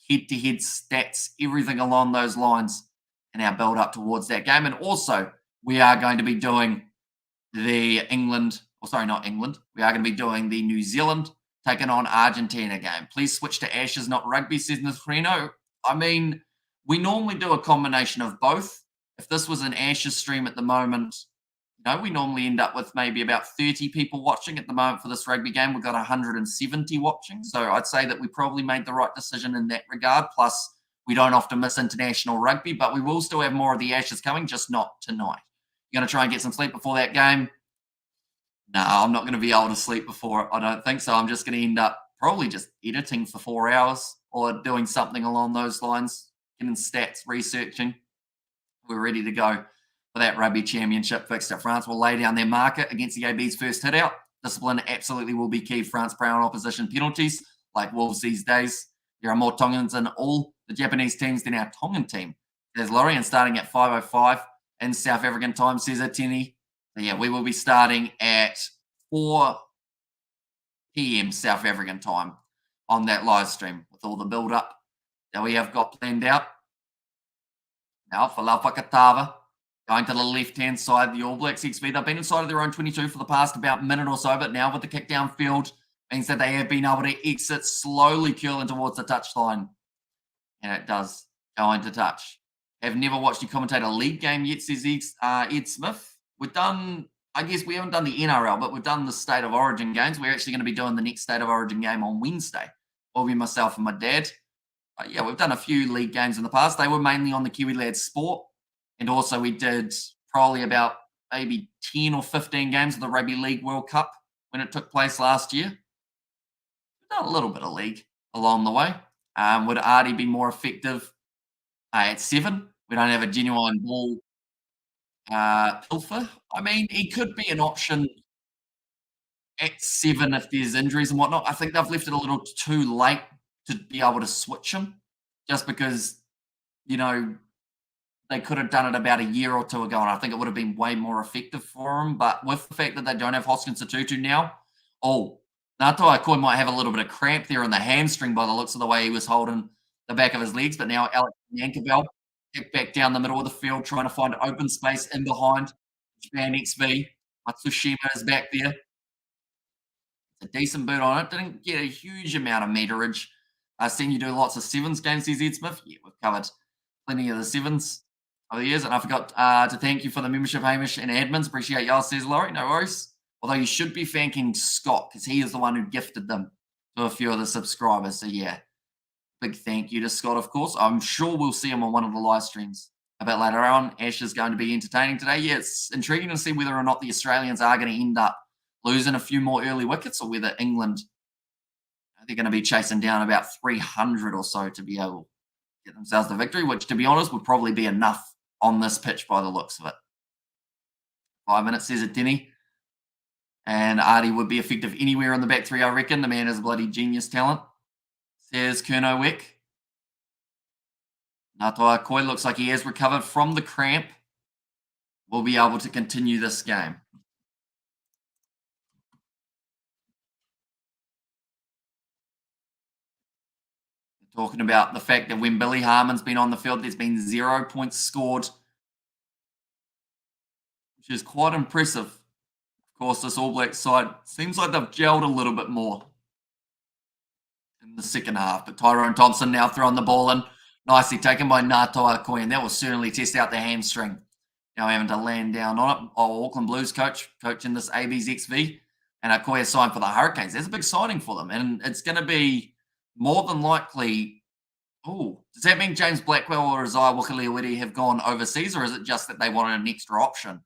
head-to-head stats, everything along those lines in our build-up towards that game. And also, we are going to be doing the we are going to be doing the New Zealand taking on Argentina game. Please switch to Ashes, not rugby, says Nesrino. I mean, we normally do a combination of both. If this was an Ashes stream at the moment, we normally end up with maybe about 30 people watching. At the moment for this rugby game, we've got 170 watching. So I'd say that we probably made the right decision in that regard. Plus, we don't often miss international rugby, but we will still have more of the Ashes coming, just not tonight. You're going to try and get some sleep before that game? No, I'm not going to be able to sleep before it. I don't think so. I'm just going to end up probably just editing for 4 hours or doing something along those lines, getting stats, researching. We're ready to go for that Rugby Championship fixture. France will lay down their marker against the AB's first hit out. Discipline absolutely will be key. France prey on opposition penalties like Wolves these days. There are more Tongans in all the Japanese teams than our Tongan team. There's Lorient starting at 5:05 in South African time, says Atini. So yeah, we will be starting at 4 p.m. South African time on that live stream with all the build-up that we have got planned out. Now for Laufakatava, going to the left-hand side, the All Blacks XV. They've been inside of their own 22 for the past about minute or so, but now with the kick downfield, means that they have been able to exit slowly curling towards the touchline. and it does go into touch. Have never watched you commentate a league game yet, says Ed Smith. We've done, I guess we haven't done the NRL, but we've done the State of Origin games. We're actually going to be doing the next State of Origin game on Wednesday. Will be myself and my dad. Yeah, we've done a few league games in the past. They were mainly on the Kiwi Lads Sport. And also we did probably about maybe 10 or 15 games of the Rugby League World Cup when it took place last year. We've done a little bit of league along the way. Would Artie be more effective at 7? We don't have a genuine ball pilfer. I mean, he could be an option at 7 if there's injuries and whatnot. I think they've left it a little too late to be able to switch him just because, you know, they could have done it about a year or two ago, and I think it would have been way more effective for him. But with the fact that they don't have Hoskins Tutu now, Nato Akoi might have a little bit of cramp there in the hamstring by the looks of the way he was holding the back of his legs. But now Alex Yankovic kicked back down the middle of the field, trying to find open space in behind Japan XV. Matsushima is back there. It's a decent boot on it. Didn't get a huge amount of meterage. I've seen you do lots of sevens games, says Ed Smith. Yeah, we've covered plenty of the sevens over the years. And I forgot to thank you for the membership, Hamish and admins. Appreciate y'all, says Laurie. No worries. Although you should be thanking Scott because he is the one who gifted them to a few of the subscribers. So, yeah, big thank you to Scott, of course. I'm sure we'll see him on one of the live streams a bit later on. Ash is going to be entertaining today. Yeah, it's intriguing to see whether or not the Australians are going to end up losing a few more early wickets or whether England, they're going to be chasing down about 300 or so to be able to get themselves the victory, which, to be honest, would probably be enough on this pitch by the looks of it. 5 minutes, says it, Denny. And Artie would be effective anywhere in the back three, I reckon. The man is a bloody genius talent, says Kerno Wick. Nato Akoi looks like he has recovered from the cramp. We'll be able to continue this game. Talking about the fact that when Billy Harmon's been on the field, there's been 0 points scored, which is quite impressive. Of course, this All Black side seems like they've gelled a little bit more in the second half. But Tyrone Thompson now throwing the ball in. Nicely taken by Nato Akoi, and that will certainly test out the hamstring. Now having to land down on it. Auckland Blues coaching this AB's XV. And Akoi is signed for the Hurricanes. That's a big signing for them. And it's going to be more than likely. Does that mean James Blackwell or Isaiah Wakaliawiti have gone overseas, or is it just that they wanted an extra option?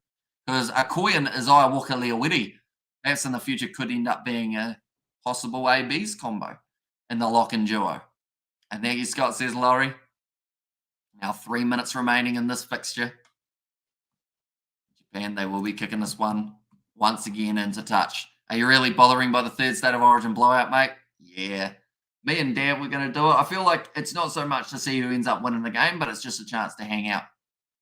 Because Akoi and Isaiah Wakaliawiti, perhaps in the future, could end up being a possible AB's combo in the lock-in duo. And there you Scott, says Laurie. Now 3 minutes remaining in this fixture. Japan, they will be kicking this one once again into touch. Are you really bothering by the third State of Origin blowout, mate? Yeah. Me and Dad, we're going to do it. I feel like it's not so much to see who ends up winning the game, but it's just a chance to hang out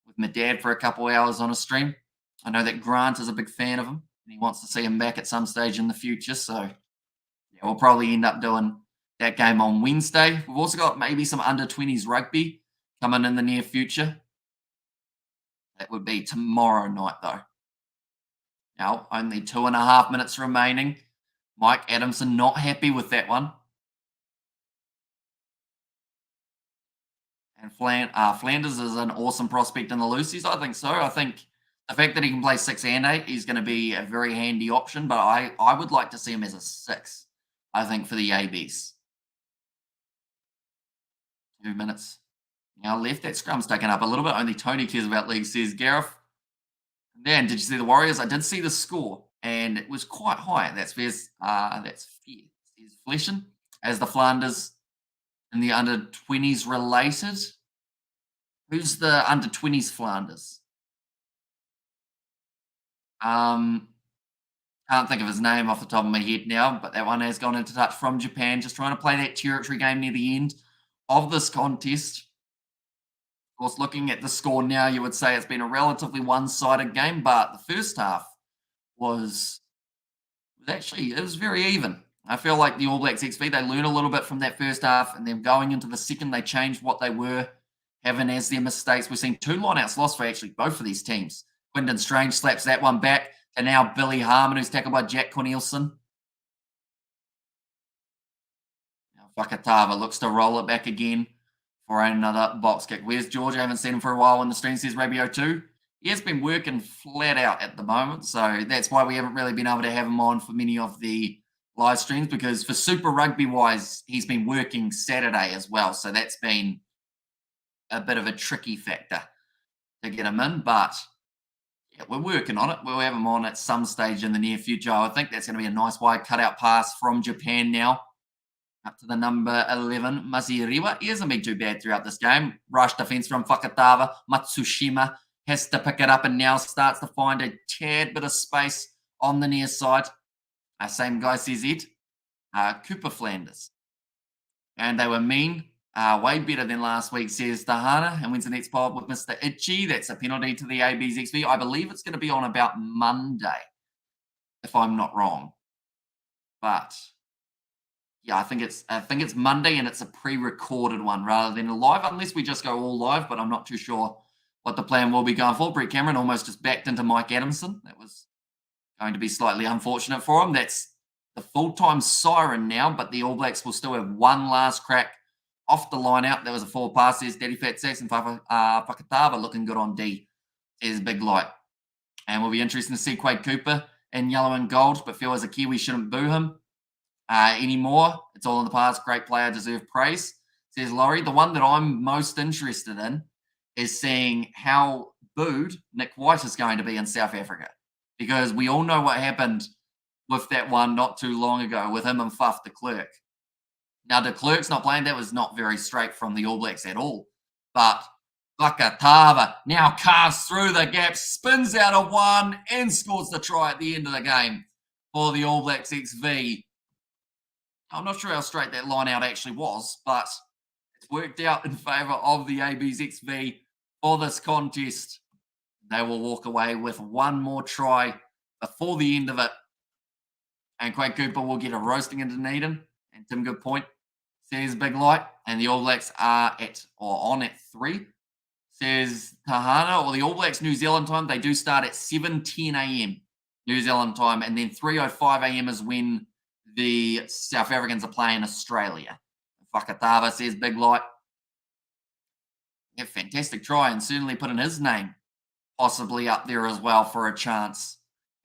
with my dad for a couple hours on a stream. I know that Grant is a big fan of him, and he wants to see him back at some stage in the future. So, yeah, we'll probably end up doing that game on Wednesday. We've also got maybe some under-20s rugby coming in the near future. That would be tomorrow night, though. Now, only 2.5 minutes remaining. Mike Adamson not happy with that one. And Flanders is an awesome prospect in the Lucies. I think so. I think the fact that he can play 6 and 8, he's going to be a very handy option. But I would like to see him as a 6, I think, for the ABs. 2 minutes now left. That scrum's taken up a little bit. Only Tony cares about league, says Gareth. And then, did you see the Warriors? I did see the score, and it was quite high. That's fair. Says Fleshen, as the Flanders in the under-20s related. Who's the under-20s Flanders? Can't think of his name off the top of my head now, but that one has gone into touch from Japan, just trying to play that territory game near the end of this contest. Of course, looking at the score now, you would say it's been a relatively one-sided game, but the first half was actually, it was very even. I feel like the All Blacks XV, they learn a little bit from that first half, and then going into the second, they changed what they were having as their mistakes. We're seeing 2 lineouts lost for actually both of these teams. Quinton Strange slaps that one back, and now Billy Harmon, who's tackled by Jack Cornelison. Now Fakatava looks to roll it back again for another box kick. Where's George? I haven't seen him for a while in the stream, says Rabio2. He has been working flat out at the moment, so that's why we haven't really been able to have him on for many of the live streams, because for Super Rugby-wise, he's been working Saturday as well, so that's been a bit of a tricky factor to get him in, but yeah, we're working on it. We'll have him on at some stage in the near future. I think that's going to be a nice wide cutout pass from Japan now. Up to the number 11, Masiriwa. He hasn't been too bad throughout this game. Rush defense from Fakatava. Matsushima has to pick it up and now starts to find a tad bit of space on the near side. Same guy says it. Cooper Flanders. And they were mean. Way better than last week, says Tahana. And wins the next pod with Mr. Itchy. That's a penalty to the AB's XV. I believe it's going to be on about Monday, if I'm not wrong. But yeah, I think it's Monday, and it's a pre-recorded one rather than a live, unless we just go all live, but I'm not too sure what the plan will be going for. Brett Cameron almost just backed into Mike Adamson. That was going to be slightly unfortunate for him. That's the full-time siren now, but the All Blacks will still have one last crack off the line out. There was a forward pass. There's Daddy Fat Sax and Fakatava looking good on D. There's Big Light. And will be interesting to see Quade Cooper in yellow and gold, but feel as a Kiwi shouldn't boo him anymore. It's all in the past. Great player, deserve praise, says Laurie. The one that I'm most interested in is seeing how booed Nick White is going to be in South Africa, because we all know what happened with that one not too long ago with him and Faf de Klerk. Now, de Klerk's not playing. That was not very straight from the All Blacks at all. But Fakatava now casts through the gap, spins out of one, and scores the try at the end of the game for the All Blacks XV. I'm not sure how straight that line out actually was, but it's worked out in favour of the AB's XV for this contest. They will walk away with one more try before the end of it. And Quade Cooper will get a roasting in Dunedin. And Tim Good Point says Big Light. And the All Blacks are on at 3. Says Tahana, or the All Blacks New Zealand time, they do start at 7:10 a.m. New Zealand time. And then 3:05 a.m. is when the South Africans are playing Australia. Fakatava says Big Light. Yeah, fantastic try, and certainly putting his name possibly up there as well for a chance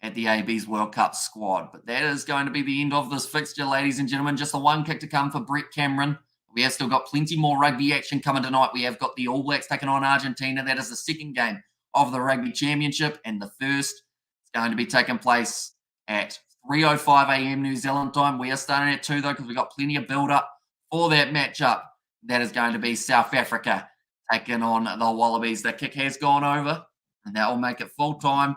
at the AB's World Cup squad. But that is going to be the end of this fixture, ladies and gentlemen. Just the one kick to come for Brett Cameron. We have still got plenty more rugby action coming tonight. We have got the All Blacks taking on Argentina. That is the second game of the Rugby Championship, and the first is going to be taking place at 3:05 a.m. New Zealand time. We are starting at 2, though, because we've got plenty of build-up for that matchup. That is going to be South Africa taking on the Wallabies. The kick has gone over, and that will make it full-time.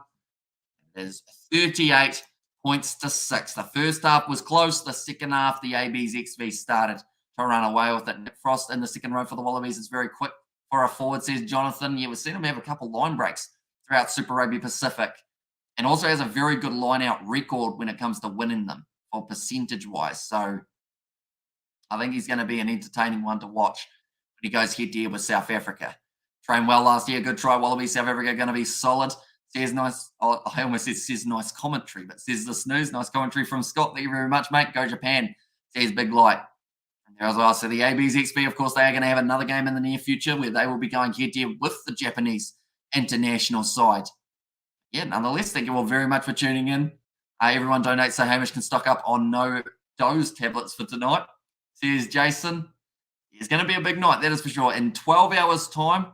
It is 38 points to 6. The first half was close. The second half, the AB's XV started to run away with it. Nick Frost in the second row for the Wallabies is very quick for a forward, says Jonathan. Yeah, we've seen him have a couple line breaks throughout Super Rugby Pacific, and also has a very good line-out record when it comes to winning them, or percentage-wise. So I think he's going to be an entertaining one to watch when he goes head-to-head with South Africa. Trained well last year. Good try, Wallabies. South Africa going to be solid. Says nice, I almost says nice commentary, but says the snooze. Nice commentary from Scott. Thank you very much, mate. Go Japan, says Big Light. And there as well. So the AB's XV, of course, they are going to have another game in the near future where they will be going head-to-head with the Japanese international side. Yeah, nonetheless, thank you all very much for tuning in. Everyone donates so Hamish can stock up on no dose tablets for tonight, says Jason. It's going to be a big night, that is for sure. In 12 hours' time,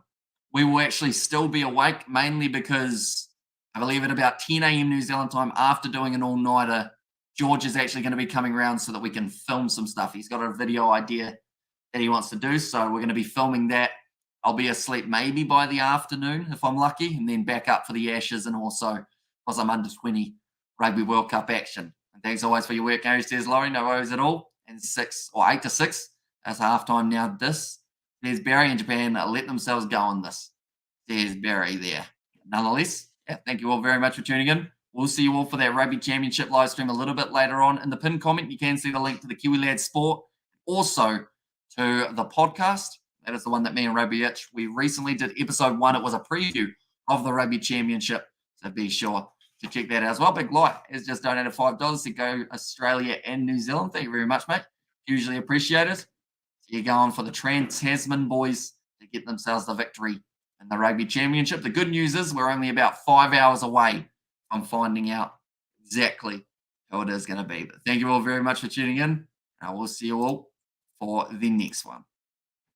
we will actually still be awake, mainly because I believe at about 10 a.m. New Zealand time, after doing an all-nighter, George is actually going to be coming around so that we can film some stuff. He's got a video idea that he wants to do, so we're going to be filming that. I'll be asleep maybe by the afternoon if I'm lucky, and then back up for the Ashes and also for some under-20 Rugby World Cup action. And thanks always for your work, Harry, says Laurie. No worries at all. And 8 to 6, that's halftime now. There's Barry in Japan. Let themselves go on this. There's Barry there. Nonetheless, yeah, thank you all very much for tuning in. We'll see you all for that Rugby Championship live stream a little bit later on. In the pinned comment, you can see the link to the Kiwi Lads Sport, also to the podcast. That is the one that me and Rugby Itch, we recently did episode 1. It was a preview of the Rugby Championship, so be sure to check that out as well. Big Light has just donated $5 to go Australia and New Zealand. Thank you very much, mate. Hugely appreciated. So you're going for the Trans-Tasman boys to get themselves the victory in the Rugby Championship. The good news is we're only about 5 hours away from finding out exactly who it is going to be. But thank you all very much for tuning in. And I will see you all for the next one.